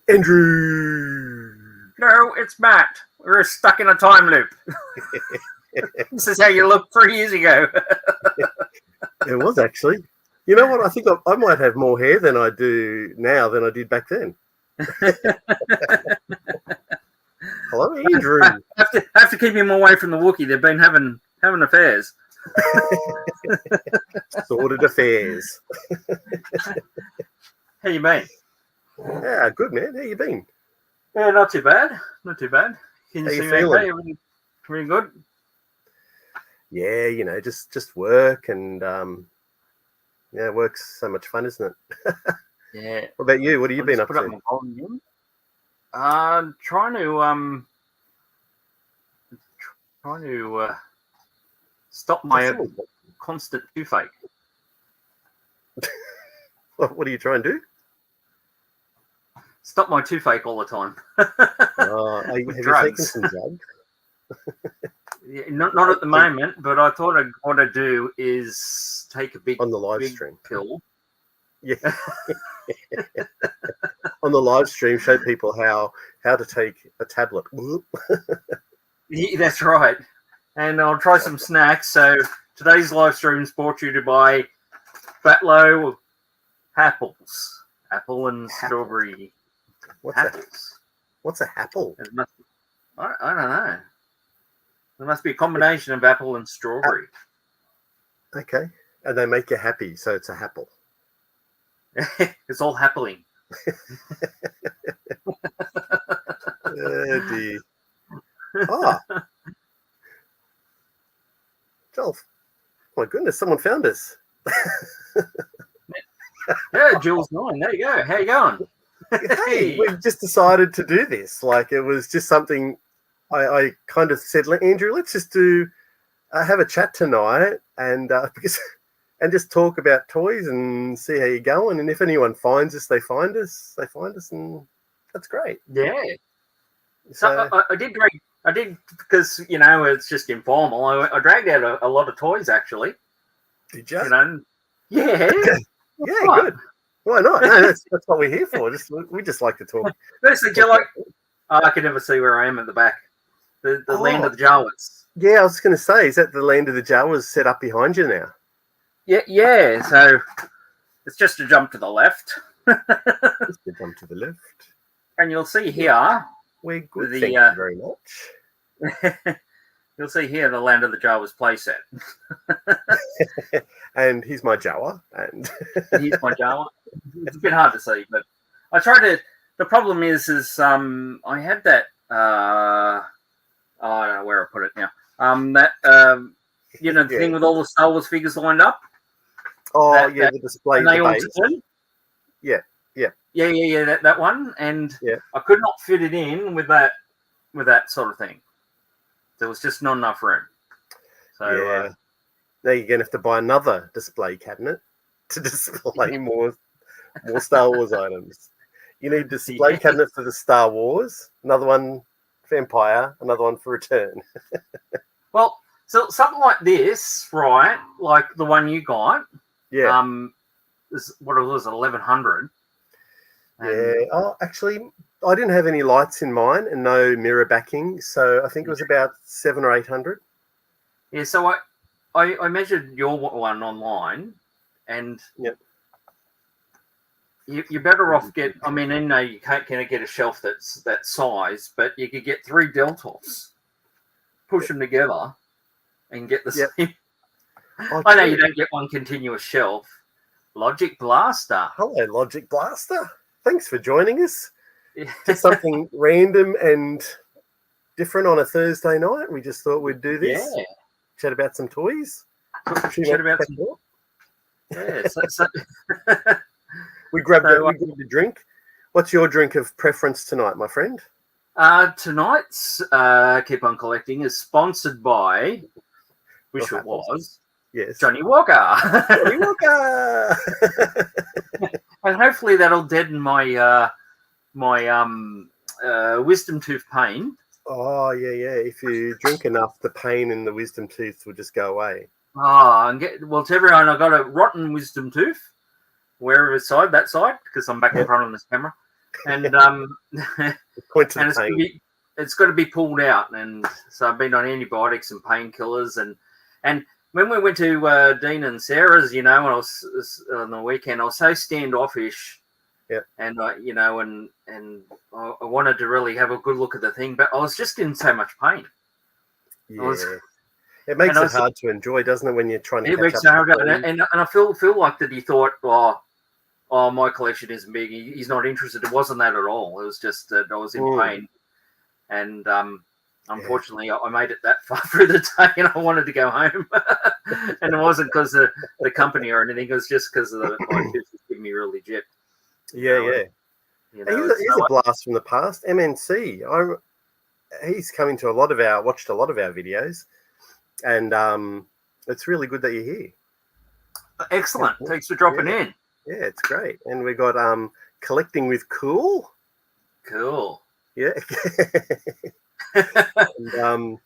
Andrew. No, it's Matt. We're stuck in a time loop. This is how you looked 3 years ago. It was actually. You know what? I think I might have more hair than I do now than I did back then. Hello, Andrew. I have to keep him away from the Wookiee. They've been having affairs. Sordid affairs. How you been? Yeah, good man. How you been? Yeah, not too bad. Not too bad. Can you see me okay? Everything good? Yeah, just work and work's so much fun, isn't it? Yeah. What about you? What have you been up to? Trying to stop my constant toothache. What are you trying to do? Stop my toothache all the time. Have you taken some drugs? Yeah, not at the moment, but I thought what I'd do is take a big on the live stream pill. Yeah. On the live stream, show people how to take a tablet. Yeah, that's right. And I'll try some snacks. So today's live stream is brought to you by Batlow apples, apple and strawberry. What's a apple? I don't know. There must be a combination of apple and strawberry. Okay. And they make you happy, so it's a apple. It's all happily. Oh, dear. Joel. My goodness, someone found us. Yeah, Jules 9. There you go. How you going? Hey, we've just decided to do this. Like, it was just something I kind of said, Andrew, let's just have a chat tonight and just talk about toys and see how you're going. And if anyone finds us, they find us, and that's great. Yeah. So I did because, it's just informal. I dragged out a lot of toys, actually. Did you? Yeah. Yeah, good. Why not? No, that's what we're here for. We just like to talk. Firstly, I can never see where I am at the back. The land of the Jawas. Yeah, I was going to say, is that the land of the Jawas set up behind you now? Yeah. So it's just a jump to the left. Just a jump to the left. And you'll see here. We're good. Thank you very much. You'll see here the land of the Jawas playset. And he's my Jawa. And he's my Jawa. It's a bit hard to see, but I try to. The problem is I had that. I don't know where I put it now. The thing with all the Star Wars figures lined up. Oh, the display. And they all turn. Yeah. Yeah. That one, and yeah. I could not fit it in with that sort of thing. There was just not enough room. So yeah. Now you're going to have to buy another display cabinet to display more Star Wars items. You need a display cabinet for the Star Wars, another one for Empire, another one for Return. Well, so something like this, right? Like the one you got. Yeah. Is what it was, 1100. Yeah. Oh, actually, I didn't have any lights in mine and no mirror backing, so I think it was about 700 or 800. Yeah. So I measured your one online, and you're better off you can't get a shelf that's that size, but you could get 3 Deltos, push them together, and get the same. I know you don't get one continuous shelf. Logic Blaster. Hello, Logic Blaster. Thanks for joining us. Just something random and different on a Thursday night. We just thought we'd do this. Yeah. Chat about some toys. Chat about some toys. Yeah. So we grabbed a drink. What's your drink of preference tonight, my friend? Tonight's Keep On Collecting is sponsored by, wish it was, yes, Johnny Walker. Johnny Walker. And hopefully that'll deaden my wisdom tooth pain. Oh yeah. If you drink enough, the pain in the wisdom tooth will just go away. To everyone, I got a rotten wisdom tooth. wherever side, that side, because I'm back in front of this camera, and it's got to be pulled out, and so I've been on antibiotics and painkillers, and when we went to Dean and Sarah's, you know, when I was on the weekend, I was so standoffish. Yeah. And you know, and I wanted to really have a good look at the thing, but I was just in so much pain. Yeah. It makes it hard to enjoy, doesn't it, when you're trying to catch up? It makes it hard, and I feel like that he thought, oh, my collection isn't big. He's not interested. It wasn't that at all. It was just that I was in pain, and unfortunately, I made it that far through the day, and I wanted to go home. And it wasn't because of the company or anything. It was just because of the kids giving me really gypped. Yeah. You know, he's a blast from the past. MNC. He's coming to watched a lot of our videos, and it's really good that you're here. Excellent. Thanks for dropping in. Yeah, it's great. And we got Collecting with Cool. Cool. Yeah. And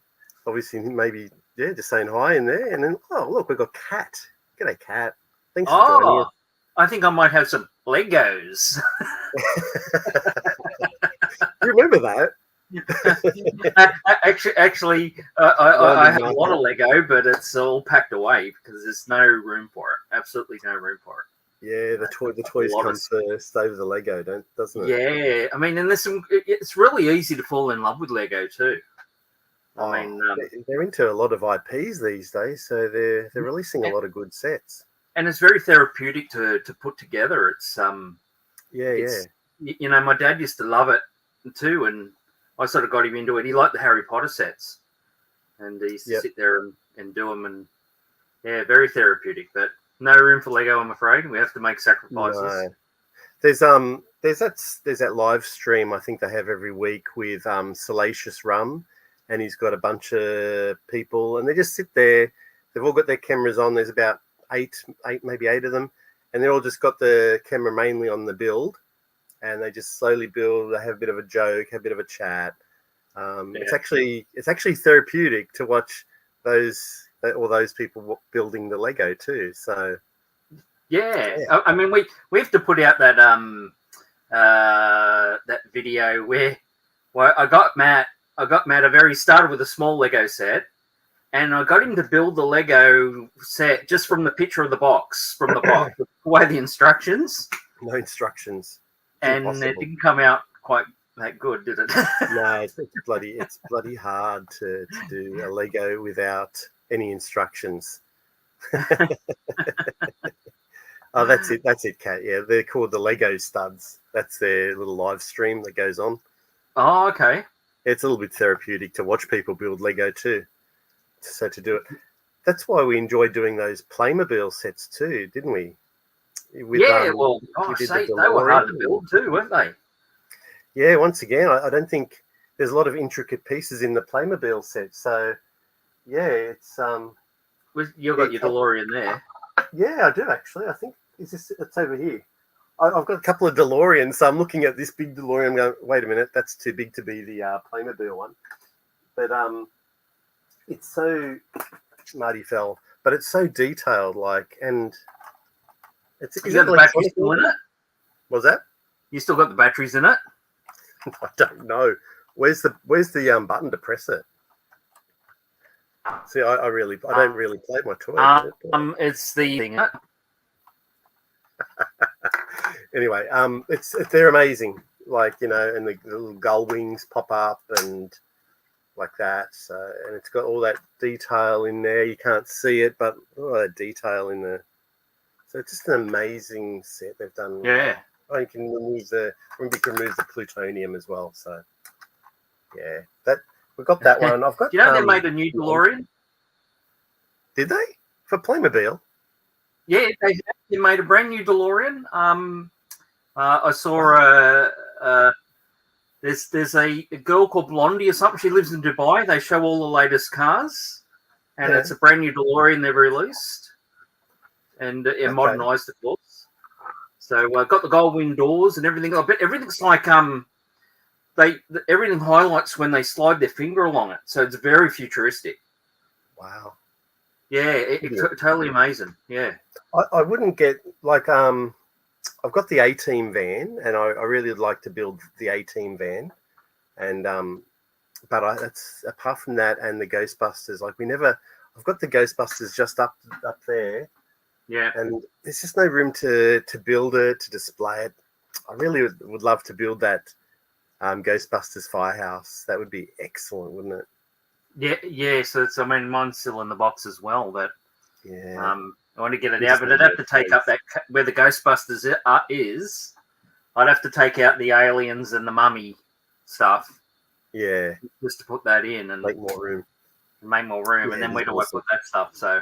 obviously maybe just saying hi in there. And then look, we've got Kat. G'day, Kat. Thanks for joining us. I think I might have some Legos. You remember that? Actually, I have a lot of Lego, but it's all packed away because there's no room for it. Absolutely no room for it. Yeah, the toys come first over the Lego, doesn't it? Yeah, I mean, and it's really easy to fall in love with Lego too. I mean, they're into a lot of IPs these days, so they're releasing a lot of good sets. And it's very therapeutic to put together. It's you know, my dad used to love it too, and I sort of got him into it. He liked the Harry Potter sets, and he used to sit there and do them, and very therapeutic. But no room for Lego, I'm afraid. We have to make sacrifices. No. There's that live stream I think they have every week with Salacious Rum, and he's got a bunch of people, and they just sit there. They've all got their cameras on. There's about maybe eight of them, and they're all just got the camera mainly on the build, and they just slowly build. They have a bit of a joke, have a bit of a chat. It's actually therapeutic to watch all those people building the Lego too. So I mean, we have to put out that that video where I got Matt started with a small Lego set. And I got him to build the Lego set just from the picture of the box, away the instructions. No instructions. And it didn't come out quite that good, did it? No, it's bloody hard to do a Lego without any instructions. Oh, that's it, Kat. Yeah, they're called the Lego studs. That's their little live stream that goes on. Oh, okay. It's a little bit therapeutic to watch people build Lego too. So to do it, that's why we enjoyed doing those Playmobil sets too, didn't we? They were hard to build too, weren't they? Yeah, once again, I don't think there's a lot of intricate pieces in the Playmobil set. So, yeah, it's you've got your DeLorean there. Yeah, I do actually. I think it's over here. I've got a couple of DeLoreans, so I'm looking at this big DeLorean. Going, wait a minute, that's too big to be the Playmobil one. But it's so Marty fell, but it's so detailed, and it's. You got the batteries still in it? What's that? You still got the batteries in it? I don't know. Where's the button to press it? See, I don't really play my toy. It's the thing. Anyway, they're amazing. And the little gull wings pop up and like that. So, and it's got all that detail in there. You can't see it, but all that detail in there. So it's just an amazing set they've done. Yeah. You can remove the plutonium as well. So, yeah, we got that one. I've got. Do you know they made a new DeLorean? Did they for Playmobil? Yeah, they made a brand new DeLorean. I saw there's a girl called Blondie or something. She lives in Dubai. They show all the latest cars, and it's a brand new DeLorean they've released, and modernised, of course. So I've got the gold wing doors and everything. I bet everything's like everything highlights when they slide their finger along it. So it's very futuristic. Wow. Yeah, it's totally amazing. Yeah. I wouldn't get I've got the A-Team van, and I really would like to build the A-Team van, and but that's apart from that and the Ghostbusters. Like I've got the Ghostbusters just up there. Yeah. And there's just no room to build it, to display it. I really would love to build that Ghostbusters firehouse. That would be excellent, wouldn't it? Yeah. So I mean, mine's still in the box as well. But yeah, I want to get it out, but I'd have to take up that where the Ghostbusters is. I'd have to take out the aliens and the mummy stuff. Yeah, just to put that in and make more room. Yeah, and then where do I put that stuff? So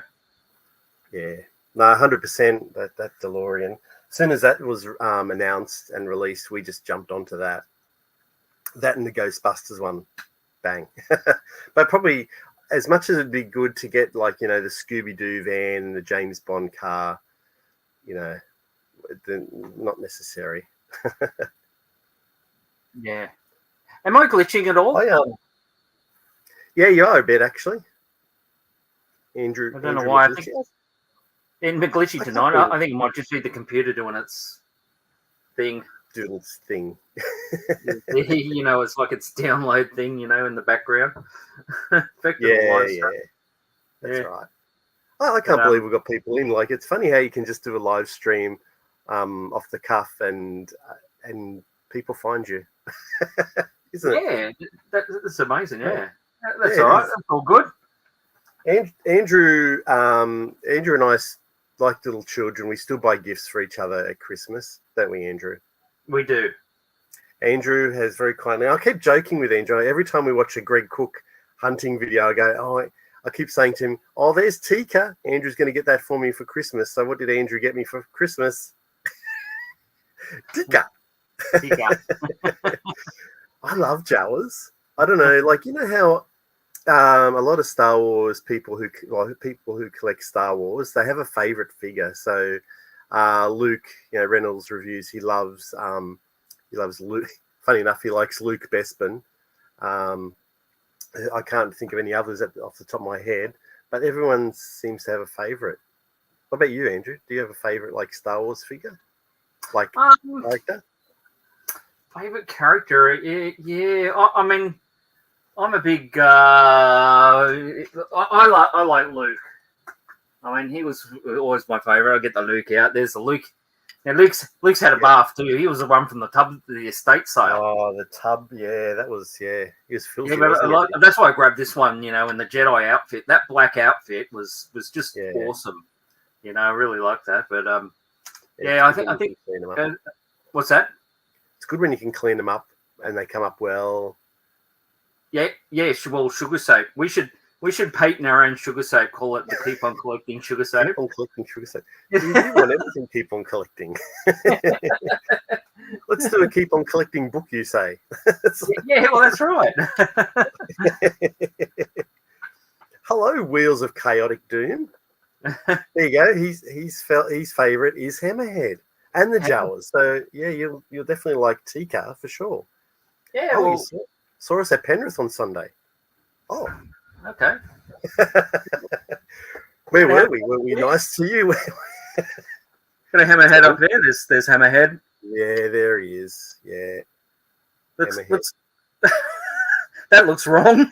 yeah, no, 100%. That DeLorean. As soon as that was announced and released, we just jumped onto that. That and the Ghostbusters one, bang. But probably as much as it'd be good to get the Scooby-Doo van and the James Bond car, not necessary. Yeah. Am I glitching at all? Yeah, you are a bit actually, Andrew. I don't know why. I think in glitchy tonight. I think it might just be the computer doing its thing. Doing its thing. It's like its download thing, in the background. Yeah. That's right. I can't believe we've got people in. Like, it's funny how you can just do a live stream off the cuff and people find you. Isn't it? Yeah, that's amazing. Yeah, that's all right. That's all good. Andrew and I, like little children, we still buy gifts for each other at Christmas, don't we, Andrew? We do. Andrew has very kindly. I keep joking with Andrew every time we watch a Greg Cook hunting video. I go, I keep saying to him, "Oh, there's Tika. Andrew's going to get that for me for Christmas." So, what did Andrew get me for Christmas? Tika. I love Jawas. I don't know, how a lot of Star Wars people who collect Star Wars, they have a favorite figure. So Luke, Reynolds reviews, he loves Luke. Funny enough, he likes Luke Bespin. I can't think of any others off the top of my head, but everyone seems to have a favorite. What about you, Andrew? Do you have a favorite Star Wars figure? Character? Favorite character? Yeah. I mean, I'm a big. I like Luke. I mean, he was always my favorite. I get the Luke out. There's the Luke. Now Luke's had a bath too. He was the one from the estate sale. Oh, the tub. Yeah, that was. Yeah, he was filthy. Yeah, but that's why I grabbed this one. In the Jedi outfit. That black outfit was just awesome. I really like that. But I think. What's that? It's good when you can clean them up and they come up well. Yeah. Well, sugar soap. We should patent our own sugar soap. Call it the Keep on Collecting Sugar Soap. Keep on collecting sugar soap. You want everything keep on collecting. Let's do a keep on collecting book. You say? Yeah. Well, that's right. Hello, Wheels of Chaotic Doom. There you go. His favorite is Hammerhead and the Jawas. So yeah, you'll definitely like Tika for sure. Yeah. You saw us at Penrith on Sunday. Oh. Okay. Where were we? Were we nice to you? Got a Hammerhead up there. There's Hammerhead. Yeah, there he is. Yeah. That looks wrong.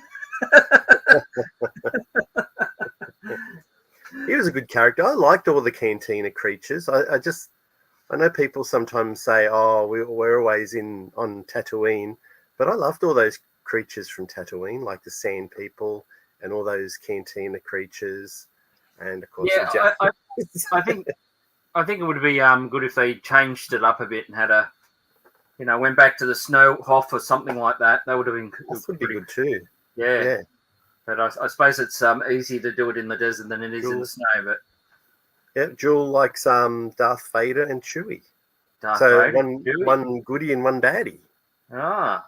He was a good character. I liked all the Cantina creatures. I know people sometimes say, "Oh, we're always on Tatooine," but I loved all those creatures from Tatooine, like the Sand People and all those Cantina creatures, and of course, I think it would be good if they changed it up a bit and had went back to the Snow Hoff or something like that. That would have been be good too. Yeah. But I suppose it's easier to do it in the desert than it is in the snow. But yeah, Jewel likes Darth Vader and Chewie. One goodie and one baddie. Ah.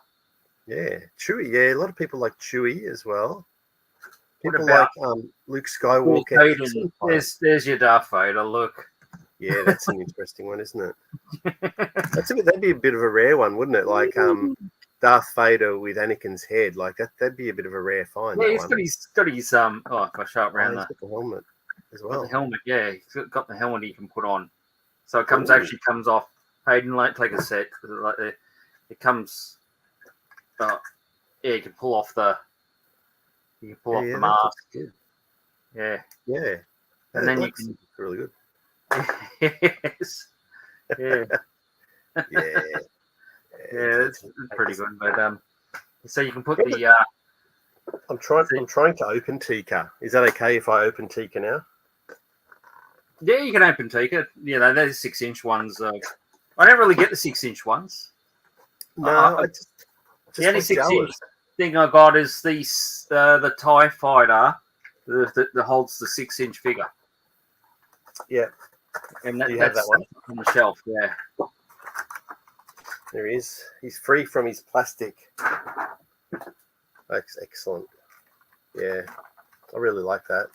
Yeah, Chewie. Yeah, a lot of people like Chewie as well. People like Luke Skywalker. There's your Darth Vader. Look. Yeah, that's an interesting one, isn't it? That'd be a bit of a rare one, wouldn't it? Like Darth Vader with Anakin's head, like that'd be a bit of a rare find. Yeah, he's got his if I show it around he's got the helmet as well. The helmet, yeah, he's got the helmet he can put on, so it comes off Hayden, like take a set. Like it comes. Yeah, you can pull off the. You can pull off the mask. Good. Yeah. Yeah. And then you can. Really good. Yes. Yeah. Yeah. Yeah, it's pretty good. But so you can put the. I'm trying to open Tika. Is that okay if I open Tika now? Yeah, you can open Tika. You know, those 6-inch ones. I don't really get the 6-inch ones. No, I just the only 6-inch thing I got is the TIE Fighter that holds the 6-inch figure. Yeah, and you have that one on the shelf. Yeah, there he is. He's free from his plastic. That's excellent. Yeah, I really like that.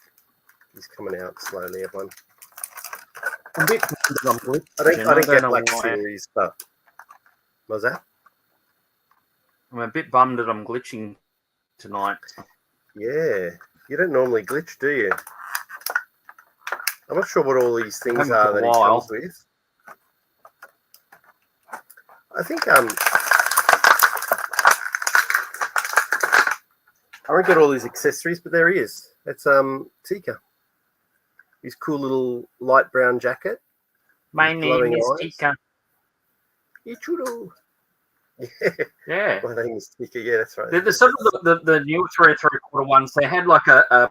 He's coming out slowly, everyone. A bit. I don't get Black Series, but what was that? I'm a bit bummed that I'm glitching tonight. Yeah, you don't normally glitch, do you? I'm not sure what all these things are that he comes with. I think I won't get all these accessories, but there he is. That's Tika. His cool little light brown jacket. My name is Tika. Ichiro. Yeah. My name is Tika. Yeah, that's right. The sort of the new 3 3/4 ones. They had like a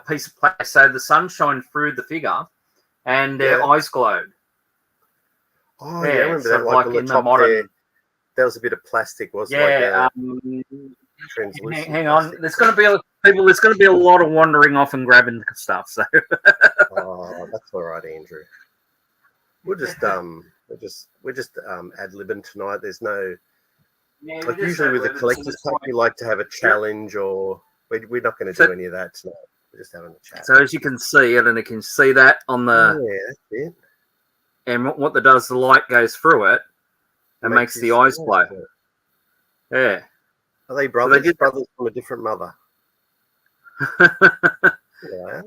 piece of plastic, so the sun shined through the figure, and their eyes glowed. Oh yeah, I remember that. Like on the top there, there was a bit of plastic, wasn't it? Yeah. Translucent. Hang on. There's going to be There's going to be a lot of wandering off and grabbing stuff. So. Oh, that's all right, Andrew. We're just ad-libbing tonight. There's no like usually with the collector's pack, we like to have a challenge, or we're not going to do any of that tonight. We're just having a chat. So as you can see, I don't know if you can see that on the. Yeah, that's it. And what that does, the light goes through it and makes the eyes glow. Yeah. Are they brothers? So brothers from a different mother. Yeah.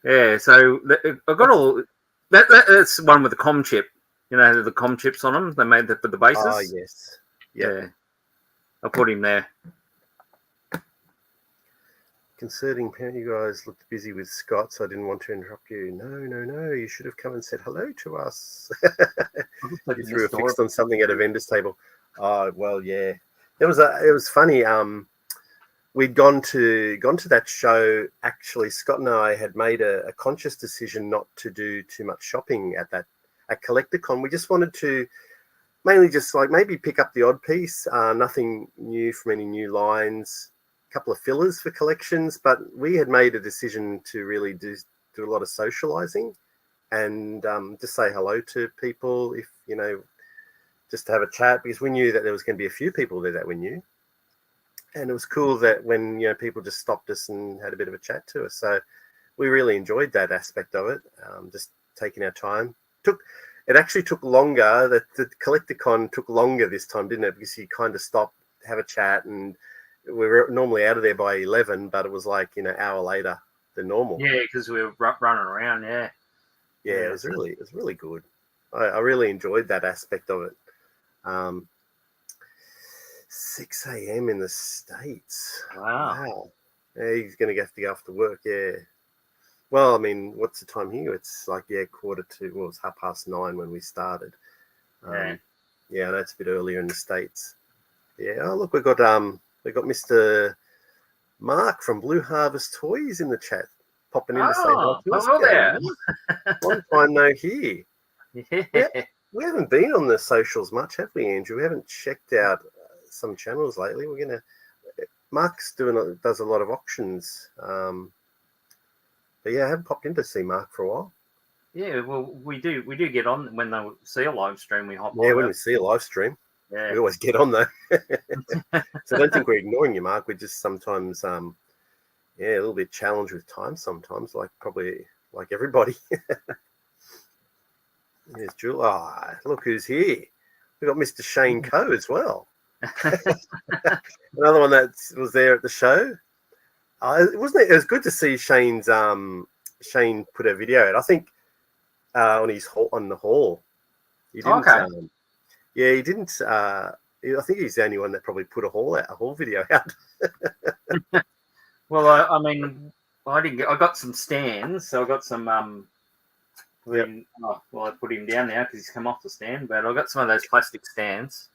Yeah. So I've got all that. That's one with the comm chip. You know, the comm chips on them. They made that for the bases. Oh yes. Yep. Yeah. I'll put him there. Concerning parent, you guys looked busy with Scott, so I didn't want to interrupt you. No. You should have come and said hello to us. You threw a fix on something at a vendor's table. Oh well, yeah. It was funny. We'd gone to that show. Actually, Scott and I had made a conscious decision not to do too much shopping at CollectorCon. We just wanted to mainly just like maybe pick up the odd piece. Nothing new from any new lines. Couple of fillers for collections, but we had made a decision to really do a lot of socializing and just say hello to people, if you know, just to have a chat, because we knew that there was going to be a few people there that we knew, and it was cool that when people just stopped us and had a bit of a chat to us. So we really enjoyed that aspect of it. Just taking our time. It actually took longer. The CollectorCon took longer this time, didn't it? Because you kind of stopped, have a chat, and we were normally out of there by 11, but it was like hour later than normal. Yeah, because we were running around. Yeah, it was really good. I really enjoyed that aspect of it. 6 a.m. in the States. Wow. Yeah, he's going to have to go off to work. Yeah. Well, I mean, what's the time here? It's like 8:45. Well, it's 9:30 when we started. Yeah, I know it's a bit earlier in the States. Yeah. Oh, look, we got Mr. Mark from Blue Harvest Toys in the chat, popping in to say hello to us. Hello there. Long time no here. Yeah, we haven't been on the socials much, have we, Andrew? We haven't checked out some channels lately. Mark's does a lot of auctions. But yeah, I haven't popped in to see Mark for a while. Yeah, well, we do get on when they see a live stream. We hop on. Yeah, when we see a live stream. Yeah. We always get on though. So I don't think we're ignoring you, Mark. We just sometimes, a little bit challenged with time sometimes, probably like everybody. Here's Jewel. Look who's here. We've got Mr. Shane Coe as well. Another one that was there at the show. It was good to see Shane put a video out. I think on the hall. He didn't. Okay. Yeah, he didn't. I think he's the only one that probably put a haul video out. Well, I mean, I didn't get. I got some stands, so I got some. Yep. I put him down now because he's come off the stand, but I got some of those plastic stands.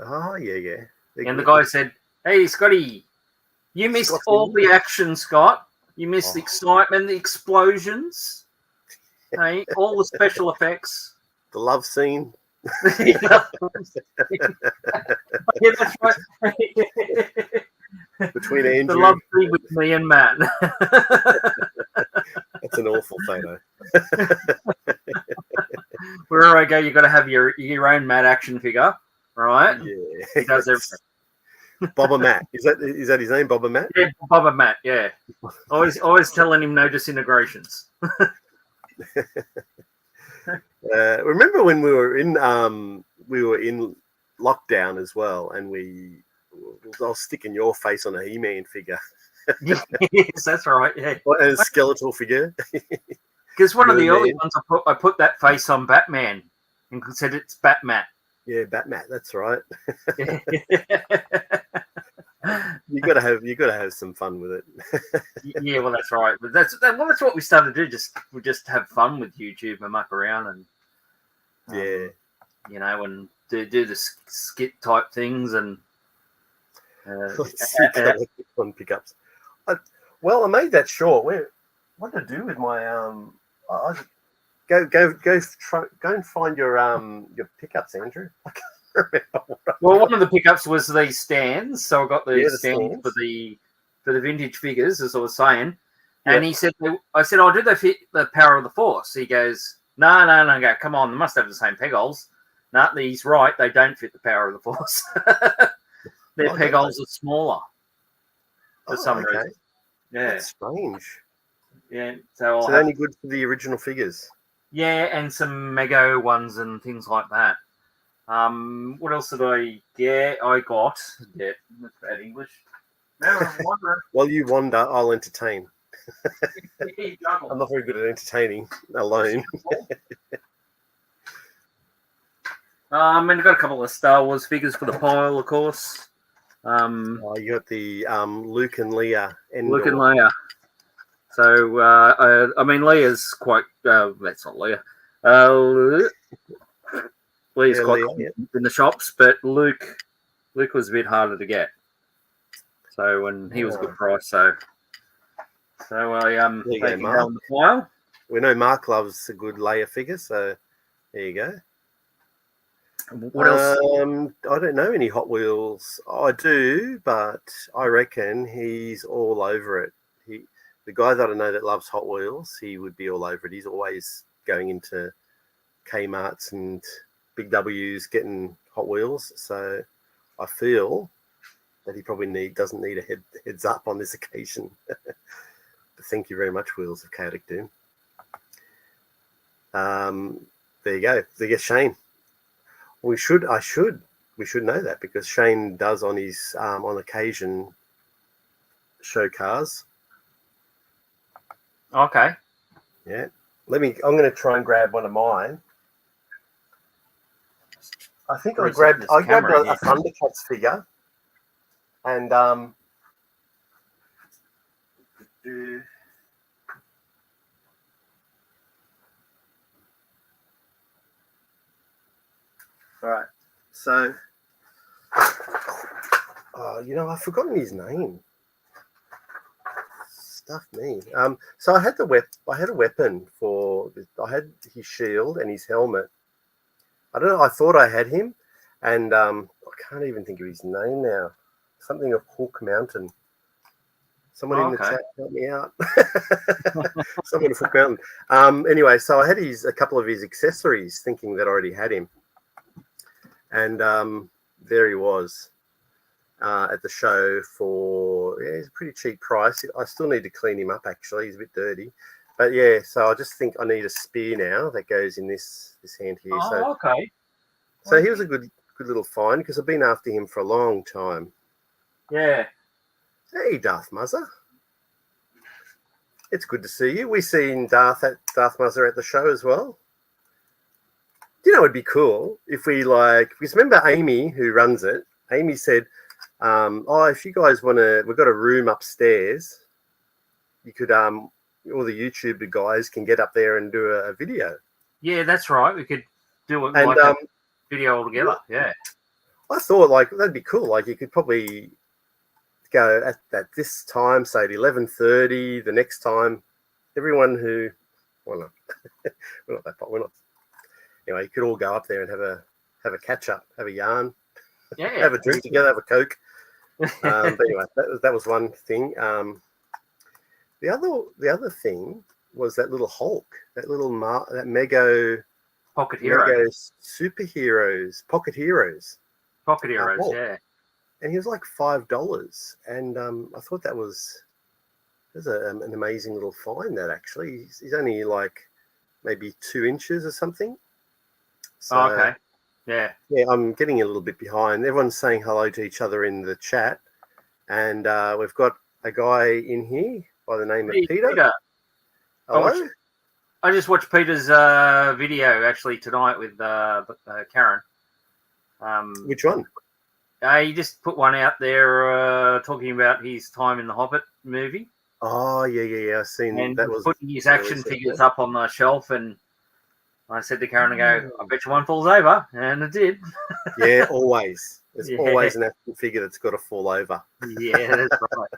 Oh yeah. And the guy said, "Hey, Scotty, you missed all the action, Scott. You missed the excitement, the explosions, hey, all the special effects, the love scene." Yeah, that's right. Between Andrew, the love scene with me and Matt. That's an awful photo. Wherever I go, you got to have your own Matt action figure, right? Yeah, he does everything. Boba Matt, is that his name? Boba Matt? Yeah, Boba Matt. Yeah, always telling him no disintegrations. Remember when we were in lockdown as well, and I was sticking your face on a He-Man figure. Yes, that's right. Yeah, and a skeletal figure. Because one of the early ones, I put that face on Batman and said it's Batman. Yeah, Batman. That's right. you gotta have some fun with it. Yeah, well, that's right. But that's what we started to do. We just have fun with YouTube and muck around and and do the skit type things and on pickups. I made that short. What did I do with my go and find your pickups, Andrew. Well, one of the pickups was these stands, so I got the stands for the vintage figures, as I was saying. And he said, I said, do they fit the power of the Force? He goes, no, go, come on, they must have the same peg holes. No, he's right, they don't fit the power of the Force. Their peg holes are smaller for some reason. Yeah, that's strange. Yeah, so they're only good for the original figures. Yeah, and some Mego ones and things like that. What else did I get? That's bad English. While you wander, I'll entertain. I'm not very good at entertaining alone. And I got a couple of Star Wars figures for the pile, of course. You got the Luke and Leia. Luke and Leia. So, I mean, Leia's quite. That's not Leia. Leia's quite in the shops, but Luke was a bit harder to get. So, and he was a good price. So I taking down the pile. We know Mark loves a good Leia figure, so there you go. What else? I don't know any Hot Wheels. I do, but I reckon he's all over it. The guy that I know that loves Hot Wheels, he would be all over it. He's always going into Kmart's and Big W's getting Hot Wheels. So I feel that he probably doesn't need a heads up on this occasion. But thank you very much, Wheels of Chaotic Doom. There you go. There you go, Shane. We should know that because Shane does on his on occasion show cars. Okay. Yeah. I'm going to try and grab one of mine. I think I grabbed a Thundercats figure, and all right. So, I've forgotten his name. Stuff me. So I had a weapon I had his shield and his helmet. I don't know. I thought I had him, and I can't even think of his name now. Something of Hawk Mountain. Someone in the chat help me out. Someone of Hawk Mountain. Anyway, so I had a couple of his accessories, thinking that I already had him, and there he was. At the show for it's a pretty cheap price. I still need to clean him up actually. He's a bit dirty, but yeah. So I just think I need a spear now that goes in this hand here. Okay. So he was a good little find because I've been after him for a long time. Yeah. Hey, Darth Muzzer. It's good to see you. We seen Darth Muzzer at the show as well. you know, it'd be cool if we because remember Amy who runs it. Amy said, "Oh, if you guys want to, we've got a room upstairs. You could all the YouTube guys can get up there and do a video." Yeah, that's right. We could do it And like a video all together. Yeah. I thought that'd be cool. Like you could probably go at this time, say at 11:30. The next time, everyone who, well, no, we're not that far. We're not. Anyway, you could all go up there and have a catch up, have a yarn, have a drink together, have a Coke. But anyway, that was one thing. The other thing was that little Hulk, that little that Mego Pocket Hero, Pocket Heroes, Hulk. Yeah. And he was like $5, and I thought that was an amazing little find. That actually, he's only like maybe 2 inches or something. So, okay. Yeah. Yeah, I'm getting a little bit behind. Everyone's saying hello to each other in the chat, and we've got a guy in here by the name of Peter. Hello. I just watched Peter's video actually tonight with Karen. Which one? He just put one out there talking about his time in the Hobbit movie. Oh, yeah. I've seen and that. Was putting his action figures up on the shelf, and I said to Karen, I bet you one falls over, and it did. Yeah, always. There's always an action figure that's got to fall over. Yeah, that's right.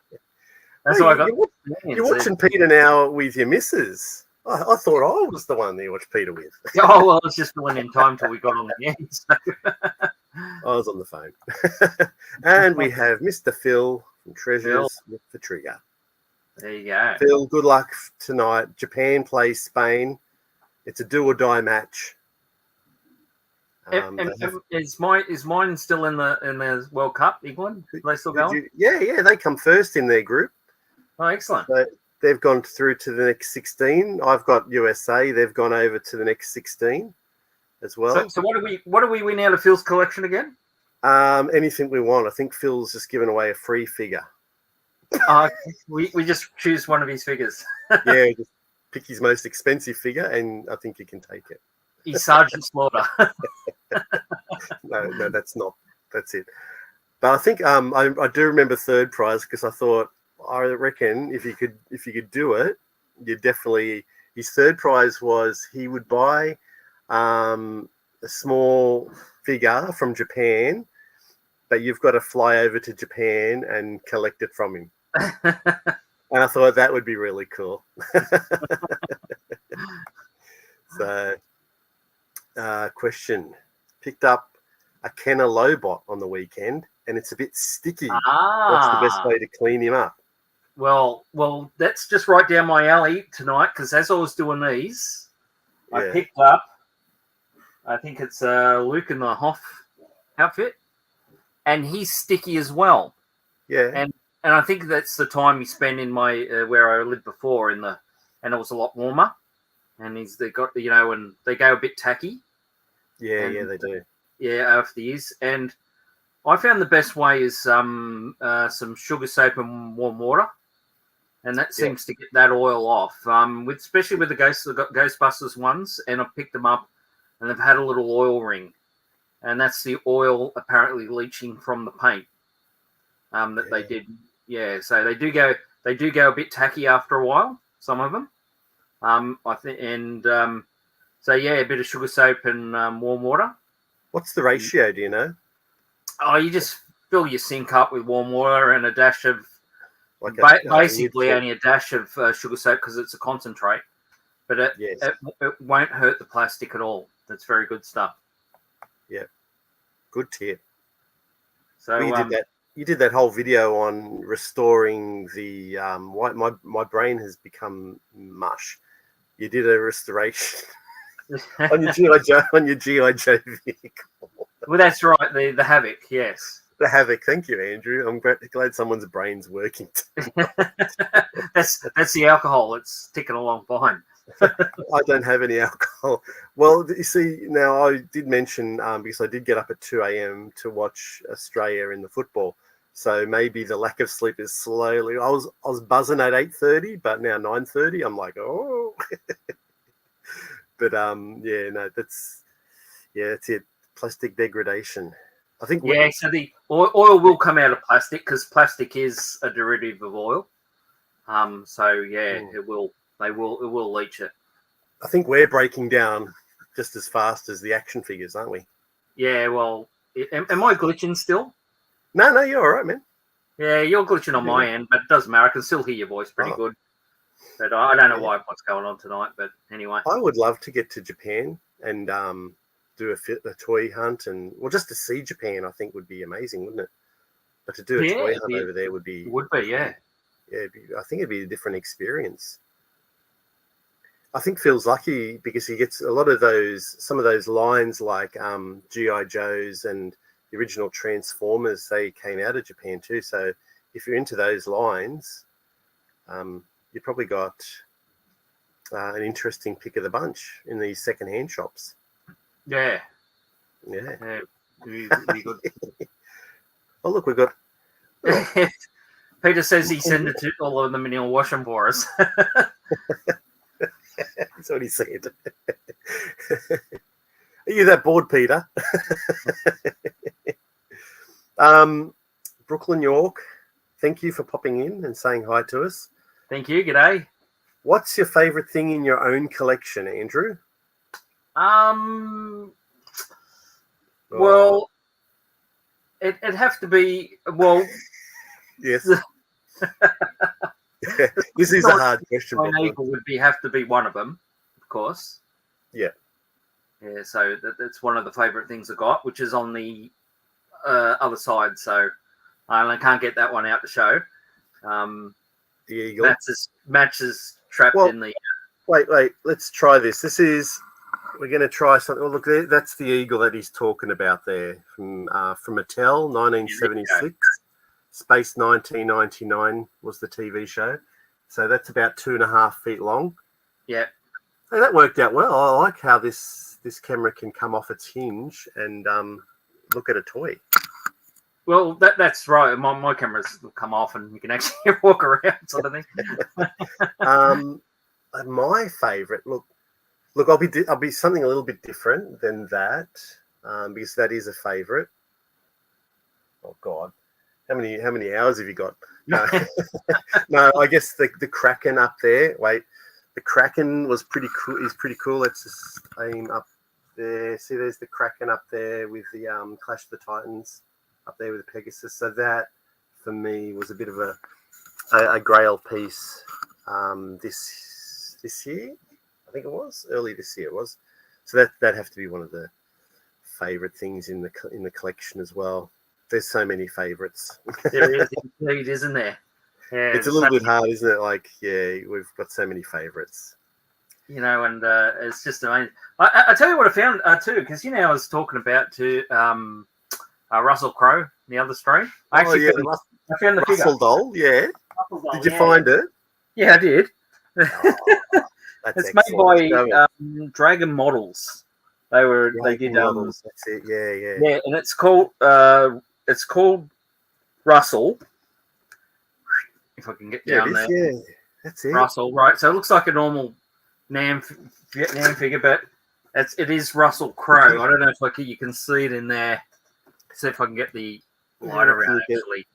That's what I got. You're watching Peter now with your missus. I thought I was the one that you watched Peter with. Oh, well, it's just filling in time till we got on the end. So. I was on the phone. And we have Mr. Phil from Treasures with the Trigger. There you go. Phil, good luck tonight. Japan plays Spain. It's a do or die match. Is mine still in the World Cup, England? Are they still going? Yeah, they come first in their group. Oh, excellent. So they've gone through to the next 16. I've got USA. They've gone over to the next 16 as well. So what do we win out of Phil's collection again? Anything we want. I think Phil's just given away a free figure. We just choose one of his figures. Yeah, just pick his most expensive figure, and I think you can take it. He's Sergeant Slaughter. No, that's not. That's it. But I think I do remember third prize because I reckon if you could do it, you definitely. His third prize was he would buy a small figure from Japan, but you've got to fly over to Japan and collect it from him. And I thought that would be really cool. So, question. Picked up a Kenner Lobot on the weekend, and it's a bit sticky. What's the best way to clean him up? Well, that's just right down my alley tonight, because as I was doing these, I picked up, I think it's Luke in the Hoff outfit, and he's sticky as well. Yeah. And I think that's the time you spend in my where I lived before and it was a lot warmer, and they got and they go a bit tacky. Yeah, they do. Yeah, after the years, and I found the best way is some sugar soap and warm water, and that seems to get that oil off. Especially with the Ghostbusters ones, and I've picked them up, and they've had a little oil ring, and that's the oil apparently leaching from the paint that they did. Yeah, so they do go a bit tacky after a while. Some of them, I think, and so a bit of sugar soap and warm water. What's the ratio? Do you know? Oh, you just fill your sink up with warm water and a dash of, basically only a dash of sugar soap because it's a concentrate, but it won't hurt the plastic at all. That's very good stuff. Yeah, good tip. So you did that whole video on restoring the my brain has become mush. You did a restoration on your GI Joe vehicle. Well, that's right. The Havoc, yes. The Havoc. Thank you, Andrew. I'm glad someone's brain's working. That's the alcohol. It's ticking along fine. I don't have any alcohol. Well, you see, now I did mention because I did get up at 2 a.m. to watch Australia in the football. So maybe the lack of sleep is slowly. I was buzzing at 8:30, but now 9:30. I'm like, oh. But that's Yeah, that's it. Plastic degradation. I think. Yeah, so the oil will come out of plastic because plastic is a derivative of oil. So yeah, it will. It will leach it. I think we're breaking down just as fast as the action figures, aren't we? Yeah. Well, am I glitching still? No, you're all right, man. Yeah, you're glitching on my end, but it doesn't matter. I can still hear your voice pretty good. But I don't know what's going on tonight. But anyway, I would love to get to Japan and do a toy hunt, and just to see Japan, I think would be amazing, wouldn't it? But to do a toy hunt over there would be yeah. Yeah, I think it'd be a different experience. I think Phil's lucky because he gets a lot of some of those lines like G.I. Joes and the original Transformers. They came out of Japan too. So if you're into those lines, you probably got an interesting pick of the bunch in these secondhand shops. Yeah. Be good. Oh, look, we've got. Oh. Peter says he sent it to all of them and he'll wash them for us. That's what he said. Are you that bored, Peter? Brooklyn, York, thank you for popping in and saying hi to us. Thank you. G'day. What's your favourite thing in your own collection, Andrew? Well, it'd have to be, yes. This is a hard question. My eagle would have to be one of them, of course. Yeah. Yeah, so that's one of the favourite things I got, which is on the other side. So I can't get that one out to show. The eagle. Matches trapped in the. Wait. Let's try this. We're going to try something. Oh, look, that's the eagle that he's talking about there from Mattel, 1976. Space 1999 was the TV show. So that's about 2.5 feet long. Yeah. And that worked out well. I like how this camera can come off its hinge and look at a toy. Well, that's right. My cameras will come off and you can actually walk around, sort of thing. My favourite, look, I'll be something a little bit different than that because that is a favourite. Oh God. How many hours have you got? No, no. I guess the Kraken up there. Wait, the Kraken was pretty cool. He's pretty cool. Let's just aim up there. See, there's the Kraken up there with the Clash of the Titans up there with the Pegasus. So that for me was a bit of a Grail piece. This year, I think it was early this year. It was. So that'd have to be one of the favorite things in the collection as well. There's so many favorites. There is indeed, isn't there? Yeah, it's a little bit hard, isn't it? Like, yeah, we've got so many favorites. You know, and it's just amazing. I tell you what I found too, because I was talking about Russell Crowe, the other stream. I found the Russell doll. Yeah. Russell doll, did you find it? Yeah, I did. It's made by Dragon Models. They did models. That's it. Yeah. Yeah, and it's called Russell. If I can get down there. Yeah, that's it. Russell, right? So it looks like a normal Nam figure, but it is Russell Crowe. I don't know if you can see it in there. See if I can get the light around actually.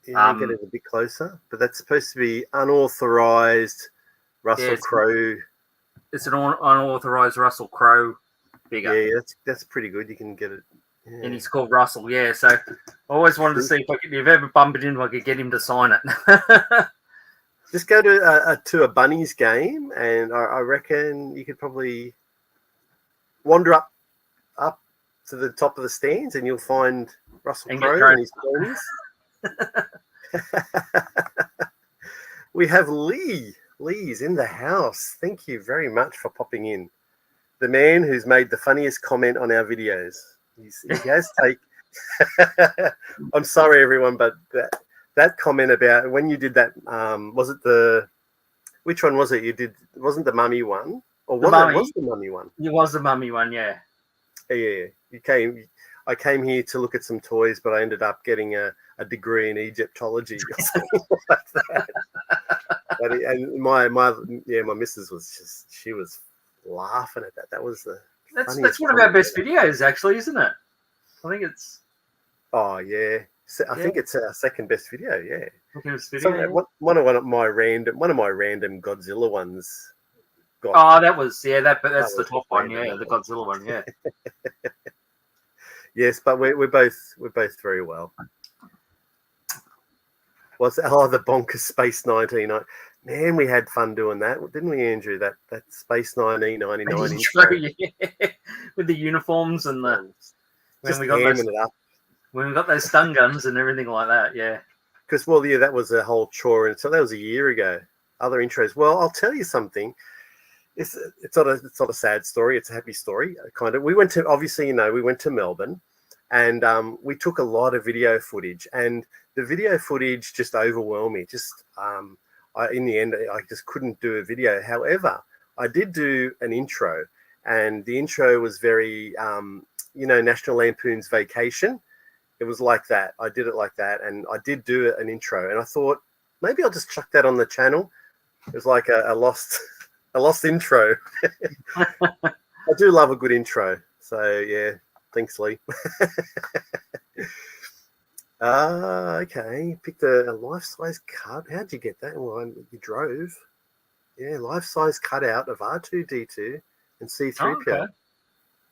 Yeah, get it a bit closer. But that's supposed to be unauthorized Russell Crowe. It's an unauthorized Russell Crowe figure. Yeah, that's pretty good. You can get it. Yeah. And he's called Russell, yeah. So I always wanted to see if you've ever bumped into I could get him to sign it. Just go to a Bunnies game, and I reckon you could probably wander up to the top of the stands, and you'll find Russell Crowe and his ponies. We have Lee. Lee's in the house. Thank you very much for popping in. The man who's made the funniest comment on our videos. He has take. I'm sorry, everyone, but that comment about when you did that, was it which one was it you did? It wasn't the mummy one, or was the mummy one? It was the mummy one, yeah. Yeah. I came here to look at some toys, but I ended up getting a degree in Egyptology or something like that. And my missus was she was laughing at that. That was the That's one of our best videos, actually, isn't it? I think it's. Oh yeah, so I think it's our second best video. Yeah. Video, one of my random Godzilla ones. That's the top one. Yeah, the Godzilla one. Yeah. Yes, but we're both very well. The Bonkers Space 19. Man, we had fun doing that, didn't we, Andrew? That Space 1999 intro. Yeah. With the uniforms and the just hamming it up. When we got those stun guns and everything like that, yeah. Because that was a whole chore, and so that was a year ago. Other intros. Well, I'll tell you something. It's not a sad story. It's a happy story, kind of. We went to Melbourne, and we took a lot of video footage, and the video footage just overwhelmed me. In the end, I just couldn't do a video. However, I did do an intro, and the intro was very, National Lampoon's Vacation. It was like that. I did it like that, and I did do an intro, and I thought maybe I'll just chuck that on the channel. It was like a lost intro. I do love a good intro. So yeah, thanks, Lee. Okay. Picked a life-size cut. How'd you get that? Well, you drove. Yeah, life-size cutout of R2-D2 and C-3PO. Oh, okay.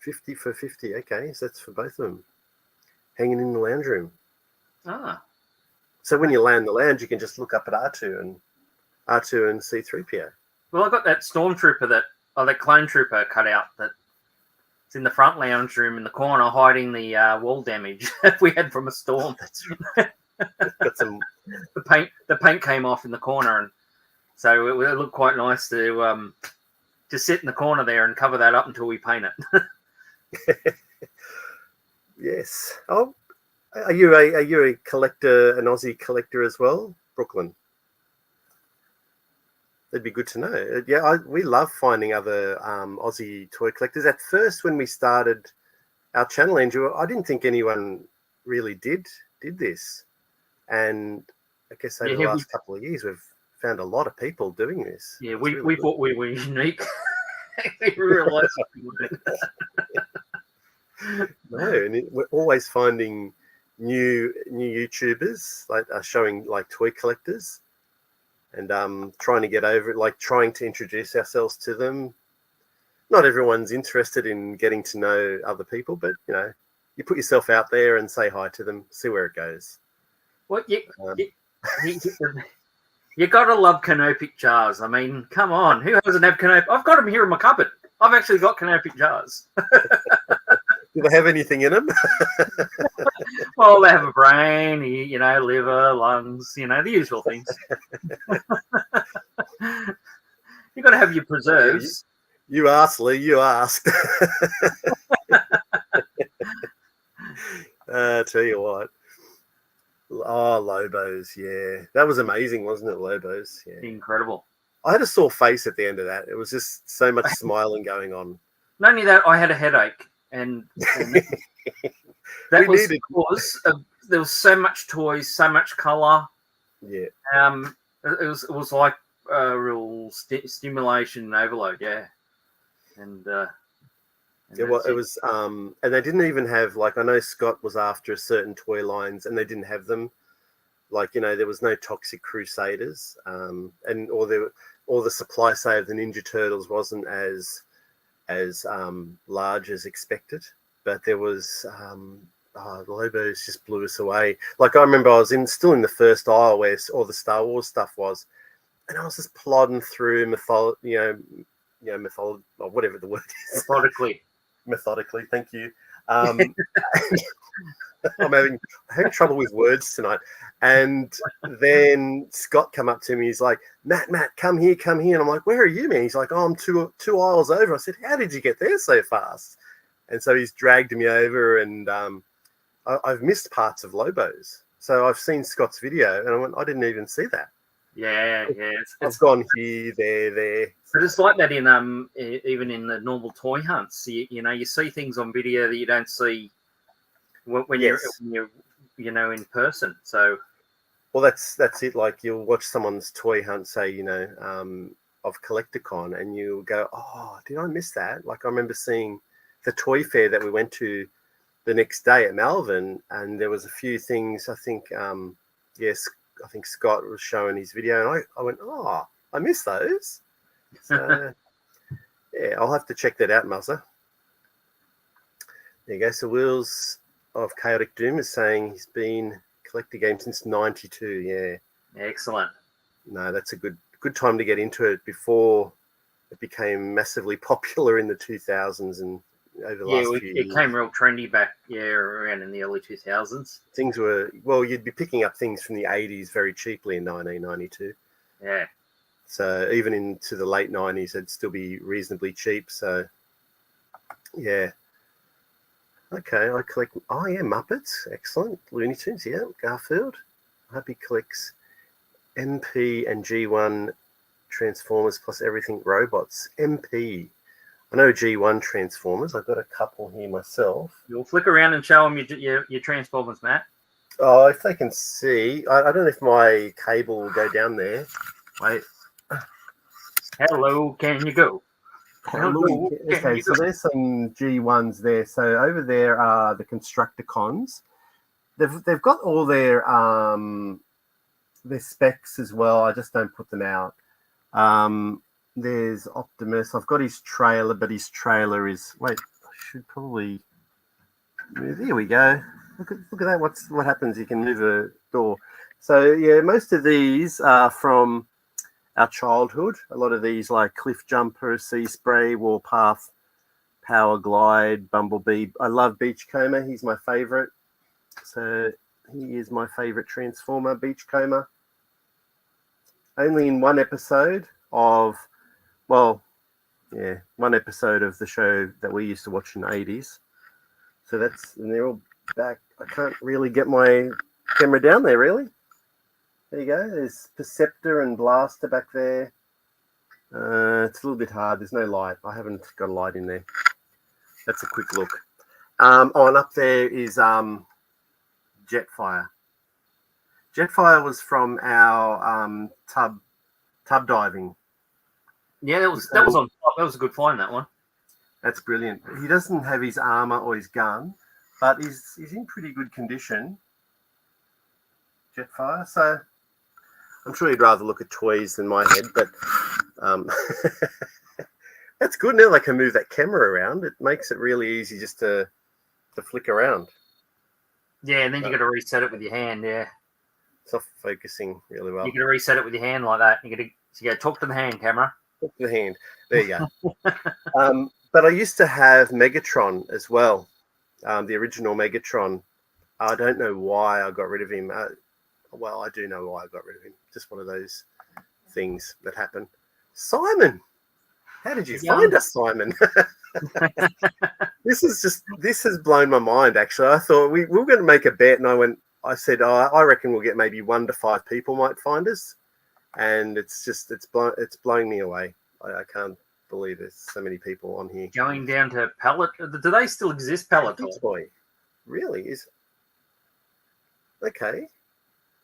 50 for 50. Okay, so that's for both of them. Hanging in the lounge room. So when you land the lounge, you can just look up at R2 and C-3PO. Well, I got that stormtrooper that clone trooper cut out that's in the front lounge room in the corner, hiding the wall damage we had from a storm. That's right. Got some... the paint came off in the corner, and so it looked quite nice to sit in the corner there and cover that up until we paint it. Yes. Oh, are you a collector, an Aussie collector as well, Brooklyn? That'd be good to know. Yeah, we love finding other Aussie toy collectors. At first, when we started our channel, Andrew, I didn't think anyone really did this, and I guess over the last couple of years, we've found a lot of people doing this. Yeah, we thought we were unique. We realised we weren't. No, and we're always finding new YouTubers showing like toy collectors, and trying to get over it, like trying to introduce ourselves to them. Not everyone's interested in getting to know other people, but you put yourself out there and say hi to them, see where it goes. Well, you got to love canopic jars. I mean, come on, who doesn't have canopic? I've got them here in my cupboard. I've actually got canopic jars. Do they have anything in them? Well, they have a brain, liver, lungs, the usual things. You got to have your preserves. You asked, Lee. You asked. Tell you what. Oh, Lobos, yeah. That was amazing, wasn't it, Lobos? Yeah. Incredible. I had a sore face at the end of that. It was just so much smiling going on. Not only that, I had a headache. And that was because there was so much toys, so much colour. Yeah. It was like a real stimulation overload. Yeah. And it was and they didn't even have, like, I know Scott was after certain toy lines and they didn't have them. Like, there was no Toxic Crusaders, and or the supply save of the Ninja Turtles wasn't as large as expected, but there was Lobos just blew us away. Like, I remember I was still in the first aisle where all the Star Wars stuff was, and I was just plodding through mythology, or whatever the word is. Methodically, thank you. I'm having trouble with words tonight. And then Scott come up to me. He's like, Matt, come here. And I'm like, where are you, man? He's like, oh, I'm two aisles over. I said, how did you get there so fast? And so he's dragged me over, and I've missed parts of Lobos. So I've seen Scott's video, and I went, I didn't even see that. Yeah. I've gone here, there. But it's like that in even in the normal toy hunts. You see things on video that you don't see when you're in person. So, well, that's it. Like, you'll watch someone's toy hunt, say, of CollectorCon, and you'll go, oh, did I miss that? Like, I remember seeing the toy fair that we went to the next day at Melbourne, and there was a few things. I think, yes, I think Scott was showing his video, and I went, oh, I missed those. So yeah, I'll have to check that out, Muzza. There you go. So Wheels of Chaotic Doom is saying he's been collecting games since '92. Yeah, excellent. No, that's a good time to get into it before it became massively popular in the 2000s and over the last few years. It came real trendy back, around in the early 2000s. Things were, well, you'd be picking up things from the 80s very cheaply in 1992. Yeah. So even into the late 90s, it'd still be reasonably cheap. So, yeah. Okay, I collect, Muppets. Excellent. Looney Tunes, yeah. Garfield. Happy collects MP and G1 Transformers plus everything robots. MP. I know G1 Transformers. I've got a couple here myself. You'll flick around and show them your Transformers, Matt. Oh, if they can see. I don't know if my cable will go down there. Wait. Hello, can you go? Hello. Okay, so there's some G1s there. So over there are the Constructicons. They've got all their specs as well. I just don't put them out. There's Optimus. I've got his trailer, but his trailer is... Wait, I should probably move. Here we go. Look at that. What happens? You can move a door. So, yeah, most of these are from our childhood. A lot of these like Cliff Jumper, Sea Spray, Warpath, Power Glide, Bumblebee. I love Beachcomber. He's my favourite. So he is my favourite Transformer, Beachcomber. Only in one episode of... Well, yeah, one episode of the show that we used to watch in the 80s. So and they're all back. I can't really get my camera down there, really. There you go. There's Perceptor and Blaster back there. It's a little bit hard. There's no light. I haven't got a light in there. That's a quick look. And up there is Jetfire. Jetfire was from our tub diving. Yeah, that was on top. That was a good find, that one. That's brilliant. He doesn't have his armor or his gun, but he's in pretty good condition. Jetfire. So I'm sure you'd rather look at toys than my head, but that's good. Now I can move that camera around. It makes it really easy just to flick around. Yeah, and then you got to reset it with your hand. Yeah, it's not focusing really well. You got to reset it with your hand like that. You got to talk to the hand camera. Talk to the hand. There you go. But I used to have Megatron as well, the original Megatron. I don't know why I got rid of him. Well, I do know why I got rid of him. Just one of those things that happen. Simon, how did you find us, Simon? This has blown my mind. Actually, I thought we were going to make a bet, and I said, I reckon we'll get maybe 1 to 5 people might find us, and it's blowing me away. I can't believe there's so many people on here. Going down to Pallet. Do they still exist, Palatoy? Really? Is okay.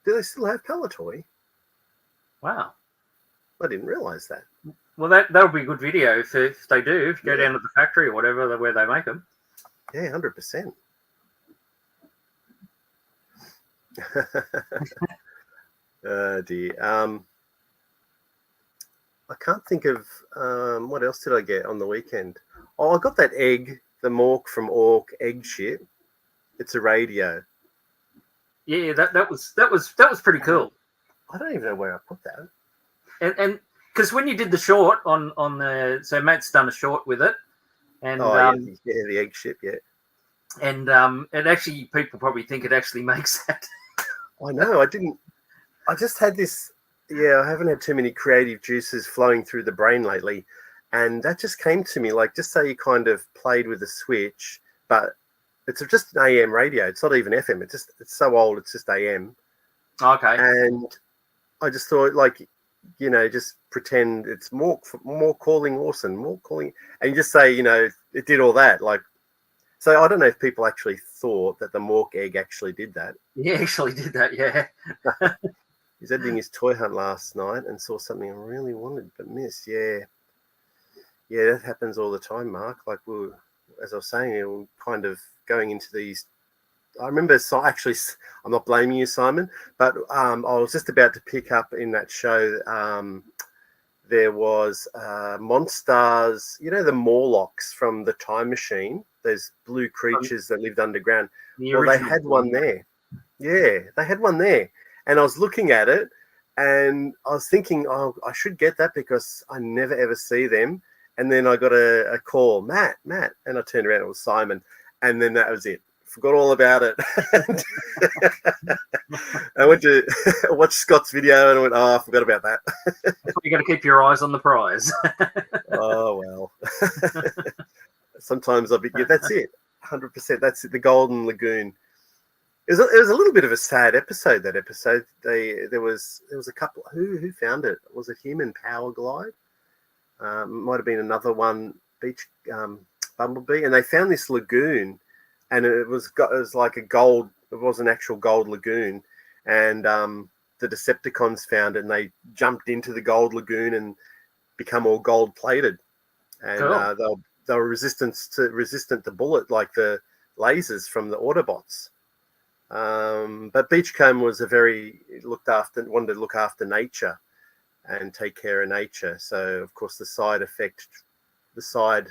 Do they still have Palatoy? Wow. I didn't realise that. Well, that would be a good video if they do. If you go down to the factory or whatever where they make them. Yeah, 100%. Oh dear. I can't think of what else did I get on the weekend. Oh, I got that egg, the Mork from Ork egg shit. It's a radio. Yeah, that was pretty cool. I don't even know where I put that. And because when you did the short on the, so Matt's done a short with it, and the egg ship, yeah. And actually, people probably think it actually makes that. I know. I just had this. Yeah, I haven't had too many creative juices flowing through the brain lately, and that just came to me. Like, just say you kind of played with a switch, but it's just an AM radio. It's not even FM. It's so old. It's just AM. Okay. And I just thought, like, just pretend it's more calling Orson, more calling, and you just say, it did all that. Like, so I don't know if people actually thought that the Mork egg actually did that. Yeah, actually did that. Yeah. He's editing his toy hunt last night and saw something I really wanted but missed. Yeah, that happens all the time, Mark. Like as I was saying, kind of going into these. I remember, so actually, I'm not blaming you, Simon, but I was just about to pick up in that show. There was Monstars, the Morlocks from the Time Machine, those blue creatures that lived underground. Well, they had one there. Yeah, they had one there. And I was looking at it and I was thinking, oh, I should get that because I never ever see them. And then I got a call, Matt. And I turned around, it was Simon. And then that was it. Forgot all about it. I went to watch Scott's video and I went, oh, I forgot about that. You got to keep your eyes on the prize. Oh, well. Sometimes that's it. 100%. That's it. The Golden Lagoon. It was a little bit of a sad episode, that episode. There was a couple. Who found it? Was it him and Power Glide? Might have been another one, Beach Bumblebee. And they found this lagoon. And it was like a gold. It was an actual gold lagoon, and the Decepticons found it, and they jumped into the gold lagoon and become all gold plated, and cool. They were resistant to bullet, like the lasers from the Autobots. But Beachcomb was wanted to look after nature and take care of nature. So of course the side.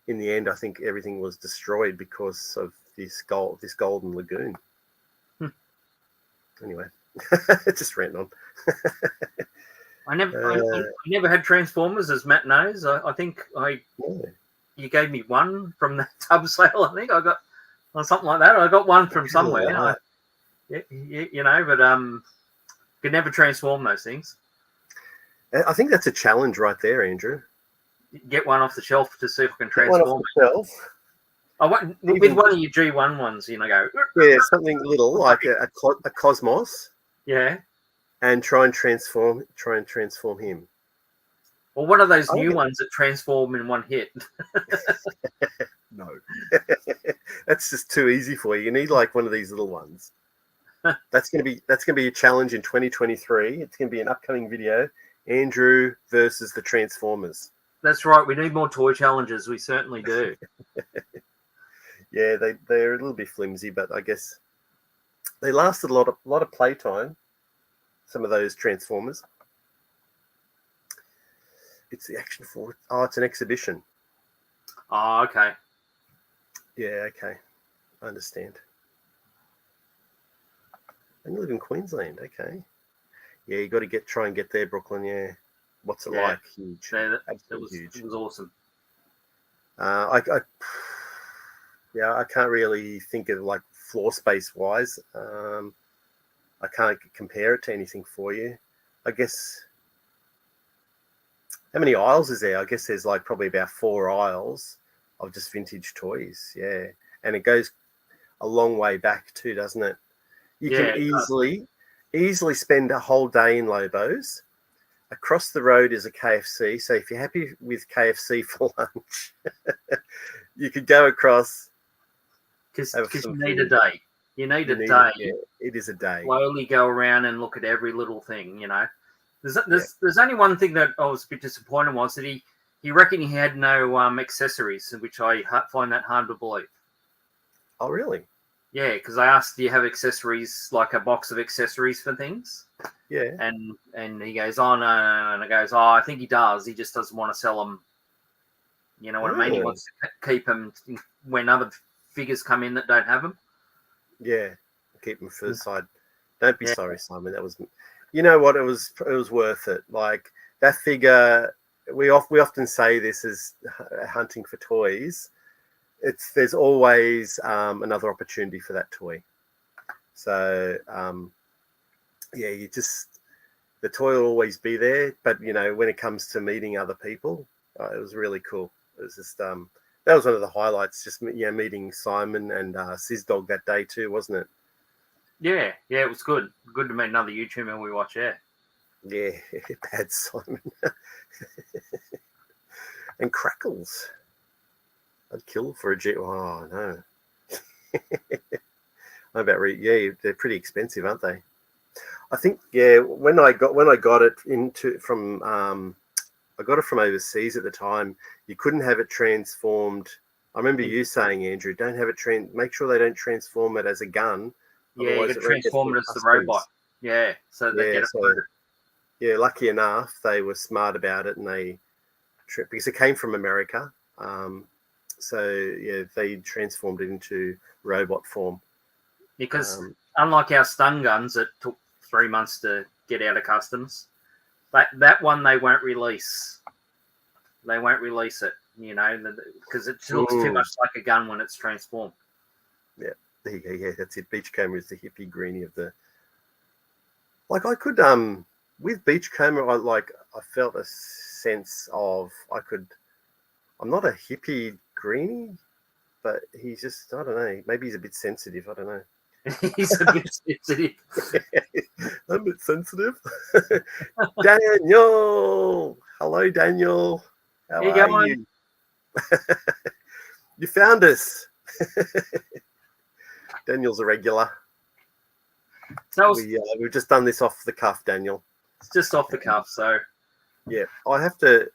In the end, I think everything was destroyed because of this golden lagoon. Anyway, it just ran on. I never had Transformers, as Matt knows. I think you gave me one from the tub sale. I think I got or something like that. I got one from somewhere. Right. But could never transform those things. I think that's a challenge right there, Andrew. Get one off the shelf to see if I can transform it. I want with one of your G1 ones, go. Yeah, something little like a Cosmos. Yeah. And try and transform him. Or one of those new ones that transform in one hit. No. That's just too easy for you. You need like one of these little ones. That's gonna be a challenge in 2023. It's gonna be an upcoming video. Andrew versus the Transformers. That's right. We need more toy challenges. We certainly do. Yeah, they're a little bit flimsy, but I guess they lasted a lot of playtime. Some of those Transformers. It's the Action Force. Oh, it's an exhibition. Oh, okay. Yeah, okay. I understand. And you live in Queensland, okay. Yeah, you got to try and get there, Brooklyn. Yeah. What's it like? Huge. Yeah, huge. It was awesome. I can't really think of like floor space wise. I can't compare it to anything for you. I guess. How many aisles is there? I guess there's like probably about 4 aisles of just vintage toys. Yeah, and it goes a long way back too, doesn't it? You can easily spend a whole day in Lobos. Across the road is a KFC. So if you're happy with KFC for lunch, you could go across. Because you need a day. You need a day. It is a day. Slowly go around and look at every little thing, There's only one thing that I was a bit disappointed was that he reckoned he had no accessories, which I find that hard to believe. Oh, really? Yeah, because I asked, do you have accessories, like a box of accessories for things? Yeah. And he goes, oh, no. And I goes, oh, I think he does. He just doesn't want to sell them. You know what I mean? He wants to keep them when other figures come in that don't have them. Yeah, keep them for the side. Don't be sorry, Simon. That was, you know what? It was worth it. Like that figure, we often say this is hunting for toys. There's always another opportunity for that toy. So the toy will always be there. But when it comes to meeting other people, it was really cool. It was just that was one of the highlights. Just meeting Simon and Sizdog that day too, wasn't it? Yeah, it was good. Good to meet another YouTuber we watch. Yeah, bad Simon and Crackles. I'd kill for a G. Oh no. They're pretty expensive, aren't they? I think when I got it from I got it from overseas at the time. You couldn't have it transformed. I remember you saying, Andrew, don't have it make sure they don't transform it as a gun. Yeah, you got to transform it as the robot. Yeah, so they get it loaded. Yeah, lucky enough, they were smart about it, and because it came from America. So yeah, they transformed it into robot form. Because unlike our stun guns, that took 3 months to get out of customs. That one they won't release. They won't release it, because it looks too much like a gun when it's transformed. Yeah, there you go. Yeah, that's it. Beachcomber is the hippie greenie of the. Like I could with Beachcomber, I felt a sense of I'm not a hippie greenie, but he's just, I don't know, maybe he's a bit sensitive. I don't know. He's a bit sensitive. I'm a bit sensitive. Daniel! Hello, Daniel. How are you? You found us. Daniel's a regular. So we've just done this off the cuff, Daniel. It's just off the cuff, so yeah. I have to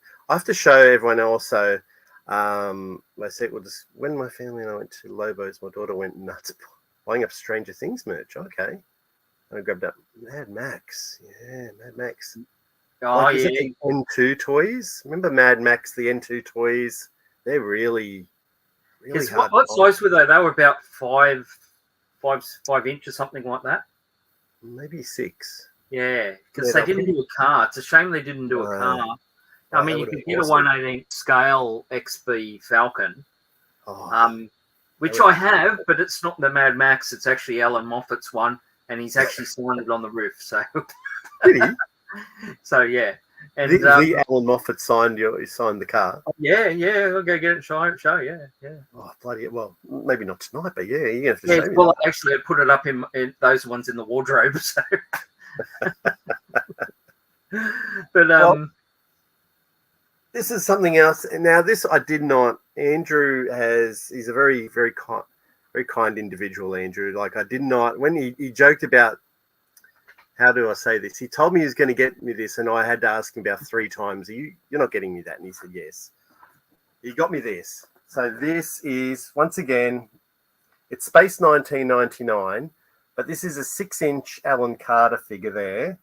show everyone also. When my family and I went to Lobo's, my daughter went nuts buying up Stranger Things merch. Okay, I grabbed up Mad Max. Yeah, Mad Max. Oh yeah, the N2 toys. Remember Mad Max? The N2 toys. They're really hard. What size were they? They were about 5 inch or something like that. Maybe 6. Yeah, because they didn't do a car. It's a shame they didn't do a car. I mean, you could get a 1/18 scale XB Falcon, which I have, but it's not the Mad Max. It's actually Alan Moffat's one, and he's actually signed it on the roof. So, did he? So yeah, and the Alan Moffat signed the car. Yeah, I'll go get it. Show. Yeah. Oh bloody! Well, maybe not tonight, but yeah, you have to show me. Well, actually, I put it up in those ones in the wardrobe. So, but this is something else. Now, this I did not. Andrew he's a very, very kind individual, Andrew. Like I did not, when he joked about, how do I say this? He told me he was going to get me this, and I had to ask him about 3 times. You're not getting me that? And he said, yes. He got me this. So this is, once again, it's Space 1999, but this is a 6-inch Alan Carter figure there.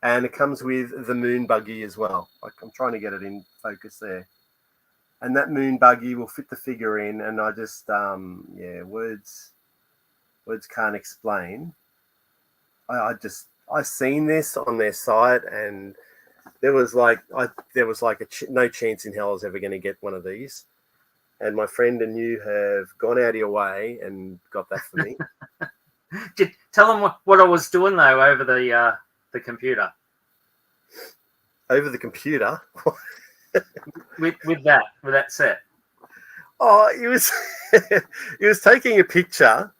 And it comes with the moon buggy as well. Like I'm trying to get it in focus there. And that moon buggy will fit the figure in. And I just, words can't explain. I seen this on their site, and there was no chance in hell I was ever going to get one of these. And my friend and you have gone out of your way and got that for me. Tell them what I was doing though over the computer. Over the computer? with that set. Oh, he was taking a picture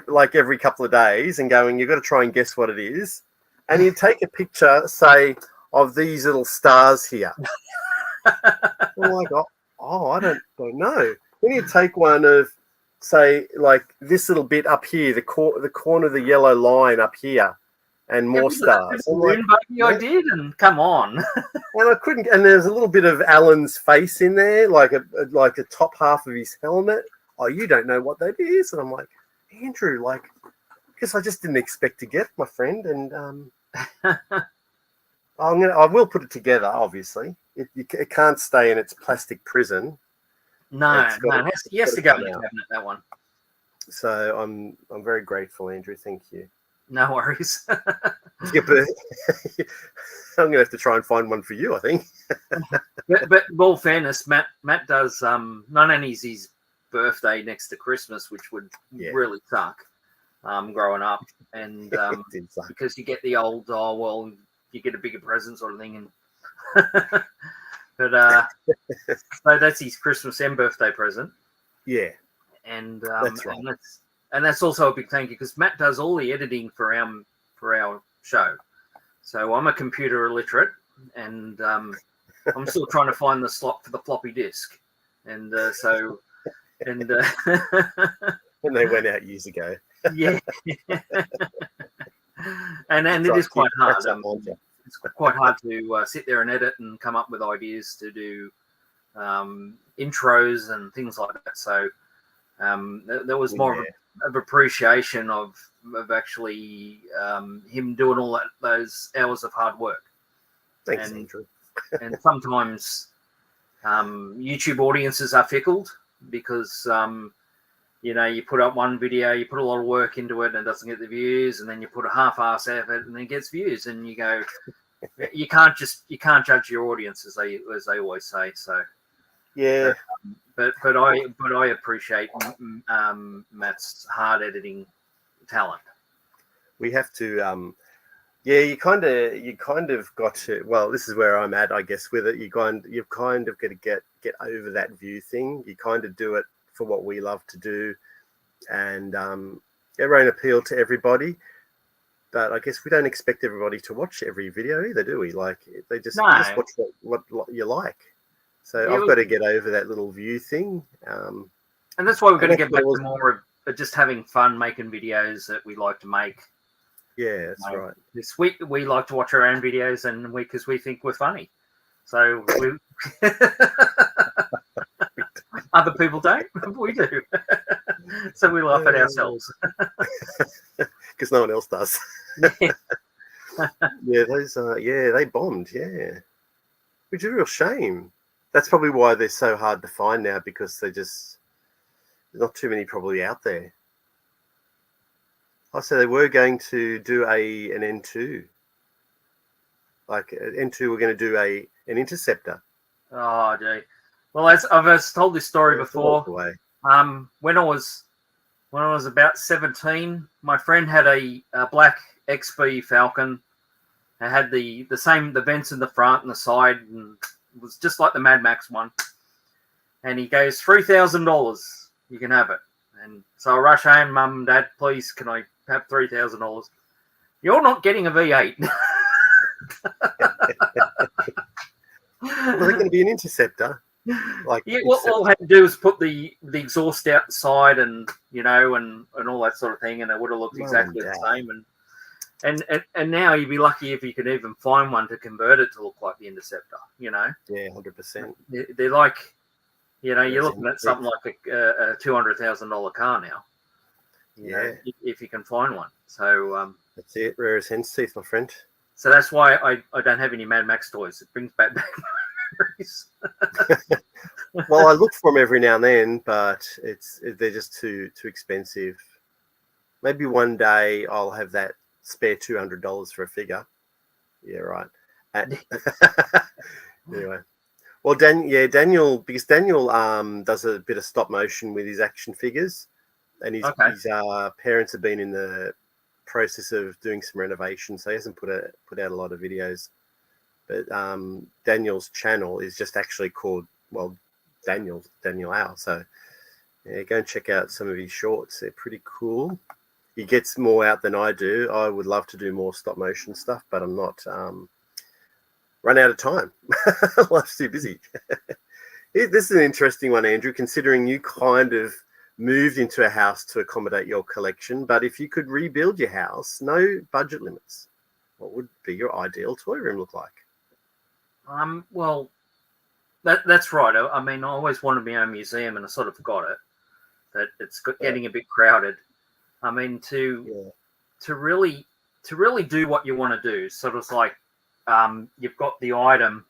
like every couple of days and going, you've got to try and guess what it is. And he'd take a picture, say, of these little stars here. I'm like, I don't know. Then he'd take one of, say, like this little bit up here, the corner of the yellow line up here, and more stars. I did, and come on. And I couldn't. And there's a little bit of Alan's face in there, like a top half of his helmet. Oh, you don't know what that is? And I'm like, Andrew, because I just didn't expect to get, my friend. And I will put it together. Obviously, it can't stay in its plastic prison. No, he has to go in the cabinet. That one. So I'm very grateful, Andrew. Thank you. No worries. Yeah, but I'm gonna have to try and find one for you, I think. but in all fairness, Matt does not only is his birthday next to Christmas, which would really suck growing up, and because you get the old you get a bigger present sort of thing, and but so that's his Christmas and birthday present. Yeah, and that's right. And that's also a big thank you because Matt does all the editing for our show. So I'm a computer illiterate, and I'm still trying to find the slot for the floppy disk. And and they went out years ago. Yeah. and it is quite hard. it's quite hard to sit there and edit and come up with ideas to do intros and things like that. So there was more of appreciation of actually him doing all those hours of hard work. Thanks, Andrew. And sometimes YouTube audiences are fickle because you put up one video, you put a lot of work into it and it doesn't get the views, and then you put a half-ass effort and it gets views, and you go, you can't judge your audience, as they always say. So yeah, but I appreciate Matt's hard editing talent. We have to you kind of got to, well, this is where I'm at, I guess, with it. You've kind of got to get over that view thing. You kind of do it for what we love to do, and it won't appeal to everybody. But I guess we don't expect everybody to watch every video either, do we? Like, they just watch what you like. So I've got to get over that little view thing. And that's why we're going to get back to more of just having fun making videos that we like to make. Yeah, that's right. This week we like to watch our own videos, and because we think we're funny. So other people don't, we do. So we laugh at ourselves. Because no one else does. They bombed, which is a real shame. That's probably why they're so hard to find now, because there's not too many probably out there. So they were going to do an N2. Like N2, we're going to do an interceptor. Oh, gee. Well, as I've told this story before. When I was about 17, my friend had a black XB Falcon. It had the vents in the front and the side, and it was just like the Mad Max one. And he goes, $3,000, you can have it. And so I rush home, Mum and Dad, please, can I have $3,000? You're not getting a V8. Well, they're going to be an interceptor. All I had to do was put the exhaust outside, and and all that sort of thing, and it would have looked exactly the same. And now you'd be lucky if you could even find one to convert it to look like the Interceptor. Yeah, 100%. They're like, you're looking at something like a $200,000 car now. If you can find one. So that's it, rare as hen's teeth, my friend. So that's why I don't have any Mad Max toys. It brings back memories. Well, I look for them every now and then, but they're just too expensive. Maybe one day I'll have that spare $200 for a figure. Yeah, right. Anyway, well, Daniel, because Daniel does a bit of stop motion with his action figures, and his parents have been in the process of doing some renovation, so he hasn't put out a lot of videos. But Daniel's channel is just actually called Daniel Owl. So go and check out some of his shorts. They're pretty cool. He gets more out than I do. I would love to do more stop motion stuff, but I'm not. Run out of time. Life's too busy. This is an interesting one, Andrew, considering you kind of moved into a house to accommodate your collection. But if you could rebuild your house, no budget limits, what would be your ideal toy room look like? Well, that's right. I mean, I always wanted my own museum, and I sort of got it. That it's getting a bit crowded. I mean, to really do what you want to do, sort of like you've got the item,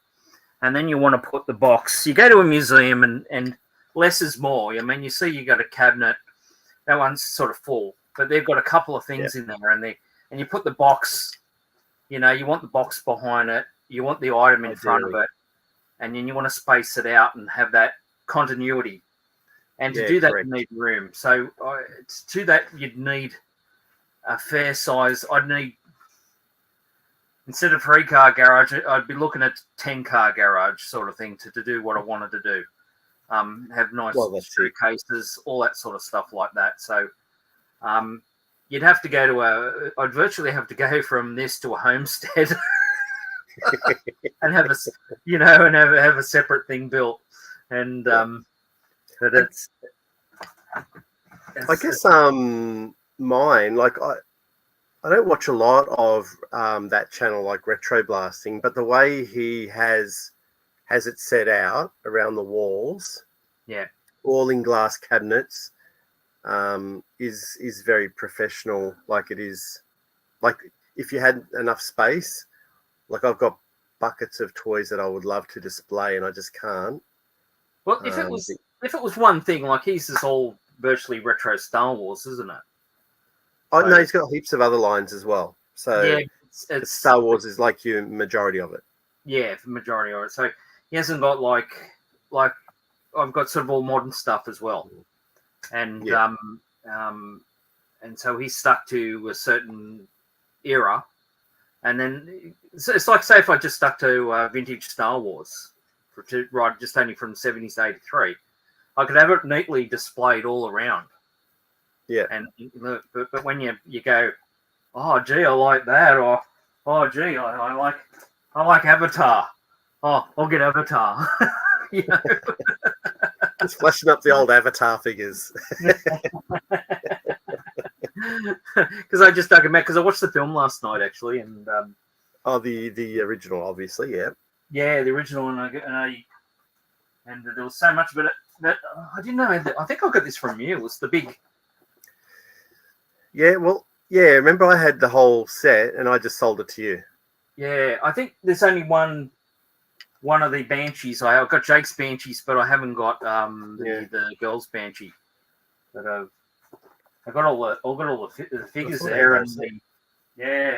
and then you want to put the box. You go to a museum, and less is more. I mean, you got a cabinet, that one's sort of full, but they've got a couple of things in there, and you put the box. You want the box behind it. You want the item in front of it, and then you want to space it out and have that continuity. And to do that, you need room. So to do that, you'd need a fair size. I'd need, instead of 3-car garage, I'd be looking at 10-car garage sort of thing to do what I wanted to do. Have nice suitcases, all that sort of stuff like that. So you'd have to go I'd virtually have to go from this to a homestead. And have have a separate thing built, and but I guess mine, like I don't watch a lot of that channel, like retro blasting, but the way he has it set out around the walls, Yeah. all in glass cabinets, is very professional. Like it is, like if you had enough space, like I've got buckets of toys that I would love to display, and I just can't. Well, if it was one thing, like his is all virtually retro Star Wars, isn't it? Oh no, he's got heaps of other lines as well. So yeah, it's Star Wars is like your majority of it. Yeah, the majority of it. So he hasn't got like I've got sort of all modern stuff as well, and and so he's stuck to a certain era, and then it's like, say if I just stuck to vintage Star Wars, right, just only from 70s to 83, I could have it neatly displayed all around. Yeah, and but when you go, oh gee, I like that, or oh gee, I like Avatar. Oh, I'll get Avatar. You know? Just flashing up the old Avatar figures. Because I just dug him out because I watched the film last night actually, and the original, obviously, yeah. Yeah, the original, and there was so much of it that I didn't know. I think I got this from you. It was the big. Yeah, well, yeah. Remember, I had the whole set, and I just sold it to you. Yeah, I think there's only one of the Banshees. I've got Jake's Banshees, but I haven't got the girl's Banshee. But I got all the figures there,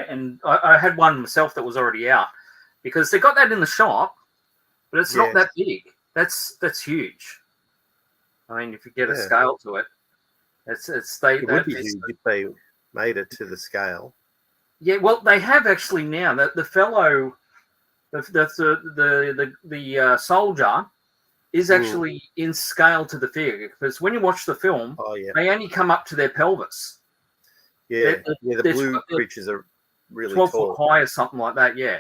and I had one myself that was already out because they got that in the shop, but it's not that big. That's huge. I mean, if you get a scale to it, it would be huge if they made it to the scale. Yeah, well, they have actually now. The fellow, the soldier, is actually in scale to the figure because when you watch the film, they only come up to their pelvis. Yeah, the blue creatures are really 12 tall. foot high or something like that. Yeah,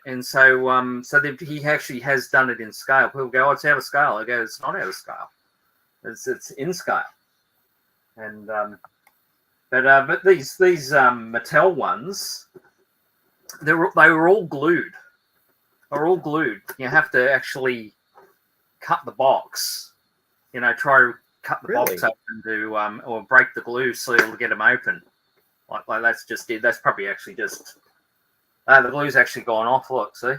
and so he actually has done it in scale. People go, "Oh, it's out of scale." I go, "It's not out of scale. It's in scale." And but these Mattel ones, they were all glued. They're all glued. You have to actually cut the box. Try to cut the box open or break the glue seal to get them open. Like that's just it. That's probably actually just the glue's actually gone off. Look, see.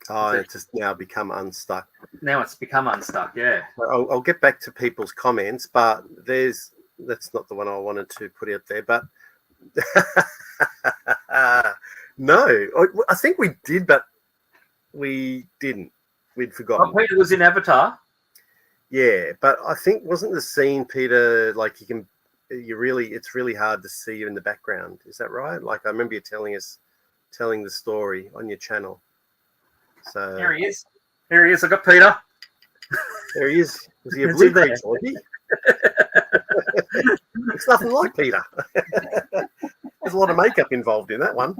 Oh, it's just now become unstuck. Now it's become unstuck, yeah. I'll get back to people's comments, but that's not the one I wanted to put out there. But no, I think we did, but we didn't. We'd forgotten. Oh, Peter was in Avatar. Yeah, but I think wasn't the scene, Peter, like it's really hard to see you in the background. Is that right? Like I remember you telling the story on your channel. So Here he is. I got Peter. There he is. Was he a blue creature? Was he? It's nothing like Peter. There's a lot of makeup involved in that one.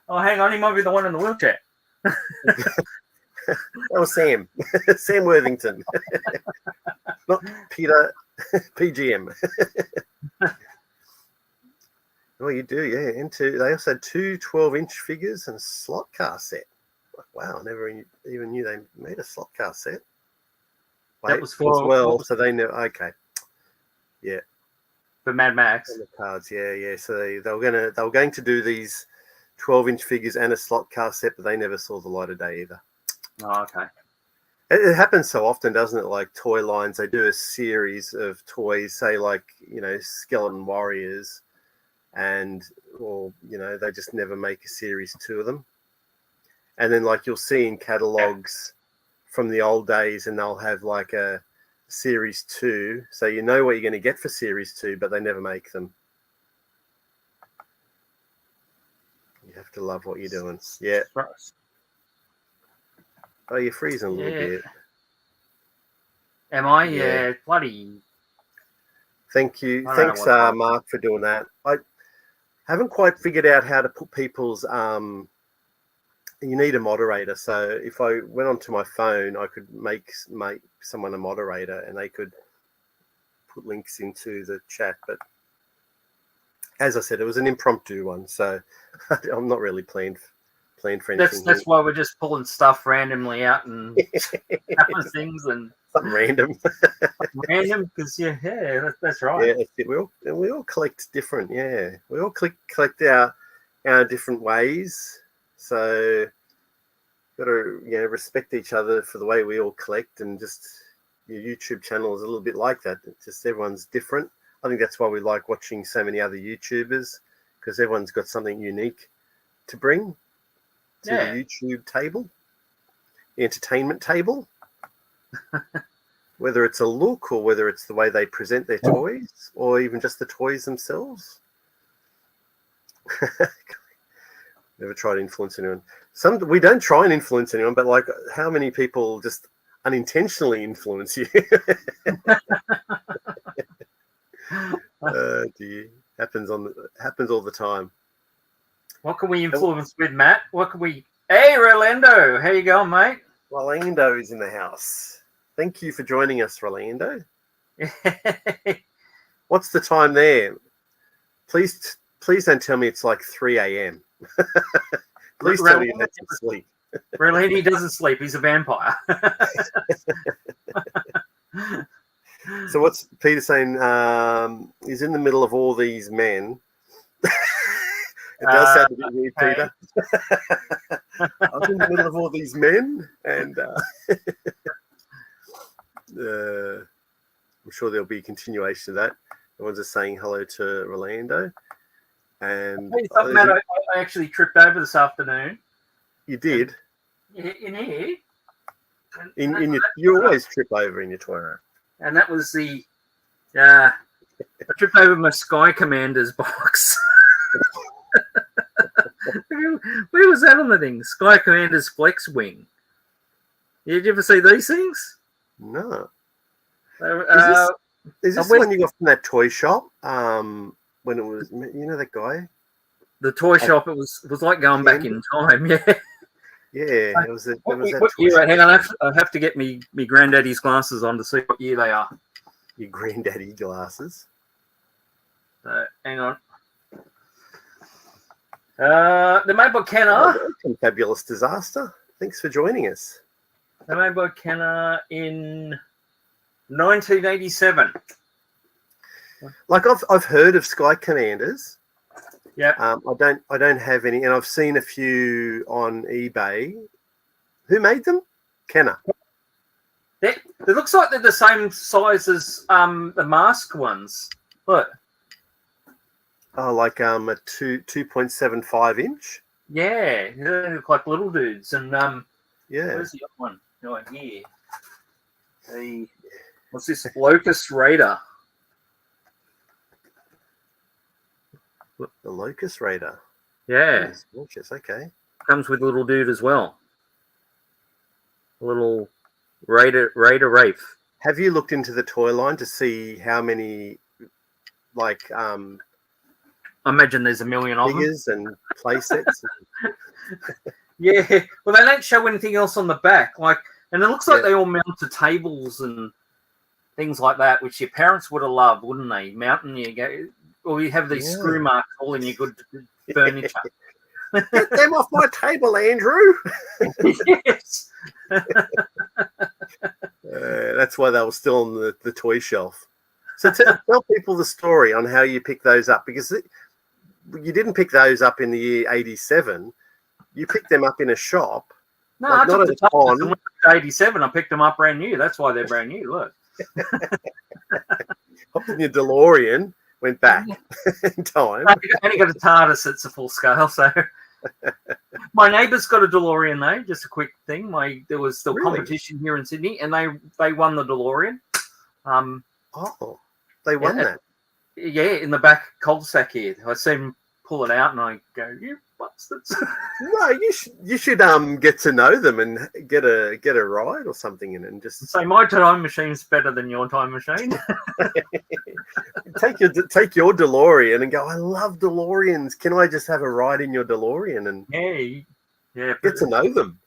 Oh, hang on. He might be the one in the wheelchair. That was Sam. Sam Worthington. Not Peter PGM. Oh, you do, yeah. They also had two 12-inch figures and a slot car set. Like, wow, I never even knew they made a slot car set. Wait, that was for so they know. Okay, yeah. For Mad Max. And the cards, yeah. So they were going to do these 12-inch figures and a slot car set, but they never saw the light of day either. Oh, okay. It happens so often, doesn't it? Like toy lines, they do a series of toys, say like Skeleton Warriors. Or they just never make a series 2 of them, and then like you'll see in catalogs from the old days, and they'll have like a series 2, so you know what you're going to get for series 2, but they never make them. You have to love what you're doing. Yeah. Oh, you're freezing a little bit. Am I? Yeah. Bloody. Thanks, Mark, for doing that. I haven't quite figured out how to put people's you need a moderator. So if I went onto my phone, I could make someone a moderator, and they could put links into the chat. But as I said, it was an impromptu one, so I'm not really planned for anything. That's why we're just pulling stuff randomly out and happening things and something random. random because that's right. Yeah, we all collect different. Yeah, we all collect our different ways. So got to respect each other for the way we all collect, and just your YouTube channel is a little bit like that. It's just everyone's different. I think that's why we like watching so many other YouTubers, because everyone's got something unique to bring to the YouTube table, the entertainment table. Whether it's a look or whether it's the way they present their toys or even just the toys themselves. Never try to influence anyone. We don't try and influence anyone, but like how many people just unintentionally influence you? Dear. Happens all the time. What can we influence with, Matt? What can we... Hey, Rolando! How you going, mate? Rolando is in the house. Thank you for joining us, Rolando. What's the time there? Please don't tell me it's like 3 a.m. Please tell me you had some sleep. Rolando doesn't sleep. He's a vampire. So what's Peter saying? He's in the middle of all these men. It does sound a bit weird, Peter. I was in the middle of all these men, and I'm sure there'll be a continuation of that. Everyone's just saying hello to Rolando. And Matt, I actually tripped over this afternoon. You did? In here. You always trip over in your toy room. And that was I tripped over my Sky Commanders box. Where was that on the thing? Sky Commanders Flex Wing. Did you ever see these things? No. Is this the one you got from that toy shop? When it was, that guy? The toy shop, it was like going back in time, yeah. Yeah, it was. What year? Hang on, I have to get me granddaddy's glasses on to see what year they are. Your granddaddy glasses? Hang on. They're made by Kenner. Fabulous Disaster. Thanks for joining us. They're made by Kenner in 1987. Like I've heard of Sky Commanders. Yeah. I don't have any, and I've seen a few on eBay. Who made them? Kenner. It looks like they're the same size as the mask ones. Look. Oh, like a 2.75 inch. Yeah, they look like little dudes. And where's the other one? Right here. What's this? Locust Raider. The Locust Raider. Yeah. Gorgeous. Okay. Comes with a little dude as well. A little Raider Wraith. Have you looked into the toy line to see how many, I imagine there's a million of figures and play sets? Yeah. Well, they don't show anything else on the back. And it looks like they all mount to tables and things like that, which your parents would have loved, wouldn't they? Mounting or you have these screw marks all in your good furniture. Get them off my table, Andrew. Yes. That's why they were still on the toy shelf. So tell people the story on how you picked those up, because you didn't pick those up in the year 87. You picked them up in a shop. No, I took the top and went to 87. I picked them up brand new. That's why they're brand new. Look. Hopped in your DeLorean. Went back in time. I only got a TARDIS that's a full scale, so my neighbour's got a DeLorean though. Just a quick thing. There was still competition here in Sydney, and they won the DeLorean. They won that. Yeah, in the back cul-de-sac here. I see them pull it out, and I go, "You bastards!" No, you should get to know them and get a ride or something in it, and just say my time machine's better than your time machine. Take your DeLorean and go, I love DeLoreans. Can I just have a ride in your DeLorean? And yeah, get to know them.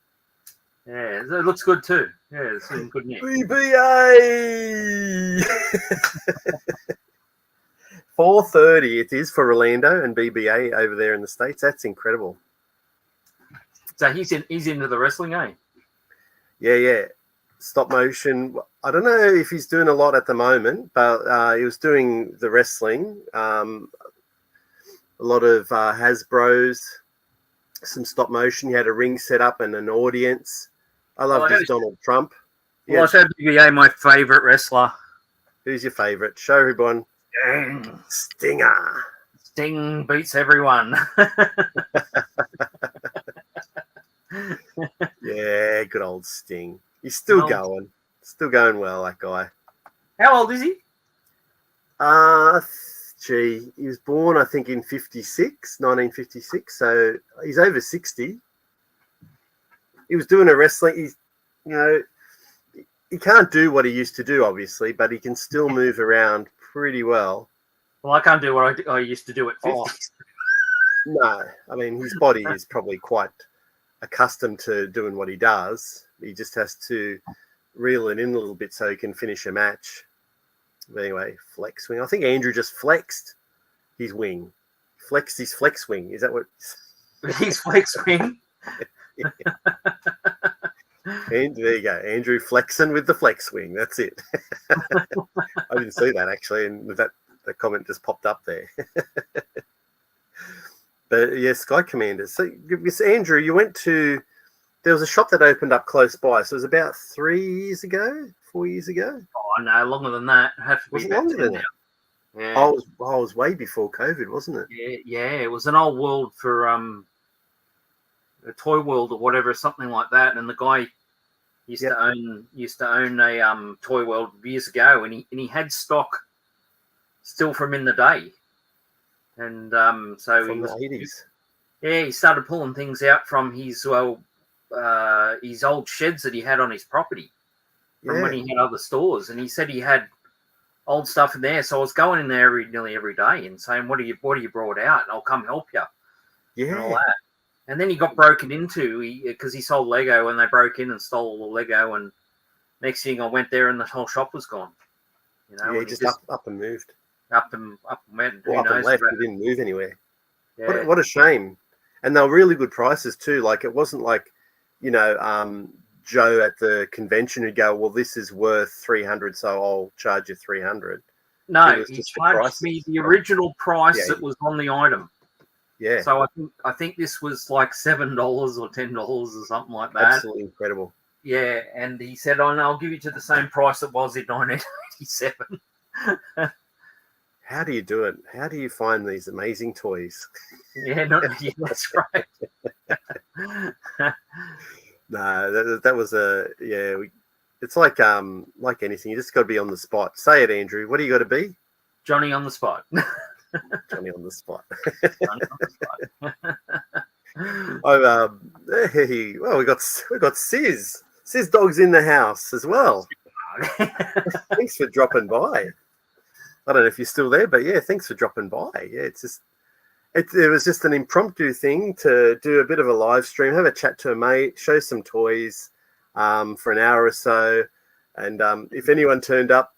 Yeah, it looks good too. Yeah, it's some good news. BBA 4:30 it is for Orlando and BBA over there in the States. That's incredible. So he's into the wrestling, eh? Yeah. Stop motion. I don't know if he's doing a lot at the moment, but he was doing the wrestling. A lot of Hasbro's, some stop motion. He had a ring set up and an audience. I love this Donald Trump. Well, I said BBA, my favourite wrestler. Who's your favourite? Show everyone. Stinger. Sting beats everyone. Yeah, good old Sting. He's still going. Still going well, that guy. How old is he? He was born, I think, in 1956. So he's over 60. He was doing a wrestling. He can't do what he used to do, obviously, but he can still move around pretty well. Well, I can't do what I used to do at 50. Oh, no, I mean, his body is probably quite accustomed to doing what he does. He just has to reel it in a little bit so he can finish a match. But anyway, flex wing. I think Andrew just flexed his wing. Flexed his flex wing. Is that what? His flex wing? And there you go. Andrew flexing with the flex wing. That's it. I didn't see that, actually, and the comment just popped up there. But yeah, Sky Commanders. So, Andrew, you went to... There was a shop that opened up close by. So it was about 4 years ago? Oh, no, longer than that. Was it longer than that? Yeah. I was way before COVID, wasn't it? Yeah. It was an old world for a Toy World or whatever, something like that. And the guy used to own a Toy World years ago, and he had stock still from in the day. And so from the 80s. Yeah, he started pulling things out from his old sheds that he had on his property from when he had other stores, and he said he had old stuff in there. So I was going in there nearly every day and saying, "What do you brought out? And I'll come help you." Yeah, and all that. And then he got broken into because he sold Lego, and they broke in and stole all the Lego. And next thing I went there, and the whole shop was gone. Yeah, he just up and moved. Up and went. Well, up and left. He didn't move anywhere. Yeah. What a shame. And they were really good prices too. Like, it wasn't like, Joe at the convention who'd go, "Well, this is worth 300, so I'll charge you 300." No, he charged me the original price that was on the item. Yeah. So I think this was like $7 or $10 or something like that. Absolutely incredible. Yeah, and he said, "Oh no, I'll give you to the same price it was in 1987." How do you do it? How do you find these amazing toys? Yeah, that's right. No, that was it's like anything. You just got to be on the spot. Say it, Andrew. What do you got to be? Johnny on the spot. Johnny on the spot. Johnny on the spot. We got Sizz. Sizz Dog's in the house as well. Thanks for dropping by. I don't know if you're still there, but yeah, thanks for dropping by. Yeah, it was just an impromptu thing to do a bit of a live stream, have a chat to a mate, show some toys for an hour or so. And if anyone turned up,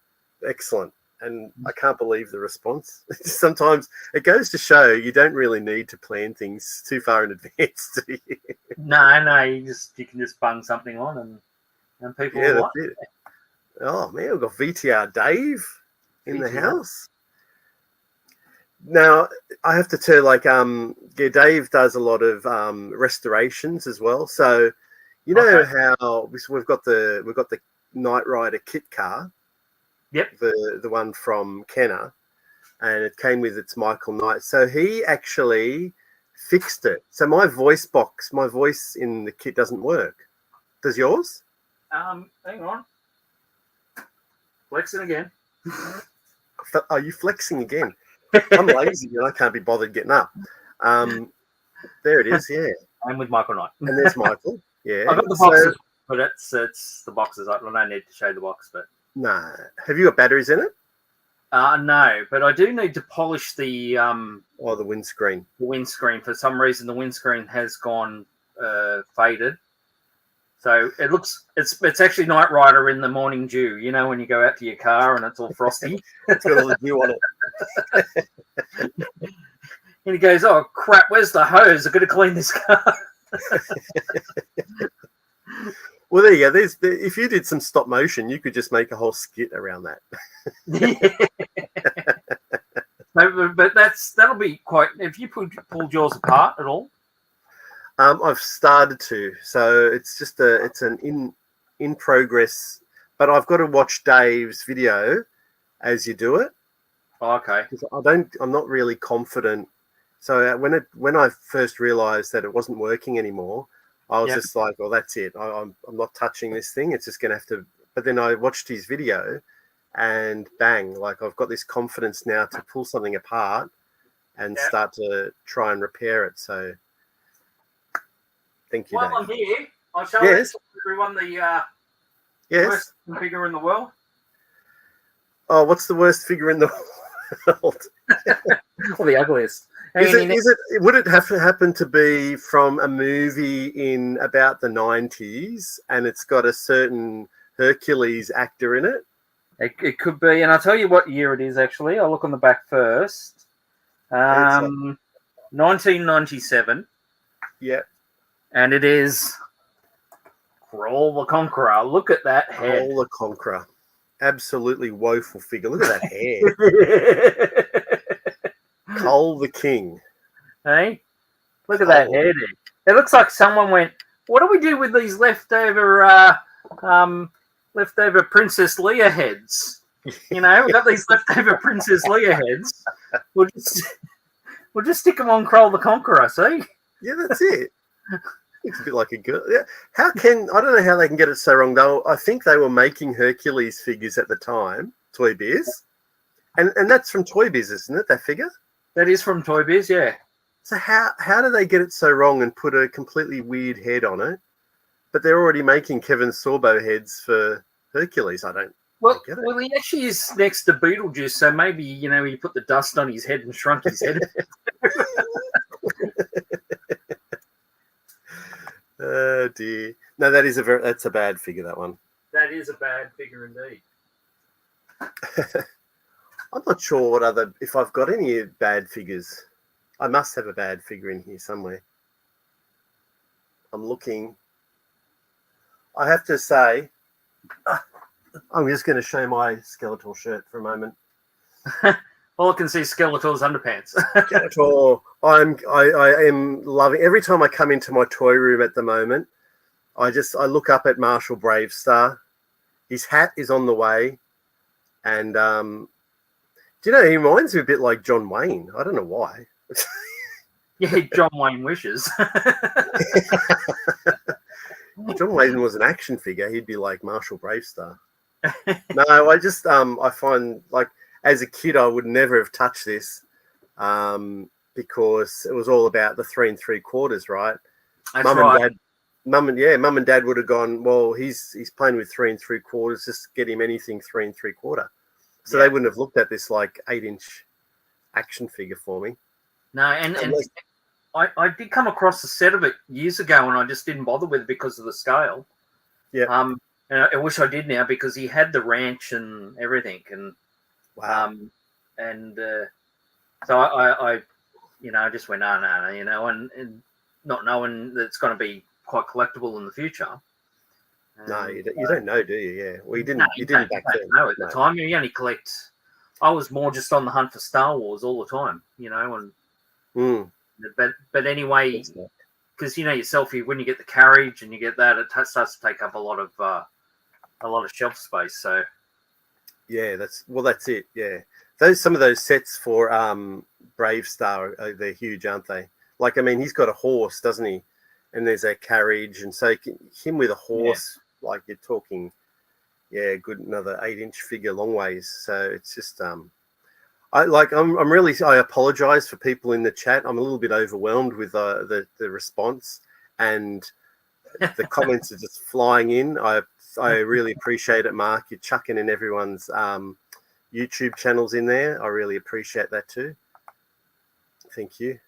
excellent. And I can't believe the response. Sometimes it goes to show you don't really need to plan things too far in advance, do you? No, you can just bung something on and people will like it. Oh man, we've got VTR Dave in the house. Now I have to tell, Dave does a lot of restorations as well. So how we've got the Knight Rider kit car. Yep. The one from Kenner, and it came with its Michael Knight. So he actually fixed it. So my voice in the kit doesn't work. Does yours? Hang on. Flexing again. Are you flexing again? I'm lazy and I can't be bothered getting up. There it is, yeah. I'm with Michael Knight. And there's Michael. Yeah. I've got the boxes, but it's the boxes. I don't need to show the box, but no. Have you got batteries in it? No, but I do need to polish the the windscreen. The windscreen. For some reason the windscreen has gone faded. So it's actually Knight Rider in the morning dew. You know, when you go out to your car and it's all frosty. It's got all the dew on it. And he goes, "Oh crap! Where's the hose? I've got to clean this car." Well, there you go. If you did some stop motion, you could just make a whole skit around that. But that'll be quite. If you pulled yours apart at all, I've started to. So it's just it's an in progress. But I've got to watch Dave's video as you do it. oh, okay. I'm not really confident. So when I first realized that it wasn't working anymore, I was just like, well, that's it. I'm not touching this thing. It's just going to have to. But then I watched his video and bang, like I've got this confidence now to pull something apart and start to try and repair it. So thank you, While Dave. I'm here, I'll show everyone the worst figure in the world. Oh, what's the worst figure in the world? Or the ugliest. Would it have to happen to be from a movie in about the 90s and it's got a certain Hercules actor in it? It could be, and I'll tell you what year it is actually. I'll look on the back first. 1997. Yeah. And it is Crawl the Conqueror. Look at that head. Crawl the Conqueror. Absolutely woeful figure. Look at that hair. Cole the King. Hey, look at that head. It looks like someone went, what do we do with these leftover Princess Leia heads? You know, we've got these leftover Princess Leia heads. We'll just stick them on Crawl the Conqueror, see? Yeah, that's it. It's a bit like a girl. Yeah. I don't know how they can get it so wrong, though. I think they were making Hercules figures at the time, Toy Biz. And that's from Toy Biz, isn't it, that figure? That is from Toy Biz, yeah. So how do they get it so wrong and put a completely weird head on it? But they're already making Kevin Sorbo heads for Hercules. I don't get it. Well, he actually is next to Beetlejuice, so maybe, you know, he put the dust on his head and shrunk his head. Oh, dear. No, that's a bad figure, that one. That is a bad figure indeed. I'm not sure if I've got any bad figures. I must have a bad figure in here somewhere. I'm looking. I have to say, I'm just going to show my Skeletor shirt for a moment. All I can see is Skeletor's underpants. Skeletor. I am loving every time I come into my toy room at the moment. I look up at Marshall Bravestar. His hat is on the way, and do you know he reminds me a bit like John Wayne? I don't know why. Yeah, John Wayne wishes. John Wayne was an action figure. He'd be like Marshall Bravestar. No, I just I find like as a kid I would never have touched this because it was all about the 3 3/4, right? That's right. Mum and Dad would have gone, well, he's playing with 3 3/4. Just get him anything 3 3/4. So they wouldn't have looked at this like 8-inch action figure for me. No, and I did come across a set of it years ago, and I just didn't bother with it because of the scale. Yeah. And I wish I did now because he had the ranch and everything, and wow. So I I just went no, you know, and not knowing that it's going to be quite collectible in the future. No, you don't know, do you? Yeah. Well, you didn't back then. No, at the time you only collect. I was more just on the hunt for Star Wars all the time, you know, and but anyway, because you know yourself, when you get the carriage and you get that, it starts to take up a lot of shelf space. So yeah, that's it. Yeah, some of those sets for Bravestar, they're huge, aren't they? Like, I mean, he's got a horse, doesn't he? And there's a carriage, and so him with a horse, like you're talking, good another 8-inch figure, long ways. So it's just I apologize for people in the chat. I'm a little bit overwhelmed with the response, and the comments are just flying in. I really appreciate it, Mark. You're chucking in everyone's YouTube channels in there. I really appreciate that too. Thank you.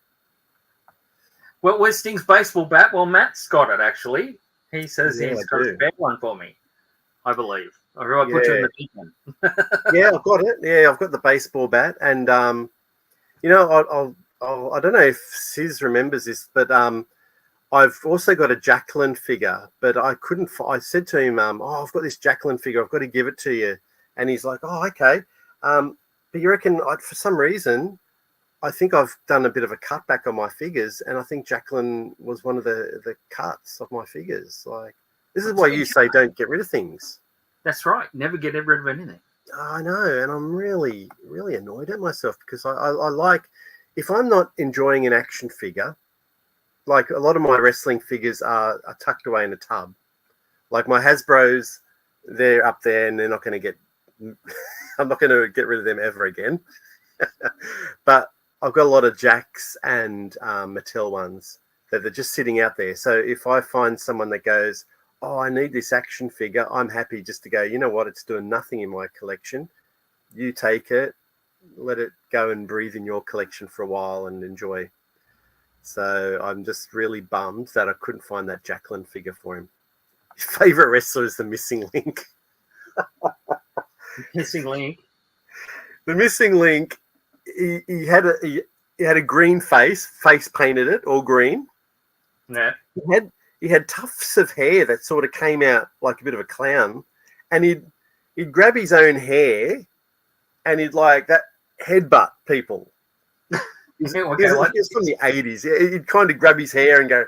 Well, where's Sting's baseball bat? Well, Matt's got it actually. He says Yeah, he's I got do. a spare one for me, I believe. Or I put you in the big one. Yeah, I've got it. Yeah, I've got the baseball bat, and you know, I don't know if Sis remembers this, but I've also got a Jacqueline figure, but I couldn't. I said to him, "Oh, I've got this Jacqueline figure. I've got to give it to you," and he's like, "Oh, okay." But you reckon, for some reason, I think I've done a bit of a cutback on my figures, and I think Jacqueline was one of the cuts of my figures. Like, this is why you say don't get rid of things. That's right. Never get rid of anything. I know, and I'm really, really annoyed at myself because I like, if I'm not enjoying an action figure, like a lot of my wrestling figures are tucked away in a tub. Like my Hasbros, they're up there and they're not going to get, I'm not going to get rid of them ever again. But I've got a lot of Jacks and Mattel ones that are just sitting out there. So if I find someone that goes, oh, I need this action figure, I'm happy just to go, you know what, it's doing nothing in my collection. You take it, let it go and breathe in your collection for a while and enjoy. So I'm just really bummed that I couldn't find that Jacqueline figure for him. His favorite wrestler is the Missing Link. Missing Link. The Missing Link, he had a green face painted it all green. Yeah. He had tufts of hair that sort of came out like a bit of a clown, and he'd grab his own hair, and he'd like that headbutt people. He's from the 80s. He'd kind of grab his hair and go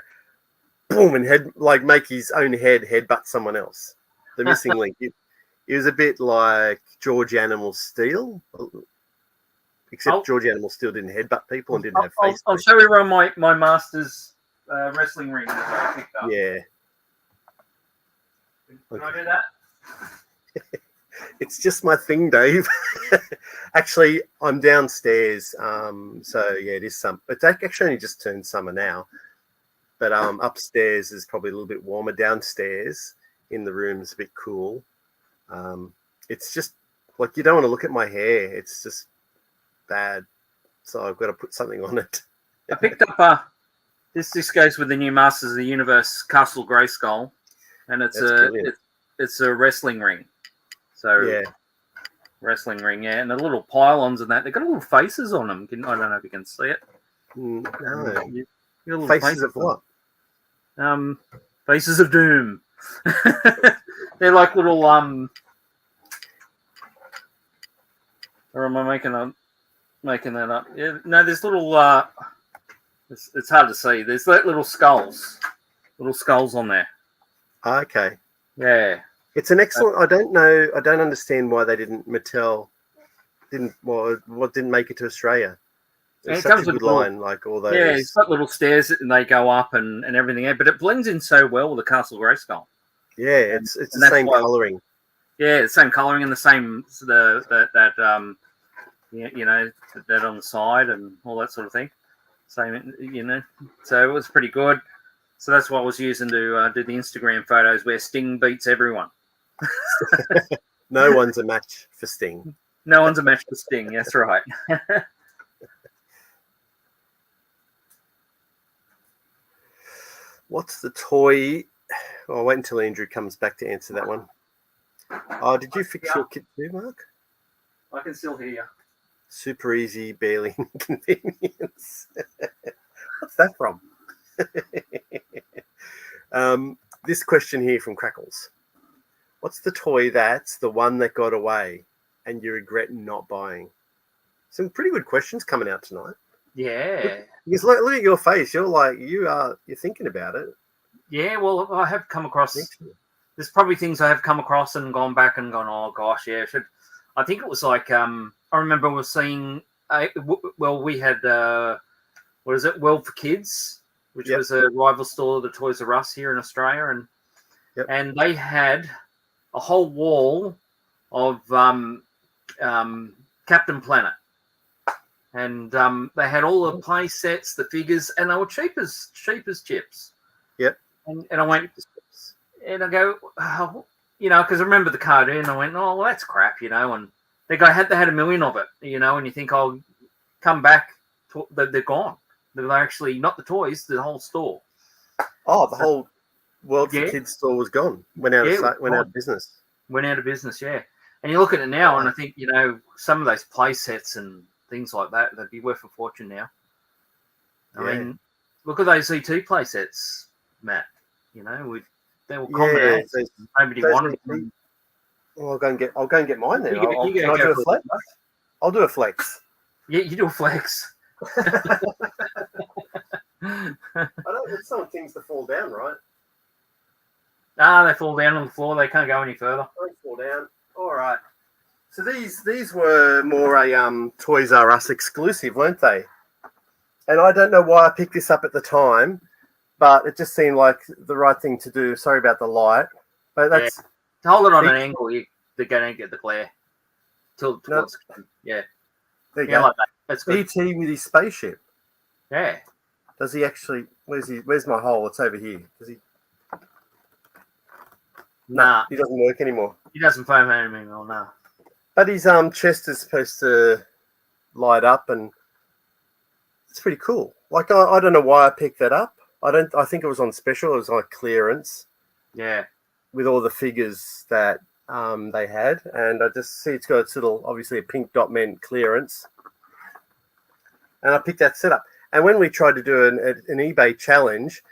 boom and make his own headbutt someone else. The Missing Link. He was a bit like George Animal Steel, except George Animal Steel didn't headbutt people and didn't have face. I'll show everyone my Masters wrestling ring that I picked up. Yeah. Can I do that? It's just my thing, Dave. Actually, I'm downstairs. So yeah, it is it's actually only just turned summer now. But upstairs is probably a little bit warmer. Downstairs in the room is a bit cool. It's just like you don't want to look at my hair. It's just bad. So I've got to put something on it. I picked up this goes with the new Masters of the Universe Castle Grayskull, and it's a wrestling ring. So yeah, wrestling ring, yeah, and the little pylons and that they've got little faces on them. I don't know if you can see it. No. Faces of what? Faces of Doom. They're like little or am I making that up? Yeah, no, there's little it's hard to see. There's like little skulls on there. Okay. Yeah. It's an excellent. I don't understand why they Mattel didn't make it to Australia. It's such a good line, like all those. Yeah, it's got little stairs and they go up and everything. But it blends in so well with the Castle Grayskull. Yeah, it's the same colouring. Yeah, the same colouring and the same that on the side and all that sort of thing. Same, So it was pretty good. So that's what I was using to do the Instagram photos where Sting beats everyone. No one's a match for Sting. No one's a match for Sting. That's right. What's the toy? I'll wait until Andrew comes back to answer that one. Oh, did you fix your kit too, Mark? I can still hear you. Super easy, barely inconvenience. What's that from? This question here from Crackles. What's the toy that's the one that got away and you regret not buying? Some pretty good questions coming out tonight. Yeah. Because look at your face. You're thinking about it. Yeah, well, I have come across. There's probably things I have come across and gone back and gone, oh gosh, yeah. I think it was like I remember we were seeing. We had what is it? World for Kids, which was a rival store of the Toys R Us here in Australia, and they had a whole wall of Captain Planet. And they had all the play sets, the figures, and they were cheap as chips. Yep. And I went, and I go, because I remember the cartoon. I went, oh, well, that's crap, and they had a million of it, and you think, oh, come back, they're gone. They're actually not the toys, the whole store. Oh, the whole World for Kids store was gone. Went out of business. Went out of business, yeah. And you look at it now, and I think, some of those play sets and things like that, they'd be worth a fortune now. I mean, look at those ET play sets, Matt. They were common. Nobody wanted them. Well, I'll go and get mine then. Can I do a flex? I'll do a flex. Yeah, you do a flex. I don't want things to fall down, right? They fall down on the floor. They can't go any further. Don't fall down. All right. So these were more a Toys R Us exclusive, weren't they? And I don't know why I picked this up at the time, but it just seemed like the right thing to do. Sorry about the light, but that's to hold it on an angle. They're going to get the glare. There you go. Like that. That's good. ET with his spaceship. Yeah. Does he actually? Where's my hole? It's over here. Does he? Nah, he doesn't work anymore. He doesn't foam anymore. No. But his chest is supposed to light up, and it's pretty cool. Like I don't know why I picked that up. I think it was on special. It was like clearance. Yeah. With all the figures that they had, and I just see it's got its little, obviously a pink dot meant clearance, and I picked that set up. And when we tried to do an eBay challenge,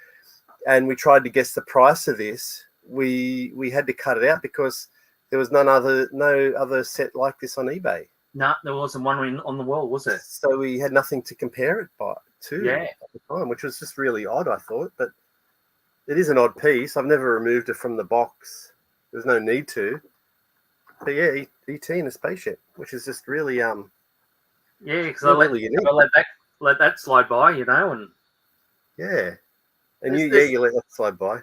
and we tried to guess the price of this, we had to cut it out because there was no other set like this on eBay. No, there wasn't one on the world, was there? So we had nothing to compare it to at the time, which was just really odd, I thought. But it is an odd piece. I've never removed it from the box. There's no need to. But yeah, ET in a spaceship, which is just really because I let that slide by, and yeah, and you let that slide by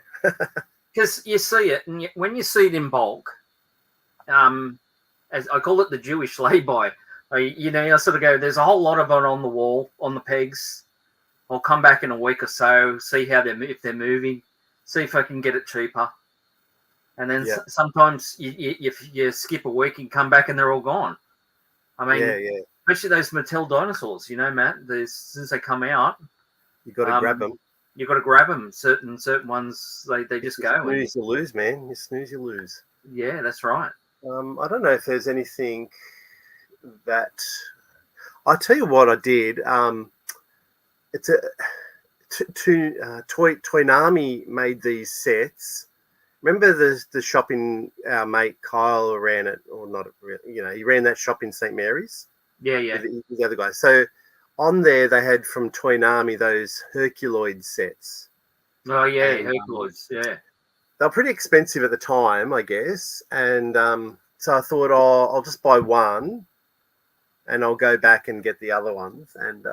because you see it, and when you see it in bulk, as I call it, the Jewish lay-by. I sort of go, there's a whole lot of it on the wall, on the pegs. I'll come back in a week or so, see if they're moving, see if I can get it cheaper. And then sometimes you skip a week and come back and they're all gone. I mean, especially those Mattel dinosaurs, Matt. Since they come out, you got to grab them. You got to grab them. Certain ones, they just go. Snooze, you lose, man. You snooze, you lose. Yeah, that's right. I don't know if there's anything that I tell you what I did. It's Toynami made these sets. Remember the shopping our mate Kyle ran it, or not? He ran that shop in St. Mary's. Yeah. With the other guy. So on there they had from Toynami those Herculoid sets. Oh yeah, Herculoids. Yeah. They're pretty expensive at the time, I guess. And so I thought, I'll just buy one and I'll go back and get the other ones. And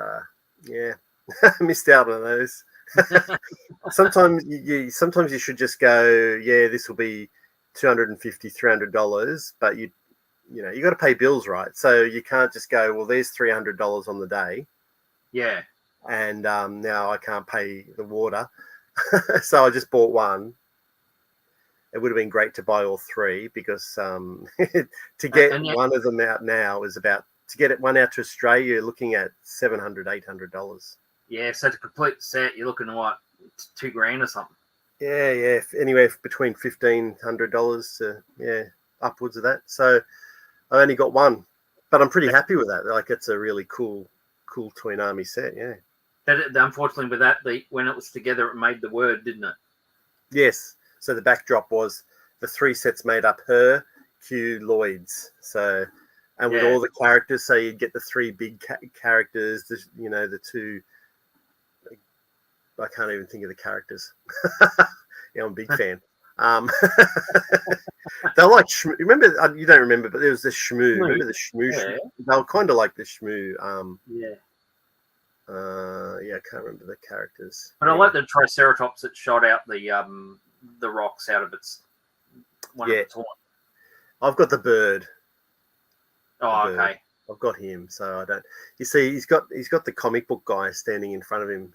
missed out on those. Sometimes you should just go, this will be $250, $300, but you got to pay bills, right? So you can't just go, well, there's $300 on the day. Yeah. And now I can't pay the water. So I just bought one. It would have been great to buy all three because to get one of them out now is to get one out to Australia, you're looking at $700, $800. Yeah, so to complete the set, you're looking at what, $2,000 or something. Yeah, anywhere between $1,500 to upwards of that. So I only got one, but I'm pretty happy with that. Like it's a really cool Toynami set. Yeah. But unfortunately, with that, when it was together, it made the word, didn't it? Yes. So the backdrop was the three sets made up her, Q, Lloyd's. So, and with all the characters, so you'd get the three big characters, the two. I can't even think of the characters. I'm a big fan. They're like remember, you don't remember, but there was the Shmoo. Remember the Shmoo? Yeah. They were kind of like the Shmoo. I can't remember the characters. But I like the Triceratops that shot out the rocks out of its one of its horn. I've got the bird. Oh, okay. I've got him, so I don't. You see, he's got the comic book guy standing in front of him,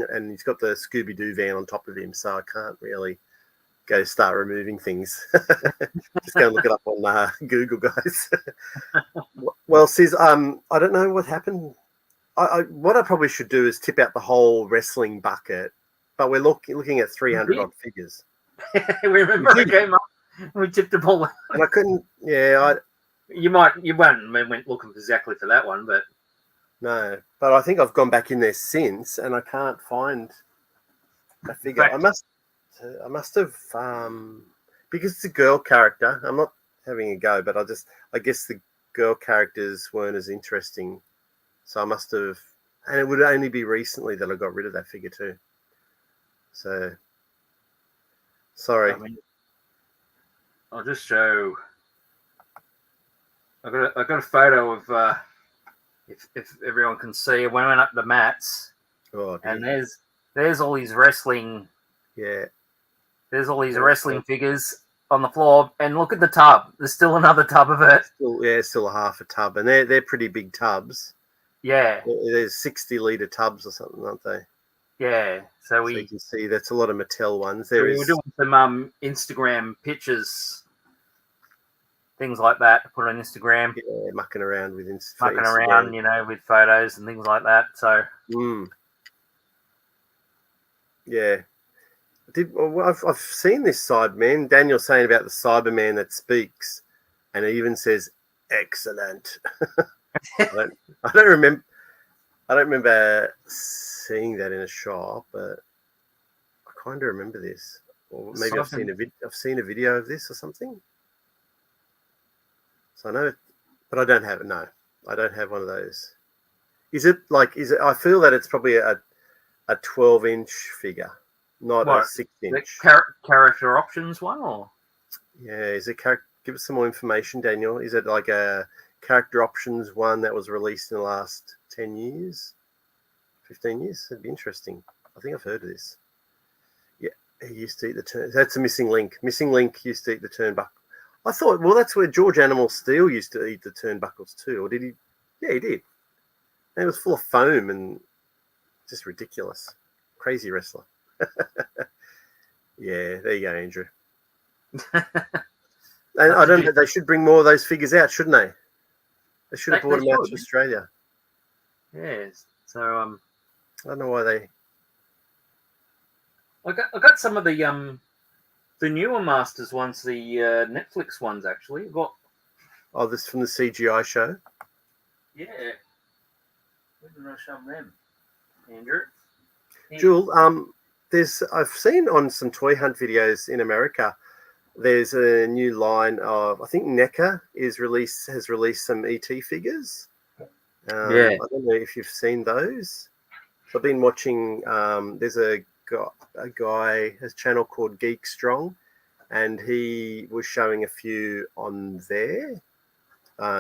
and he's got the Scooby Doo van on top of him, so I can't really go start removing things. Just go and look it up on Google, guys. Well, Sis, I don't know what happened. What I probably should do is tip out the whole wrestling bucket, but we're looking at 300 odd figures. Remember, I came up, we tipped the ball, and I couldn't. Yeah, you went looking exactly for that one, but no. But I think I've gone back in there since, and I can't find a figure. fact, I must have because it's a girl character. I'm not having a go, but I guess the girl characters weren't as interesting, so I must have. And it would only be recently that I got rid of that figure too. So sorry. I mean, I'll just show. I got a photo of if everyone can see. I went up the mats, and there's all these wrestling. Yeah. There's all these wrestling figures on the floor, and look at the tub. There's still another tub of it. Still a half a tub, and they're pretty big tubs. Yeah. There's 60-litre tubs or something, aren't they? Yeah. So you can see that's a lot of Mattel ones. We were doing some Instagram pictures, things like that, to put on Instagram. Yeah, mucking around with Instagram. With photos and things like that. So. Yeah. I've seen this Cyberman. Daniel's saying about the Cyberman that speaks, and it even says "excellent." I don't remember seeing that in a shop, but I kind of remember this. Or maybe I've seen a video of this or something. So I know, but I don't have it. No, I don't have one of those. Is it? I feel that it's probably a 12-inch figure, not a 6-inch. Character options one, or? Yeah, is it character? Give us some more information, Daniel. Is it like a character options one that was released in the last 10 years, 15 years? It'd be interesting. I think I've heard of this. Yeah, he used to eat the turn. That's a missing link. Missing link used to eat the turnbuckle. I thought, well, that's where George Animal Steel used to eat the turnbuckles too, or did he? Yeah, he did. And it was full of foam and just ridiculous. Crazy wrestler. Yeah, there you go, Andrew. And I don't know, they should bring more of those figures out, shouldn't they? They should have brought them out to Australia. Yes. So I don't know why they. I got some of the newer Masters ones, the Netflix ones actually. This from the CGI show. Yeah. Where did I show them, Andrew? Jewel, I've seen on some toy hunt videos in America. There's a new line of, I think NECA has released some ET figures. I don't know if you've seen those. So I've been watching. There's a guy, his channel called Geek Strong, and he was showing a few on there.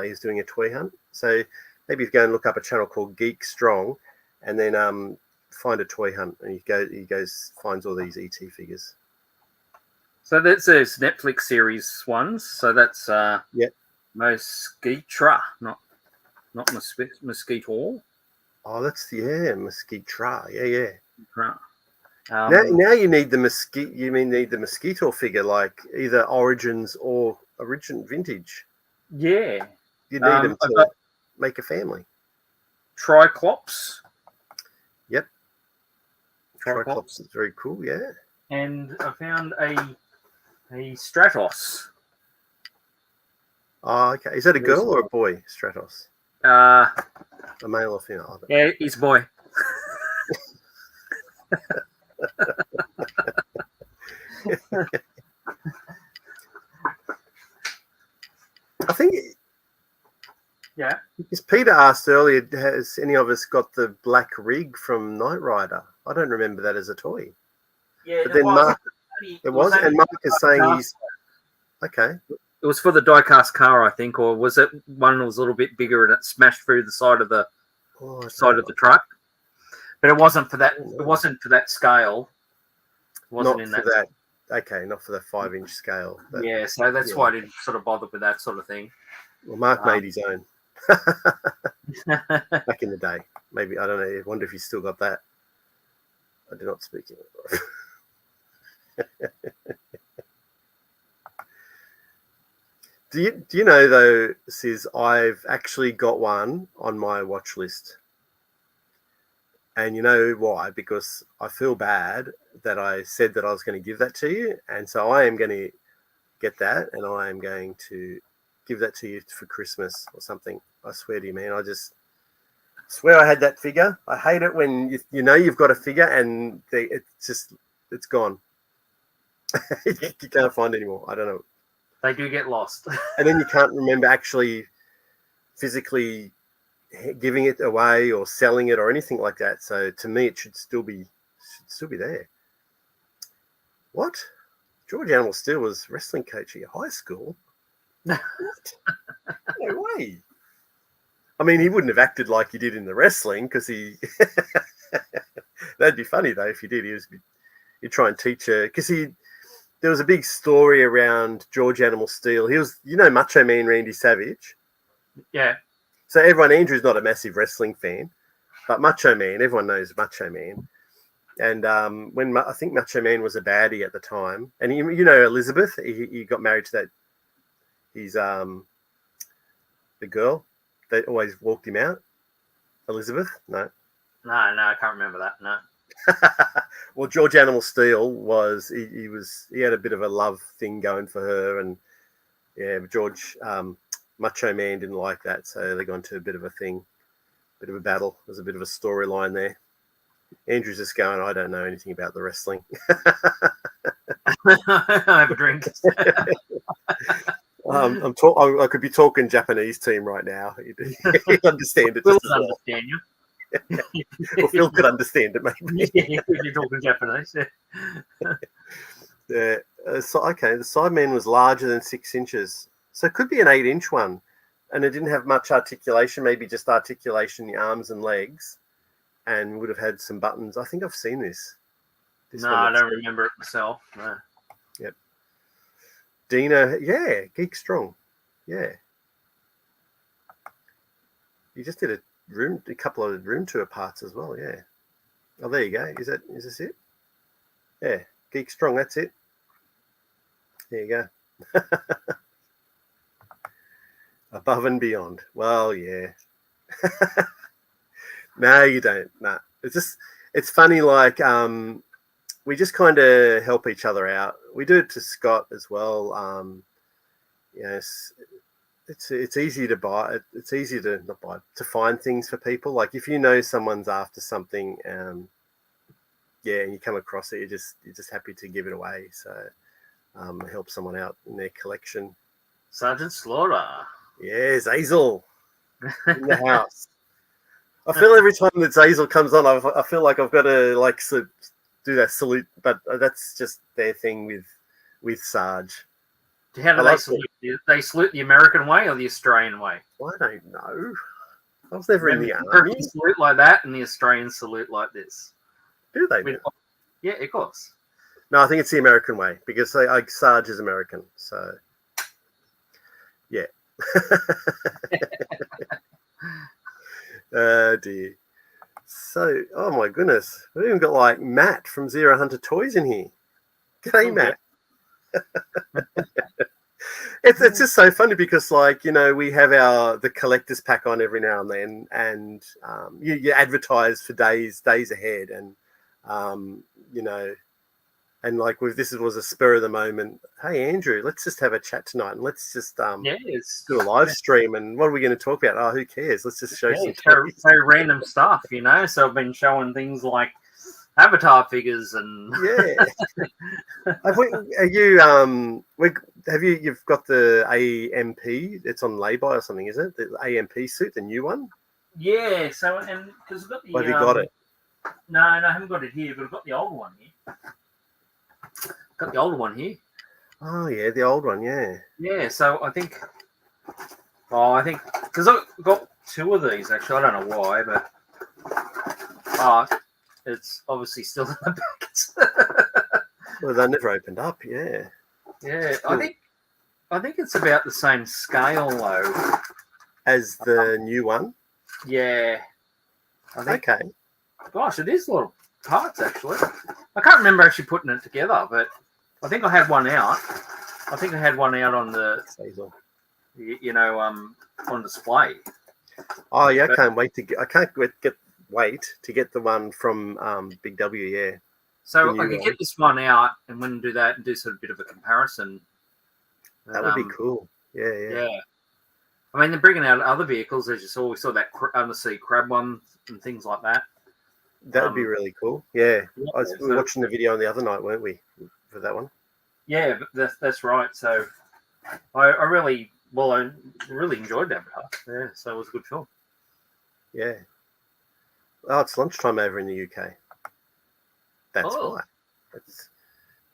He's doing a toy hunt. So maybe you go and look up a channel called Geek Strong, and then find a toy hunt, and he finds all these ET figures. So that's those Netflix series ones. So that's Mosquitra, not Mosquito. Oh, that's Mosquitra. Yeah. Right. Now you need the mosquito. You need the mosquito figure, like either Origins or Vintage. Yeah, you need them to make a family. Triclops. Yep. Triclops is very cool. Yeah. And I found a Stratos. Oh, okay. Is that a girl or a boy, Stratos? A male or female? Yeah, he's a boy. I think. Yeah. Because Peter asked earlier, has any of us got the black rig from Knight Rider? I don't remember that as a toy. Yeah, but then Mark, and Mark is saying he's okay. It was for the diecast car, I think, or was it one that was a little bit bigger and it smashed through the side of the of the truck? But it wasn't for that. It wasn't for that scale. It wasn't in that. Okay, not for the 5-inch scale. Yeah, so that's why I didn't sort of bother with that sort of thing. Well, Mark made his own back in the day. Maybe, I don't know. I wonder if he's still got that. I do not speak it. Do you know though, Sis, I've actually got one on my watch list. And you know why? Because I feel bad that I said that I was going to give that to you. And so I am going to get that, and I am going to give that to you for Christmas or something. I swear to you, man. I just swear I had that figure. I hate it when you know you've got a figure and it's gone. You can't find it anymore. I don't know. They do get lost. And then you can't remember actually physically giving it away or selling it or anything like that. So to me, it should still be there. What? George Animal Steel was wrestling coach at your high school? What? No way. I mean, he wouldn't have acted like he did in the wrestling because he. That'd be funny though if he did. He'd try and teach her because there was a big story around George Animal Steel. He was, Macho Man Randy Savage. Yeah. So Andrew's not a massive wrestling fan, but Macho Man, everyone knows Macho Man. And when I think Macho Man was a baddie at the time, and Elizabeth, he got married to that. He's the girl that always walked him out. Elizabeth, no, I can't remember that. No. Well, George Animal Steel was he had a bit of a love thing going for her, and yeah, George Macho Man didn't like that, so they got into a bit of a thing, bit of a battle. There's a bit of a storyline there. Andrew's just going, I don't know anything about the wrestling. I have a drink. I could be talking Japanese team right now. You'd understand it. We'll understand you. Well, Phil could understand it, maybe. Yeah, you're talking Japanese. Yeah. Okay, the Sideman was larger than 6 inches. So it could be an 8-inch one. And it didn't have much articulation, maybe just articulation in the arms and legs. And would have had some buttons. I think I've seen this. No, I don't remember it myself. No. Yep. Dina, yeah, Geek Strong. Yeah. You just did a couple of room tour parts as well, yeah. Oh, there you go. Is this it? Yeah, Geek Strong, that's it. There you go. Above and beyond. Well, yeah. No, you don't. No. It's funny, like we just kind of help each other out. We do it to Scott as well. It's easy to buy. It's easy to not buy, to find things for people. Like if you know someone's after something, and you come across it, you're just happy to give it away. So help someone out in their collection. Sergeant Slaughter. Yes, Hazel in the house. I feel every time that Zazel comes on, I feel like I've got to do that salute, but that's just their thing with Sarge. How do they salute? They salute the American way or the Australian way? I don't know. I was never in the army. They salute like that, and the Australians salute like this. Do they? Yeah, of course. No, I think it's the American way because Sarge is American. So, yeah. Oh dear. So, oh my goodness, we've even got like Matt from Zero Hunter Toys in here. G'day, Matt. It's just so funny because, we have the collector's pack on every now and then, and you advertise for days ahead, and and this was a spur of the moment. Hey, Andrew, let's just have a chat tonight, and let's just do a live stream. And what are we going to talk about? Oh, who cares? Let's just show so random stuff, So I've been showing things like Avatar figures and you've got the AMP? It's on lay-by or something, is it? The AMP suit, the new one? Yeah. So and because I've got the. Have you got it? No, I haven't got it here, but I've got the old one here. Got the older one here. Oh yeah, the old one, yeah. Yeah, so I think because I've got 2 of these actually. I don't know why, but it's obviously still in the packets. Well, they never opened up, yeah. Yeah, I think it's about the same scale though as the new one. Yeah. Okay. Gosh, it is a lot of parts actually. I can't remember actually putting it together, but I think I had one out. I think I had one out on the, on display. Oh yeah, I can't wait to get the one from Big W. Yeah. So I could get this one out and when do that and do sort of a bit of a comparison. That would be cool. Yeah. I mean, they're bringing out other vehicles, as you saw. We saw that undersea crab one and things like that. That would be really cool. Yeah. I was watching the video the other night, weren't we, for that one? Yeah, that's right. So I really enjoyed that part. Yeah, so it was a good film. Yeah. Oh, it's lunchtime over in the UK. That's why. It's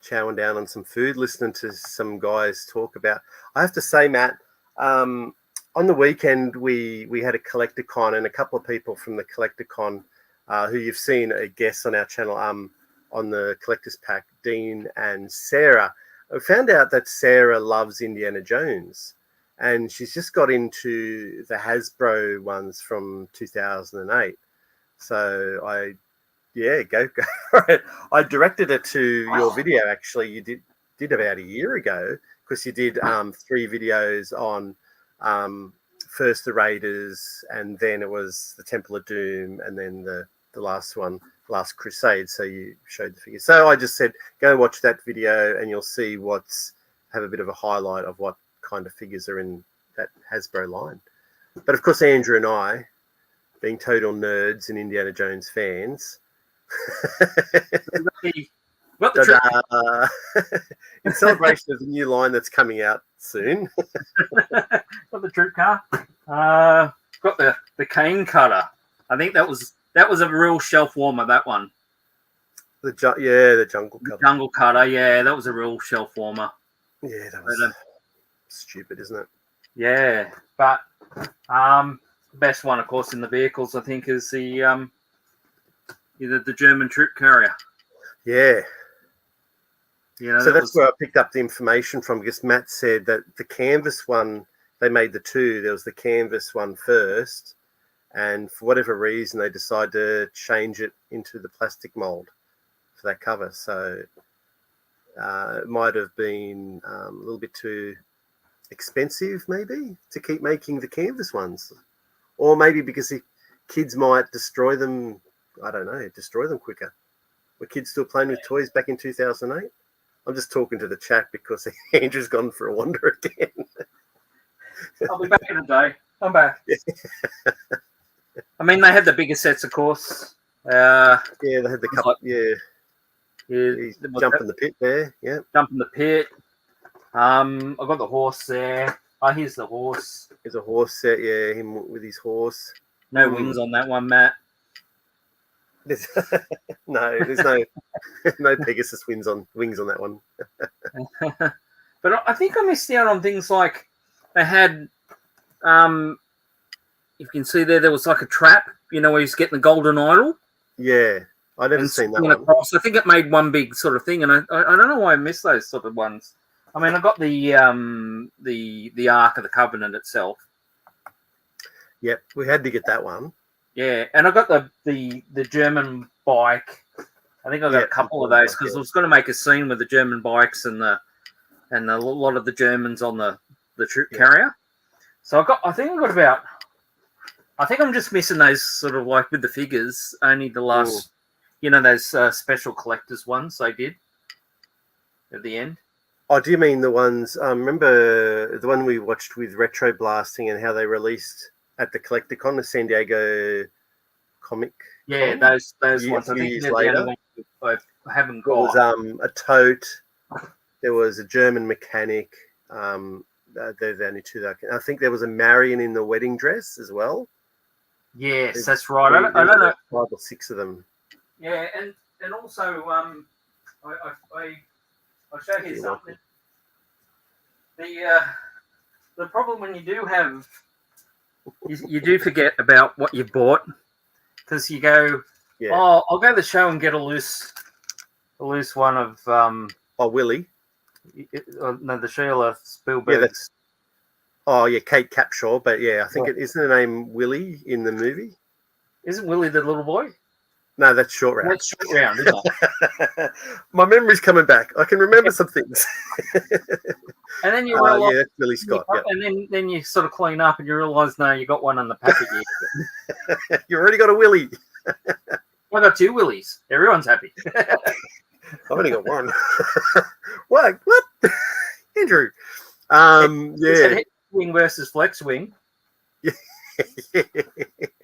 chowing down on some food, listening to some guys talk about. I have to say, Matt, on the weekend we had a Collecticon, and a couple of people from the Collecticon who you've seen a guest on our channel on the Collector's Pack, Dean and Sarah. I found out that Sarah loves Indiana Jones, and she's just got into the Hasbro ones from 2008. So go. Right. I directed her to your video. Actually, you did about a year ago, because you did 3 videos on first the Raiders, and then it was the Temple of Doom, and then the last one, Last Crusade. So you showed the figures. So I just said, go watch that video and you'll see have a bit of a highlight of what kind of figures are in that Hasbro line. But of course, Andrew and I, being total nerds and Indiana Jones fans, Got the in celebration of the new line that's coming out soon. Got the troop car. Got the cane cutter. I think that was a real shelf warmer. That one. The jungle cutter. Jungle cutter. Yeah, that was a real shelf warmer. Yeah, that was stupid, isn't it? Yeah, but the best one, of course, in the vehicles, I think, is the German troop carrier. Yeah. You know, so that's where I picked up the information from, because Matt said that the canvas one, they made the 2. There was the canvas one first, and for whatever reason, they decided to change it into the plastic mold for that cover. So it might have been a little bit too expensive, maybe, to keep making the canvas ones. Or maybe because the kids might destroy them, I don't know, quicker. Were kids still playing with toys back in 2008? I'm just talking to the chat because Andrew's gone for a wander again. I'll be back in a day. I'm back. Yeah. I mean, they had the bigger sets, of course. Yeah, they had the couple. Yeah. He's jumping the pit there. Yeah. Jumping the pit. I've got the horse there. Oh, here's the horse. There's a horse set. Yeah, him with his horse. No wings on that one, Matt. There's no Pegasus wings on that one. But I think I missed out on things like they had. You can see there was like a trap, where he's getting the golden idol. Yeah, I never seen that one. Across. I think it made one big sort of thing, and I don't know why I missed those sort of ones. I mean, I got the Ark of the Covenant itself. Yep, we had to get that one. Yeah, and I got the German bike. I think I got a couple of those because I was going to make a scene with the German bikes and a lot of the Germans on the troop carrier. So I think I'm just missing those sort of like with the figures. Only the last, those special collectors ones they did at the end. Oh, do you mean the ones? Remember the one we watched with Retro Blasting and how they released at the Collecticon, the San Diego Comic? Yeah, those ones. I think years later, I haven't got. There was a tote. There was a German mechanic. They're the only 2 that I think there was a Marion in the wedding dress as well. Yes, that's right. I don't know. 5 or 6 of them. Yeah, and also I'll show you something. The problem when you do have you do forget about what you bought, because you go, I'll go to the show and get a loose one of Willie. No, the Sheila Spielberg. Yeah, Kate Capshaw, but I think it isn't her name Willie in the movie. Isn't Willie the little boy? No, that's Short Round. That's Short Round, isn't it? My memory's coming back. I can remember some things. And then you realise, that's Billy Scott. And then you sort of clean up and you realise, no, you got one on the packet. You already got a Willie. I got 2 willies. Everyone's happy. I've only got one. What? Andrew. Is Yeah. it wing versus flex wing?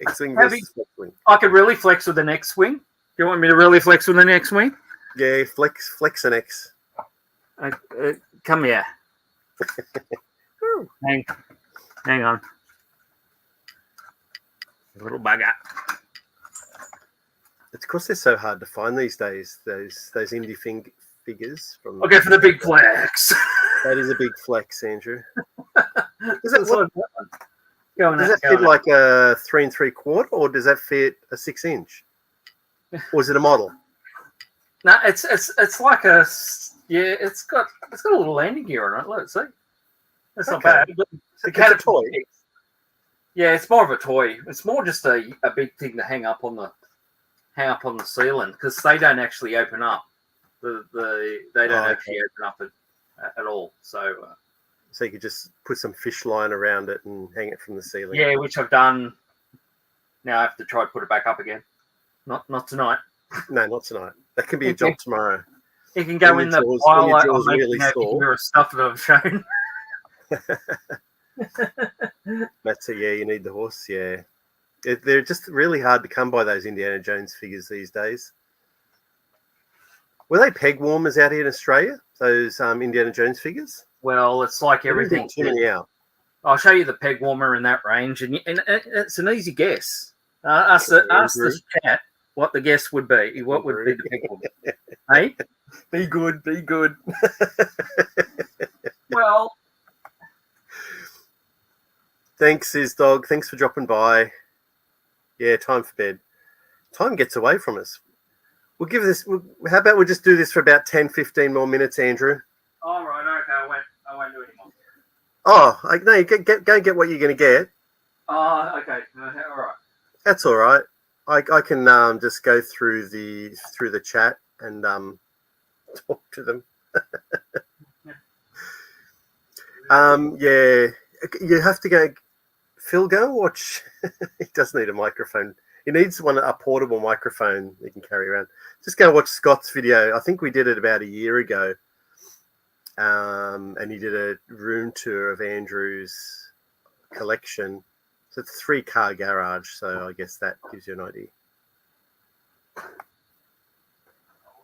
X-wing versus flex wing. I could really flex with the next swing. Do you want me to really flex with the next swing? Yeah, flex an X. Come here. Hang on. Little bugger. Of course, they're so hard to find these days. Those indie figures from. I'll go for the big flex. That is a big flex, Andrew. Does that fit like a 3 3/4, or does that fit a 6-inch? Or is it a model? No, it's like a It's got a little landing gear on it. Let's see. That's not bad. It's a toy. Yeah, it's more of a toy. It's more just a big thing to hang up on the ceiling, because they don't actually open up. They don't actually open up at all. So you could just put some fish line around it and hang it from the ceiling. Yeah, which I've done. Now I have to try to put it back up again. Not tonight. No, not tonight. That can be a job tomorrow. You can go in the pile of really stuff that I've shown. That's you need the horse. Yeah, they're just really hard to come by, those Indiana Jones figures these days. Were they peg warmers out here in Australia, those Indiana Jones figures? Well, it's like everything. Too many out. I'll show you the peg warmer in that range, and it's an easy guess. Ask the chat what the guess would be. What would be the peg warmer? Hey, be good. Well, thanks, Dog. Thanks for dropping by. Yeah, time for bed. Time gets away from us. We'll give this. How about we just do this for about 10, 15 more minutes, Andrew? All right. Okay. I won't do it anymore. Oh, no, you go get what you're going to get. Oh, okay. All right. That's all right. I can just go through the chat and talk to them. Yeah, you have to go. Phil, go watch. He does need a microphone. He needs a portable microphone he can carry around. Just go watch Scott's video. I think we did it about a year ago. And he did a room tour of Andrew's collection. So it's a 3-car garage. So I guess that gives you an idea.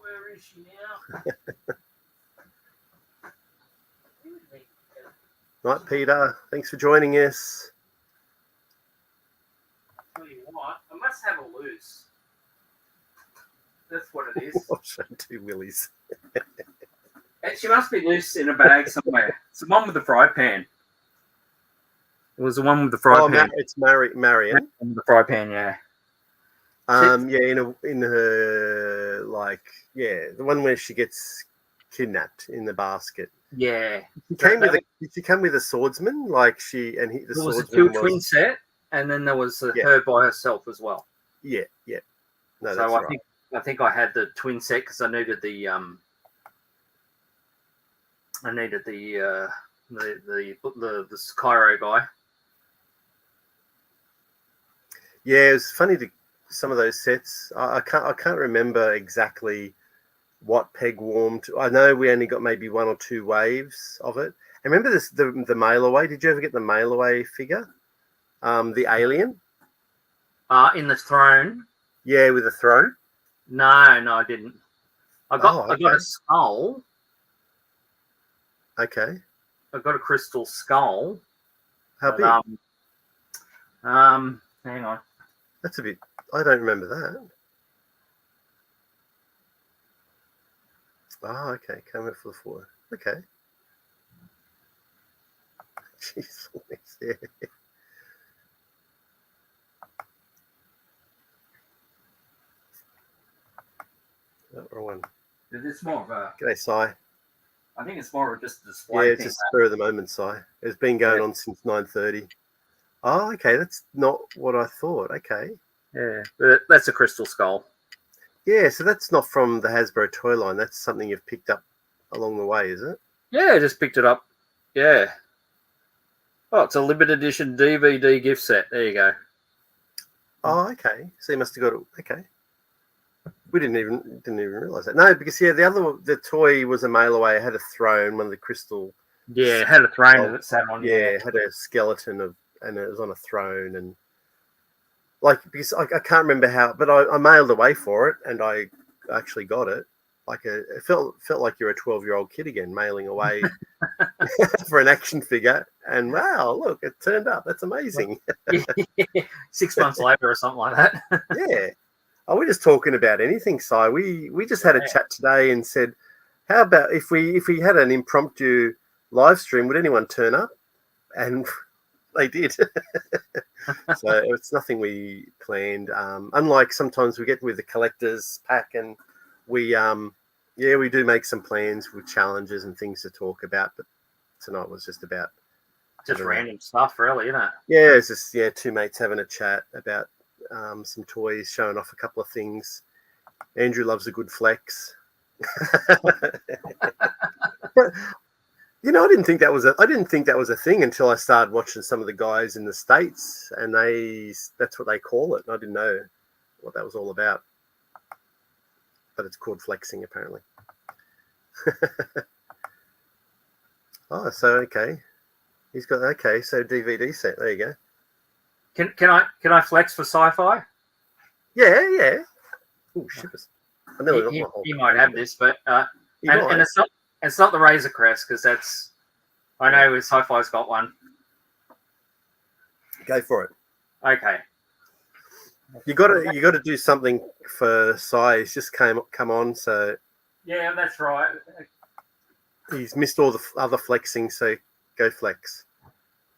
Where is she now? Night, Peter. Thanks for joining us. Tell you what, I must have a loose. That's what it is. I'll show 2 willies. She must be loose in a bag somewhere. It's the one with the fry pan. It was the one with the fry pan. It's Marion. The fry pan, yeah. In her the one where she gets kidnapped in the basket. Yeah. Did she come with a swordsman? There was a twin set, and then there was her by herself as well. Yeah. No, that's so right. I think I had the twin set because I needed the Cairo guy. Yeah, it was funny some of those sets. I can't remember exactly what peg warmed. I know we only got maybe 1 or 2 waves of it. I remember the mail away. Did you ever get the mail away figure? The alien? In the throne. Yeah, with a throne. No, I didn't. I got a skull. Okay. I got a crystal skull. How big? Hang on. That's a bit. I don't remember that. Oh, okay. Coming for the 4. Okay. Jeez, yeah. That wrong one. It's more of a. G'day, Si. I think it's more of just a display. Yeah, it's just spur of the moment, Si. It's been going on since 9:30. Oh, okay. That's not what I thought. Okay. Yeah, but that's a crystal skull. Yeah, so that's not from the Hasbro toy line. That's something you've picked up along the way, is it? Yeah, I just picked it up. Yeah. Oh, it's a limited edition DVD gift set. There you go. Oh, okay. So you must have got it. Okay. We didn't even realize that. No, because the toy was a mail away. It had a throne, one of the crystal. Yeah, it had a throne that sat on. Yeah, it had a skeleton and it was on a throne, and like, because I can't remember how, but I mailed away for it and I actually got it. Like it felt like you're a 12-year-old kid again, mailing away for an action figure. And wow, look, it turned up. That's amazing. 6 months later or something like that. Yeah. Oh, we're just talking about anything, Si. We just had a chat today and said, how about if we had an impromptu live stream, would anyone turn up? And they did. So it's nothing we planned. Unlike sometimes we get with the collector's pack and we do make some plans with challenges and things to talk about, but tonight was just about just random stuff, really, isn't it? Yeah, it's just two mates having a chat about some toys, showing off a couple of things. Andrew loves a good flex. But I didn't think that was a thing until I started watching some of the guys in the States, and that's what they call it. And I didn't know what that was all about. But it's called flexing, apparently. Oh, so okay. He's got so DVD set. There you go. Can I flex for sci-fi? Yeah. Oh, shippers. I know he might have this, but and it's not the Razor Crest, because that's, I know sci-fi's got one. Go for it. Okay. You got to do something for size. Just come on. So yeah, that's right. He's missed all the other flexing, so go flex.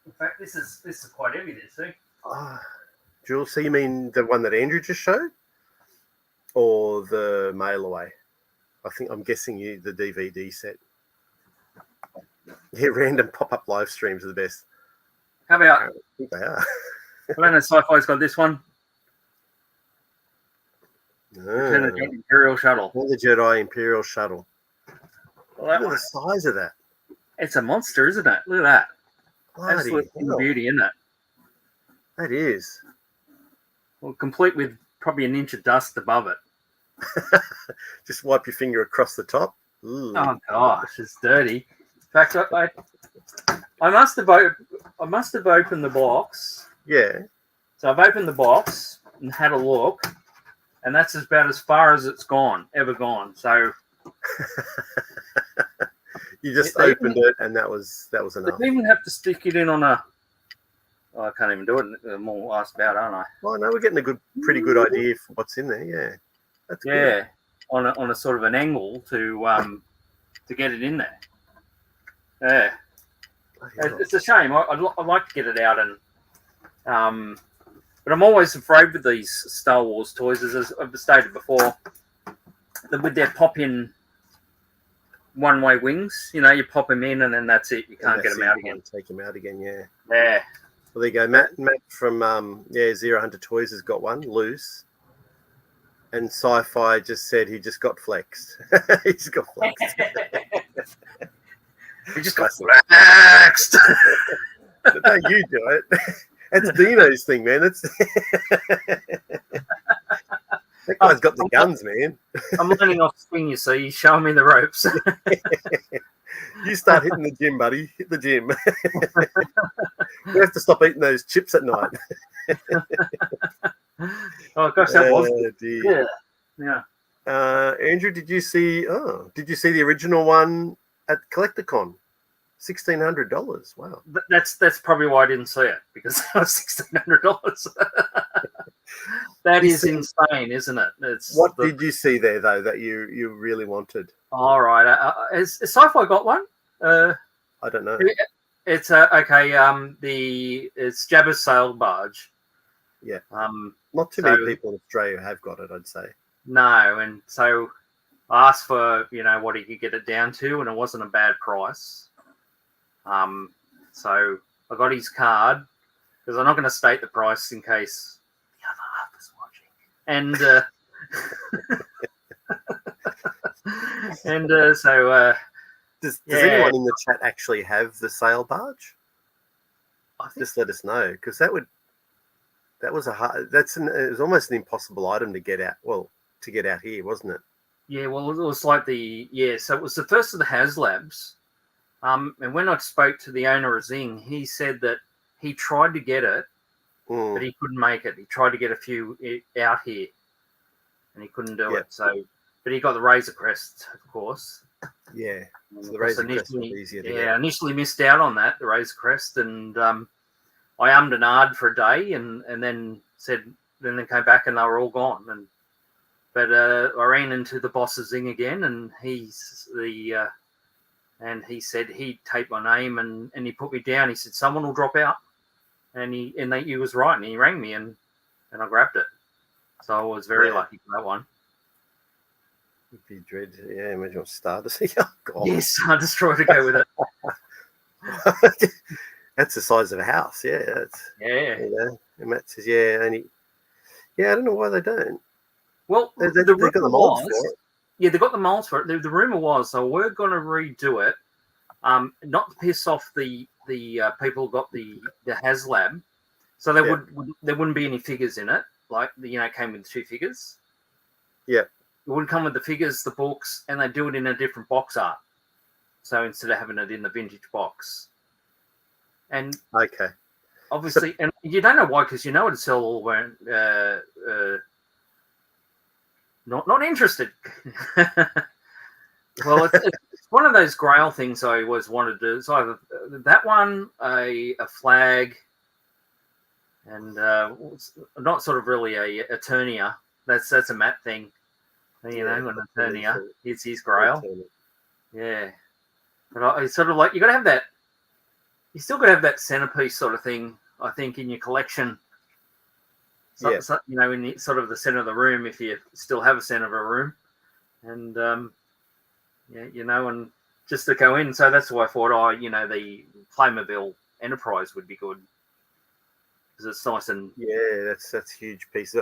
In fact, this is quite heavy. See. Jules, so you mean the one that Andrew just showed, or the mail away? I'm guessing the DVD set. Yeah, random pop-up live streams are the best. How about? I think they are. I don't know. Sci-Fi's got this one. Return of the Imperial Shuttle. The Jedi Imperial Shuttle. Well, look at the size of that. It's a monster, isn't it? Look at that. Absolute beauty, isn't it? That is. Well, complete with probably an inch of dust above it. Just wipe your finger across the top. Ooh. Oh gosh, it's dirty. In fact, I must have opened the box. Yeah. So I've opened the box and had a look, and that's about as far as it's ever gone. So you just opened it, and that was enough. They even have to stick it in on a. Oh, I can't even do it. I'm all asked about, aren't I? Oh no, we're getting a pretty good idea for what's in there. Yeah, that's good. on a sort of an angle to get it in there. Yeah, it's a shame. I'd like to get it out and but I'm always afraid with these Star Wars toys, as I've stated before, that with their pop-in one-way wings, you pop them in and then that's it. You can't get them out again. Take them out again, yeah. Yeah. Well, there you go. Matt from 0 Toys has got one loose, and Sci-Fi just said he just got flexed. He just got flexed. He just got flexed. Don't you do it? That's Dino's thing, man. That guy's got the guns, man. I'm learning off swing, you see. He's showing me the ropes. You start hitting the gym, buddy. Hit the gym. You have to stop eating those chips at night. Oh gosh, that was good. Yeah. Andrew, did you see the original one at CollectorCon? $1,600. Wow. That's probably why I didn't see it, because it was $1,600. That is insane, isn't it? What did you see there though that you really wanted? All right, has Sci-Fi got one? I don't know. It's okay. It's Jabba's sail barge. Yeah. Not too many people in Australia have got it, I'd say. No, and so I asked for what he could get it down to, and it wasn't a bad price. So I got his card, because I'm not going to state the price in case the other half is watching. And does anyone in the chat actually have the sail barge? Just let us know, because that would That was it was almost an impossible item to get out. Well, to get out here, wasn't it? Yeah, well, it was like so it was the first of the HasLabs. And when I spoke to the owner of Zing, he said that he tried to get it, but he couldn't make it. He tried to get a few out here, and he couldn't do it. So, but he got the Razor Crest, of course. Yeah, so the Razor Crest was easier to get. I initially missed out on that, the Razor Crest, and I ummed and ahed for a day, and then they came back and they were all gone. But I ran into the boss of Zing again, and he said he'd take my name and he put me down. He said someone will drop out, and he was right, and he rang me and I grabbed it. So I was very lucky for that one. If you dread, imagine what Stardust. Oh, God. Yes, I just tried to go with it. That's the size of a house. Yeah, You know, and Matt says, I don't know why they don't. Well, they've got the molds for it. Yeah, they got the molds for it. The rumor was we're going to redo it, not to piss off the people who got the HasLab, so there wouldn't be any figures in it. Like it came with 2 figures. Yeah, it would come with the figures, the books, and they do it in a different box art. So instead of having it in the vintage box, and obviously, and you don't know why, because it'd sell all around. Not interested. Well, it's one of those Grail things I always wanted to do. It's either that one, a flag, and not sort of really a Eternia. That's a Matt thing. An Eternia. It's his Grail. Yeah. But it's sort of like, you got to have that. You still got to have that centerpiece sort of thing, I think, in your collection. So, in sort of the center of the room, if you still have a center of a room, and and just to go in. So that's why I thought, the Playmobil Enterprise would be good, because it's nice and that's a huge piece.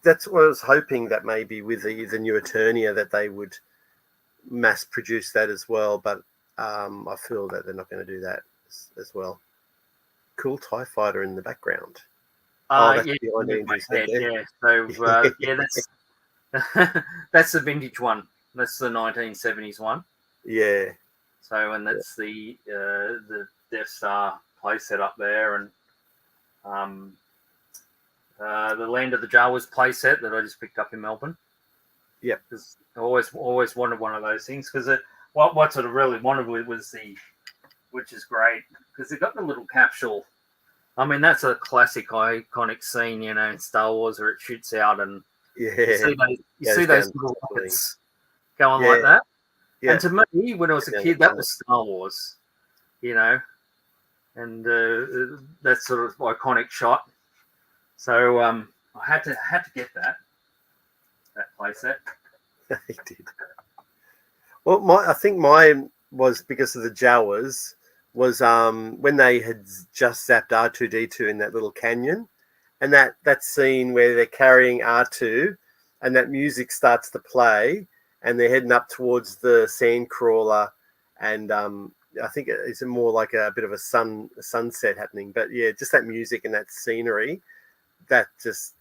That's what I was hoping, that maybe with the new Eternia that they would mass produce that as well. But I feel that they're not going to do that as well. Cool TIE fighter in the background. That's that's the vintage one. That's the 1970s one. Yeah. So, and that's the Death Star playset up there, and the Land of the Jawas playset that I just picked up in Melbourne. Yeah, because I always wanted one of those things, because what sort of really wanted was which is great, because they got the little capsule. I mean, that's a classic, iconic scene, in Star Wars, where it shoots out and you see those little rockets going like that. Yeah. And to me, when I was a kid, that was Star Wars, and that sort of iconic shot. So I had to get that playset. He did. Well, I think mine was because of the Jawas. Was when they had just zapped R2-D2 in that little canyon, and that scene where they're carrying R2 and that music starts to play and they're heading up towards the sand crawler, and I think it's more like a bit of a sunset happening. But yeah, just that music and that scenery, that just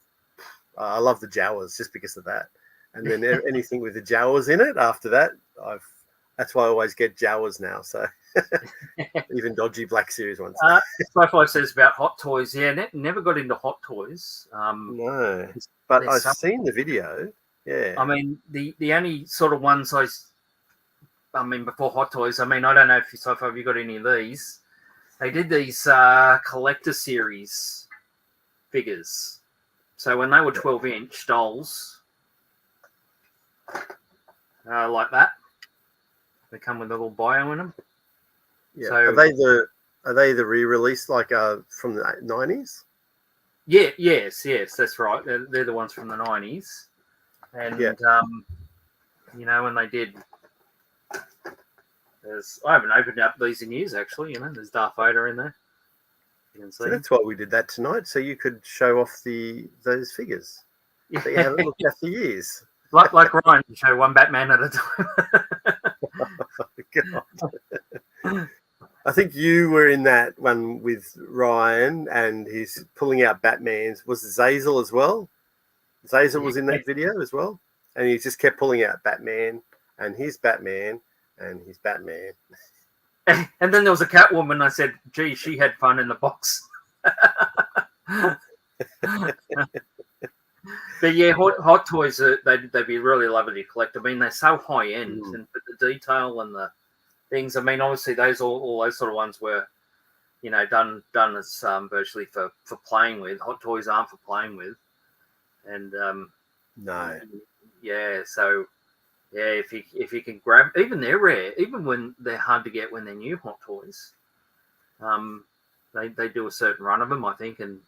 I love the Jawas just because of that. And then anything with the Jawas in it after that, that's why I always get Jawas now. So even dodgy Black Series ones. Sci-Fi says about Hot Toys. Yeah, never got into Hot Toys. No, but I've seen the video. Yeah. I mean, the only sort of ones before Hot Toys, I don't know if Sci-Fi, have you got any of these? They did these collector series figures. So when they were 12-inch dolls, like that, they come with a little bio in them. Yeah. So are they the re-release from the 90s? Yeah. Yes, that's right. They're the ones from the 90s, and and they did. I haven't opened up these in years, actually. There's Darth Vader in there. You can see. So that's why we did that tonight, so you could show off those figures that you haven't looked at for years. Like Ryan, you show one Batman at a time. Oh, God. I think you were in that one with Ryan, and he's pulling out Batman's. Was it Zazel as well? Zazel was in that video as well, and he just kept pulling out Batman, and he's Batman, and he's Batman. And then there was a Catwoman. I said, "Gee, she had fun in the box." But yeah, hot toys, they'd be really lovely to collect. I mean, they're so high end, and the detail and the things. I mean, obviously, all those sort of ones were, done as virtually for playing with. Hot toys aren't for playing with, and no, yeah. So yeah, if you can grab, even they're rare, even when they're hard to get when they're new hot toys. They do a certain run of them, I think, and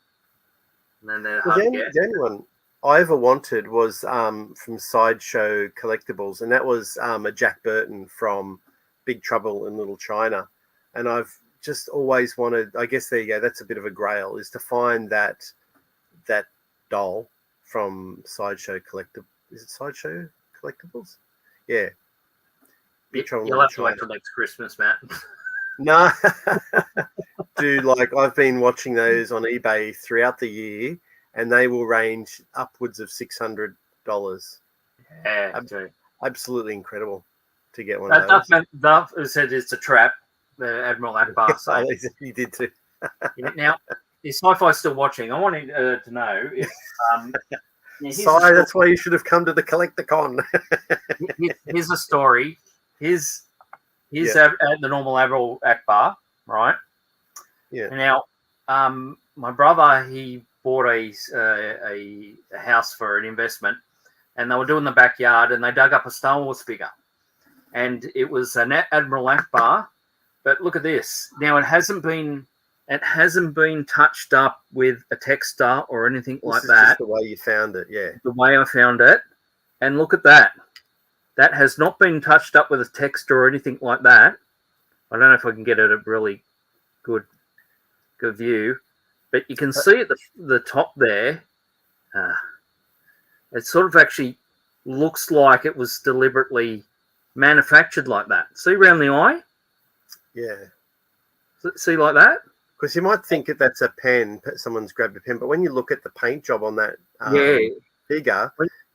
then they're hard to get. The only one I ever wanted was from Sideshow Collectibles, and that was a Jack Burton from Big Trouble in Little China. And I've just always wanted, I guess there you go, that's a bit of a grail, is to find that doll from Sideshow Collectibles. Is it Sideshow Collectibles? Yeah. Big Trouble You'll have to wait till next Christmas, Matt. No. Dude, like I've been watching those on eBay throughout the year, and they will range upwards of $600. Yeah, absolutely incredible to get one of those. Duff said it's a trap. Admiral Akbar. So he did too. Now, is Sci-Fi still watching? I wanted to know if. That's why you should have come to the Collecticon. Here's a story. Here's at the normal Admiral Akbar, right? Yeah. Now, my brother, he bought a house for an investment, and they were doing the backyard, and they dug up a Star Wars figure, and it was an Admiral Akbar. But look at this. Now it hasn't been touched up with a texture or anything like that. Just the way you found it, yeah. The way I found it, and look at that. That has not been touched up with a texture or anything like that. I don't know if I can get it a really good view, but you can see at the top there, it sort of actually looks like it was deliberately manufactured like that. See around the eye? Yeah. See like that? Because you might think that that's a pen, someone's grabbed a pen, but when you look at the paint job on that figure,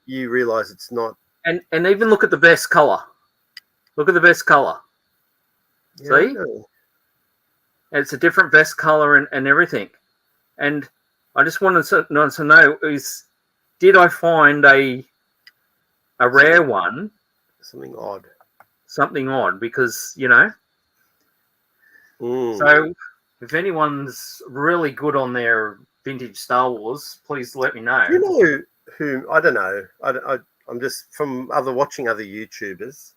you realise it's not. And even look at the best colour. Look at the best colour. Yeah, see? It's a different vest color and everything. And I just wanted to know is, did I find a rare one? Something odd. Something odd because, So if anyone's really good on their vintage Star Wars, please let me know. You know who, I don't know. I'm just from watching other YouTubers.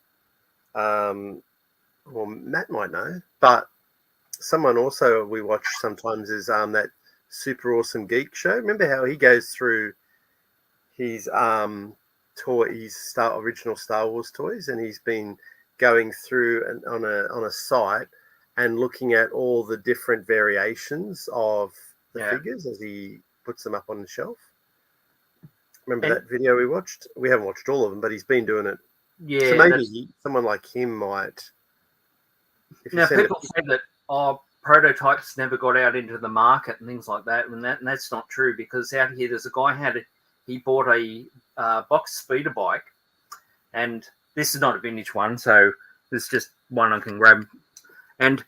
Well, Matt might know, but someone also we watch sometimes is that Super Awesome Geek Show. Remember how he goes through his original Star Wars toys, and he's been going through on a site and looking at all the different variations of the figures as he puts them up on the shelf. Remember that video we watched? We haven't watched all of them, but he's been doing it. Yeah. So maybe someone like him might. Now, people say that prototypes never got out into the market and things like that, and that's not true, because out here there's a guy he bought a box speeder bike, and this is not a vintage one, so this is just one I can grab, and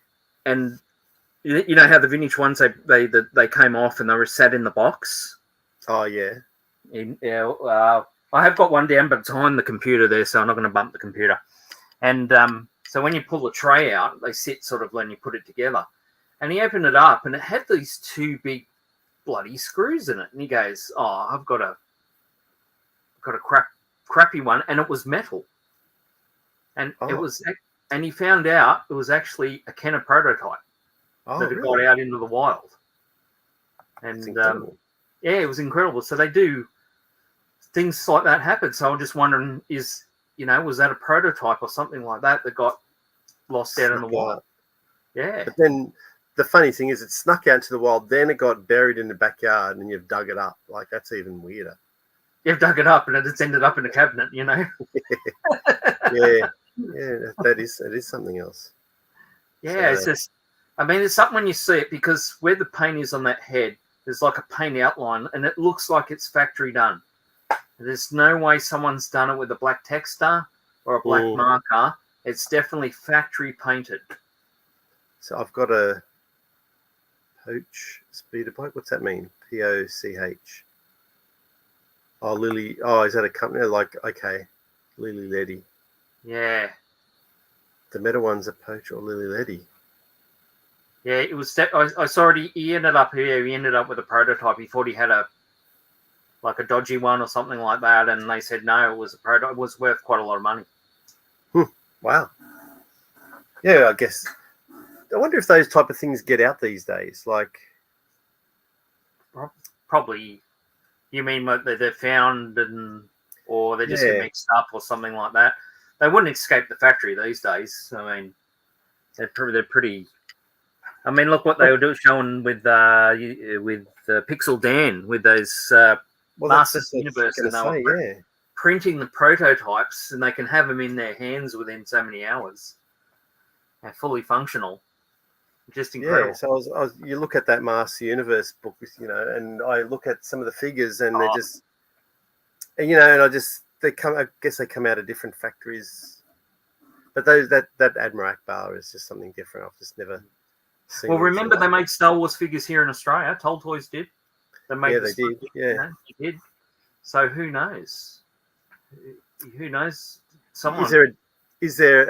you know how the vintage ones they came off and they were sat in the box. Oh yeah. I have got one down, but it's behind the computer there, so I'm not going to bump the computer. And so when you pull the tray out, they sit sort of when you put it together. And he opened it up, and it had these two big bloody screws in it. And he goes, "Oh, I've got a crappy one," and it was metal. And and he found out it was actually a Kenner prototype that had got out into the wild. And it was incredible. So they do things like that happen. So I'm just wondering, was that a prototype or something like that got lost out in the wild? Yeah. But then the funny thing is, it snuck out into the wild, then it got buried in the backyard, and you've dug it up. Like, that's even weirder. You've dug it up, and it's ended up in a cabinet, Yeah, that is something else. Yeah, so, it's just I mean, it's something when you see it, because where the paint is on that head, there's like a paint outline, and it looks like it's factory done. There's no way someone's done it with a black texter or a black marker. It's definitely factory painted. So I've got a Poach speeder bike. What's that mean? P-O-C-H. Oh, Lily. Oh, is that a company? Like, okay. Lily Leddy. Yeah. The meta one's a Poach or Lily Leddy. Yeah, it was. I saw it. He ended up here. He ended up with a prototype. He thought he had a dodgy one or something like that, and they said no. It was a prototype. It was worth quite a lot of money. Wow. Yeah, I guess. I wonder if those type of things get out these days. Like, probably. You mean like they're found or they just get mixed up or something like that? They wouldn't escape the factory these days. I mean, they're pretty. I mean, look what they were showing with Pixel Dan with those Masters Universe, and they were printing the prototypes, and they can have them in their hands within so many hours. They're fully functional. Just incredible. Yeah, so you look at that Master Universe book, and I look at some of the figures, and they're just, and they come. I guess they come out of different factories, but that Admiral Akbar is just something different. I've just never seen. Well, remember they made Star Wars figures here in Australia. Toll Toys did. They did. Yeah, they did. So who knows? Who knows? Someone. Is there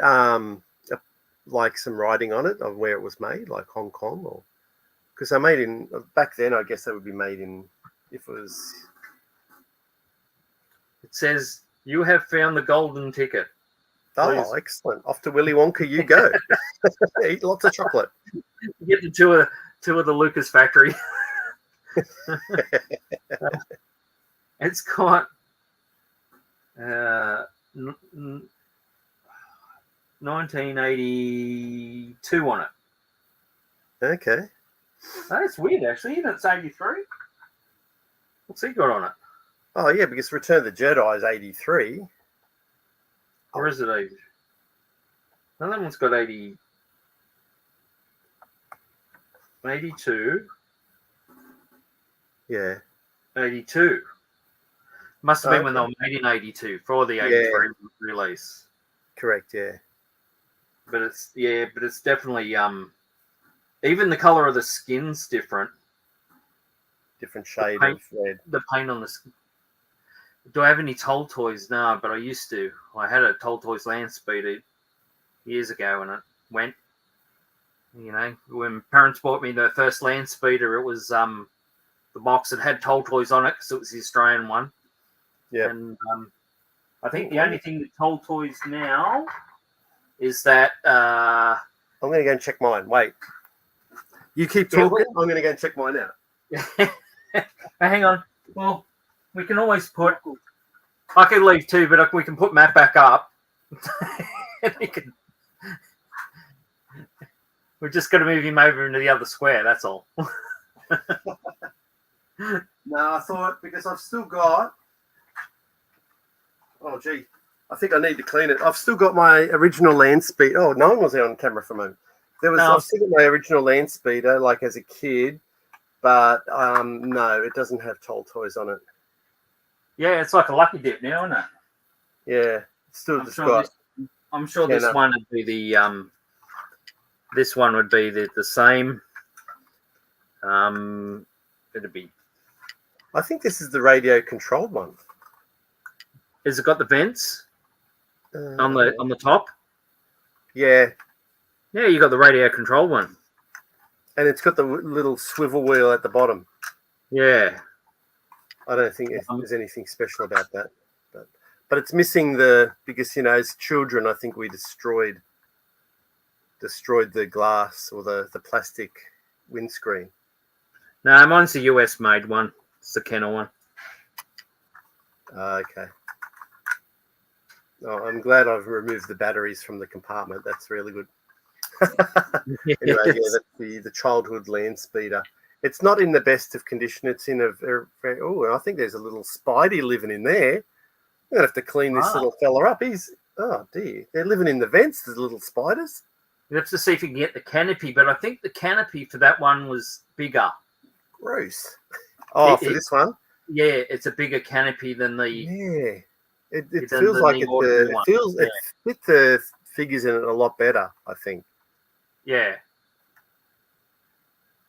like some writing on it of where it was made, like Hong Kong, or because they made in back then? I guess they would be made in if it was. It says you have found the golden ticket. Oh, please. Excellent! Off to Willy Wonka you go. Eat lots of chocolate. Get the two of the Lucas factory. It's got 1982 on it. Okay. That's weird, actually. It's 83. What's he got on it? Oh, yeah, because Return of the Jedi is 83. Or is it 80? No, that one's got 82. Yeah. 82. Must have been when they were made in 82 for the 83 release. Correct, yeah. But it's definitely even the color of the skin's different. Different shade of red. The paint on the skin. Do I have any Toll Toys? No, but I used to. I had a Toll Toys Land Speeder years ago, and it went. When parents bought me the first Land Speeder, it was the box that had Toll Toys on it because it was the Australian one. Yeah. And I think the only thing that Toll Toys now is that I'm going to go and check mine. Wait. You keep talking. I'm going to go and check mine out. Hang on. Well, we can always put. I can leave too, but we can put Matt back up. We're just going to move him over into the other square. That's all. No, I thought because I've still got. Oh, gee. I think I need to clean it. I've still got my original Land Speeder. Oh, no one was on camera for a moment. I've still got my original Land Speeder, like as a kid, but no, it doesn't have Toll Toys on it. Yeah, it's like a lucky dip now, isn't it? Yeah, it's still I'm sure this one would be the This one would be the same. It'd be. I think this is the radio controlled one. Has it got the vents on the top? Yeah. Yeah, you got the radio controlled one. And it's got the little swivel wheel at the bottom. Yeah. I don't think there's anything special about that. But it's missing because, as children, I think we destroyed the glass or the plastic windscreen. No, mine's the US made one. It's the Kenner one. Okay. Oh, I'm glad I've removed the batteries from the compartment. That's really good. Anyway, yeah, that's the childhood Land Speeder. It's not in the best of condition. It's in a very, I think there's a little Spidey living in there. I'm going to have to clean this little fella up. Oh, dear. They're living in the vents, the little spiders. You have to see if you can get the canopy, but I think the canopy for that one was bigger. Gross. Oh, for this one? Yeah, it's a bigger canopy than the. Yeah. It feels like it fit the figures in it a lot better, I think. Yeah.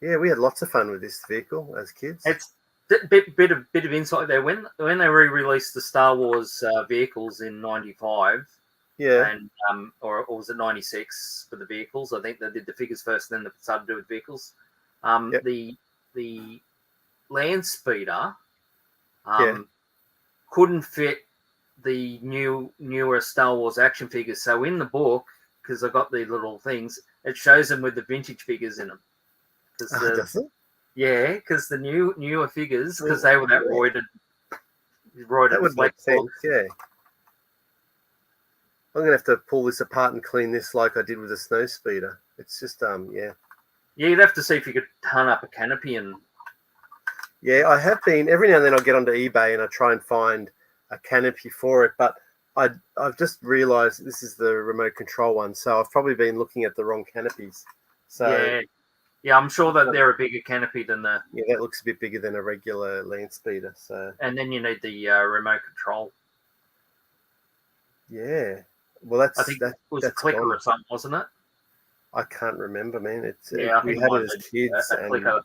Yeah, we had lots of fun with this vehicle as kids. It's a bit of insight there. When they re-released the Star Wars vehicles in '95, yeah, and or was it '96 for the vehicles? I think they did the figures first, and then they started to do with vehicles. Yep. The land speeder Yeah. couldn't fit the newer Star Wars action figures. So in the book, because I got the little things, it shows them with the vintage figures in them. Does it? Yeah, because the newer figures, because they were that roided. That would make sense. Yeah. I'm gonna have to pull this apart and clean this like I did with the snow speeder. It's just yeah. Yeah, you'd have to see if you could turn up a canopy and. Yeah, I have been. Every now and then I'll get onto eBay and I try and find a canopy for it, but I've just realised this is the remote control one, so I've probably been looking at the wrong canopies. So yeah, I'm sure that they're a bigger canopy than the. Yeah, that looks a bit bigger than a regular land speeder. So. And then you need the remote control. Yeah, well, I think that was a clicker or something, wasn't it? I can't remember, man. We had it as kids. A clicker.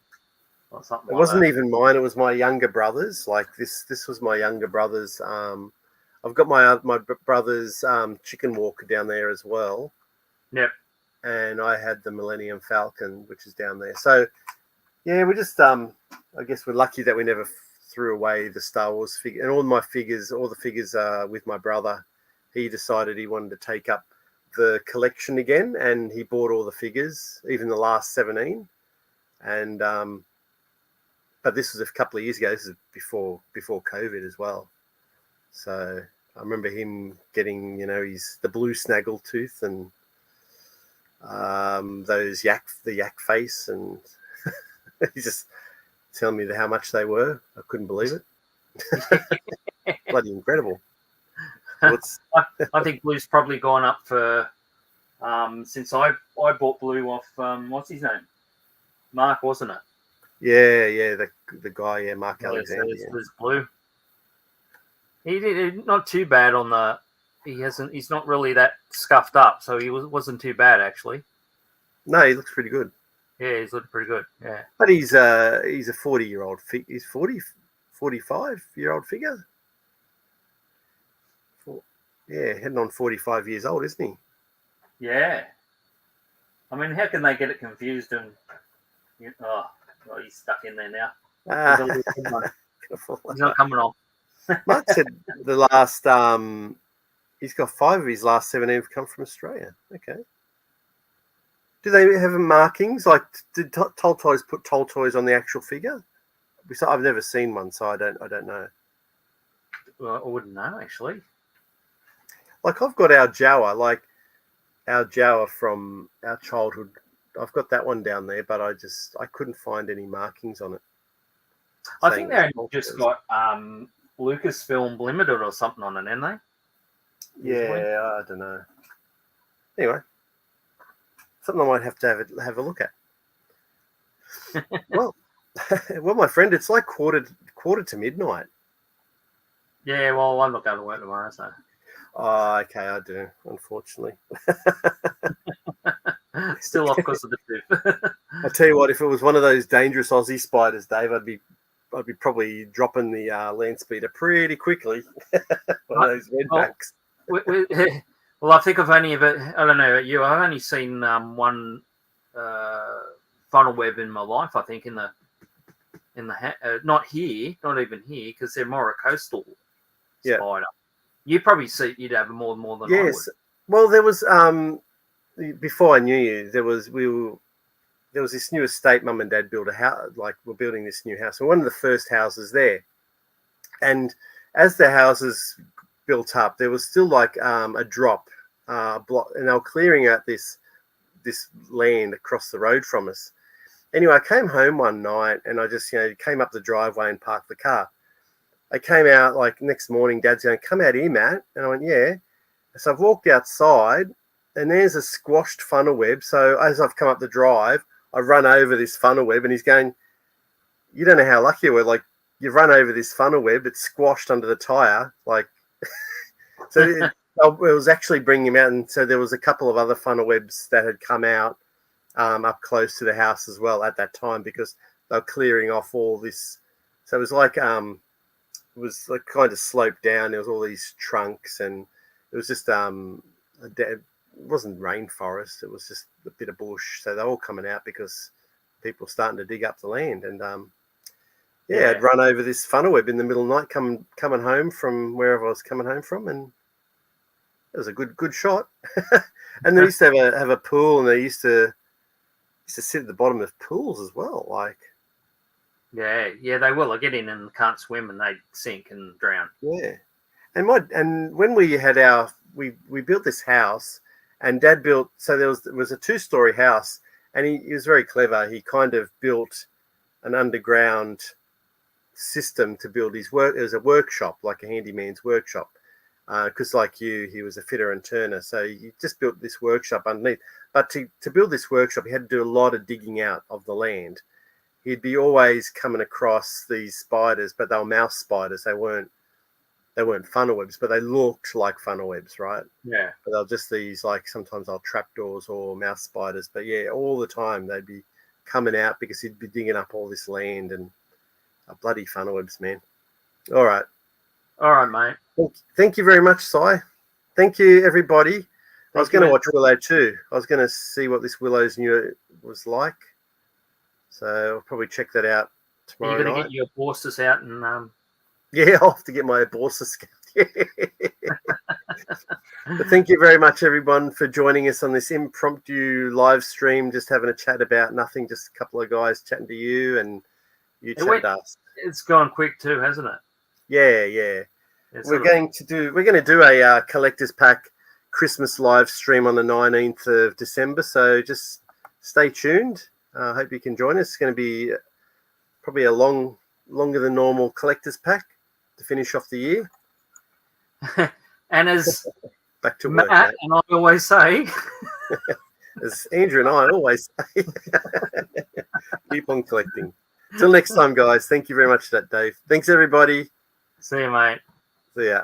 Or something it wasn't even mine. It was my younger brother's. Like this was my younger brother's. I've got my brother's chicken walker down there as well. Yep. And I had the Millennium Falcon, which is down there. So, yeah, we just I guess we're lucky that we never threw away the Star Wars figure. And all the figures with my brother. He decided he wanted to take up the collection again, and he bought all the figures, even the last 17. And but this was a couple of years ago. This is before COVID as well. So I remember him getting, the blue snaggletooth and those the yak face, and he's just telling me how much they were. I couldn't believe it. Bloody incredible. I think blue's probably gone up for since I bought blue off what's his name, Mark, wasn't it? Yeah, the guy, Mark Alexander. There's blue. He did not too bad on the. He's not really that scuffed up, so he wasn't too bad actually. No, he looks pretty good. Yeah, he's looking pretty good. Yeah, but he's a 40-year-old. He's 45-year-old figure. Yeah, heading on 45 years old, isn't he? Yeah. I mean, how can they get it confused? And he's stuck in there now. He's not coming off. Mark said the last he's got 5 of his last 17 have come from Australia. Okay. Do they have markings? Like, did Toll Toys put Toll Toys on the actual figure? I've never seen one, so I don't know. Well, I wouldn't know actually. Like I've got our Jawa from our childhood. I've got that one down there, but I couldn't find any markings on it. I think they just got Lucasfilm Limited or something on it, haven't they? Yeah, I don't know. Anyway, something I might have to have a look at. well, my friend, it's like quarter to midnight. Yeah, well, I'm not going to work tomorrow, so. Oh, okay, I do, unfortunately. Still off because of the trip. I'll tell you what, if it was one of those dangerous Aussie spiders, Dave, I'd be probably dropping the land speeder pretty quickly. One of those redbacks. Well, I think I've only ever, I don't know about you, I've only seen one funnel web in my life, I think, in the not even here, because they're more a coastal spider. You probably you'd have more than I would. Yes. Well, there was before I knew you, there was this new estate Mum and Dad built a house. Like, we're building this new house, and one of the first houses there. And as the houses built up, there was still like a drop block, and they were clearing out this land across the road from us. Anyway, I came home one night and I just came up the driveway and parked the car. I came out, like, next morning, Dad's going, "Come out here, Matt." And I went, "Yeah." So I've walked outside, there's a squashed funnel web. So as I've come up the drive, I run over this funnel web, and he's going, "You don't know how lucky you were. Like, you run over this funnel web, it's squashed under the tire." Like, so it was actually bringing him out. And so there was a couple of other funnel webs that had come out up close to the house as well at that time, because they were clearing off all this. So it was like kind of sloped down. There was all these trunks, and it was just it wasn't rainforest. It was just a bit of bush. So they're all coming out because people were starting to dig up the land. And I'd run over this funnel web in the middle of the night, coming home from wherever I was coming home from, and it was a good shot. And they used to have a pool, and they used to sit at the bottom of pools as well. Like, yeah, they will. I get in and can't swim, and they sink and drown. Yeah, and when we had we built this house, and Dad built, so there was a 2-story house, and he was very clever. He kind of built an underground system to build his work. It was a workshop, like a handyman's workshop, because like he was a fitter and turner. So he just built this workshop underneath. But to build this workshop, he had to do a lot of digging out of the land. He'd be always coming across these spiders, but they were mouse spiders. They weren't funnel webs, but they looked like funnel webs, right? Yeah. But they're just these, like, sometimes they're trapdoors or mouse spiders. But yeah, all the time they'd be coming out because he'd be digging up all this land, and bloody funnel webs, man. All right, mate. Thank you very much, Si. Thank you, everybody. I was going to watch Willow too. I was going to see what this Willow's New was like. So I'll probably check that out tomorrow night. You're going to get your bosses out and... Yeah, I'll have to get my Borsa scout. But thank you very much, everyone, for joining us on this impromptu live stream. Just having a chat about nothing, just a couple of guys chatting to you, and you chat to us. It's gone quick too, hasn't it? Yeah. We're going to do a collector's pack Christmas live stream on the 19th of December. So just stay tuned. I hope you can join us. It's going to be probably a longer than normal collector's pack to finish off the year. And as back to work, Matt and I always say, as Andrew and I always say, keep on collecting. Till next time, guys. Thank you very much for that, Dave. Thanks, everybody. See you, mate. See ya.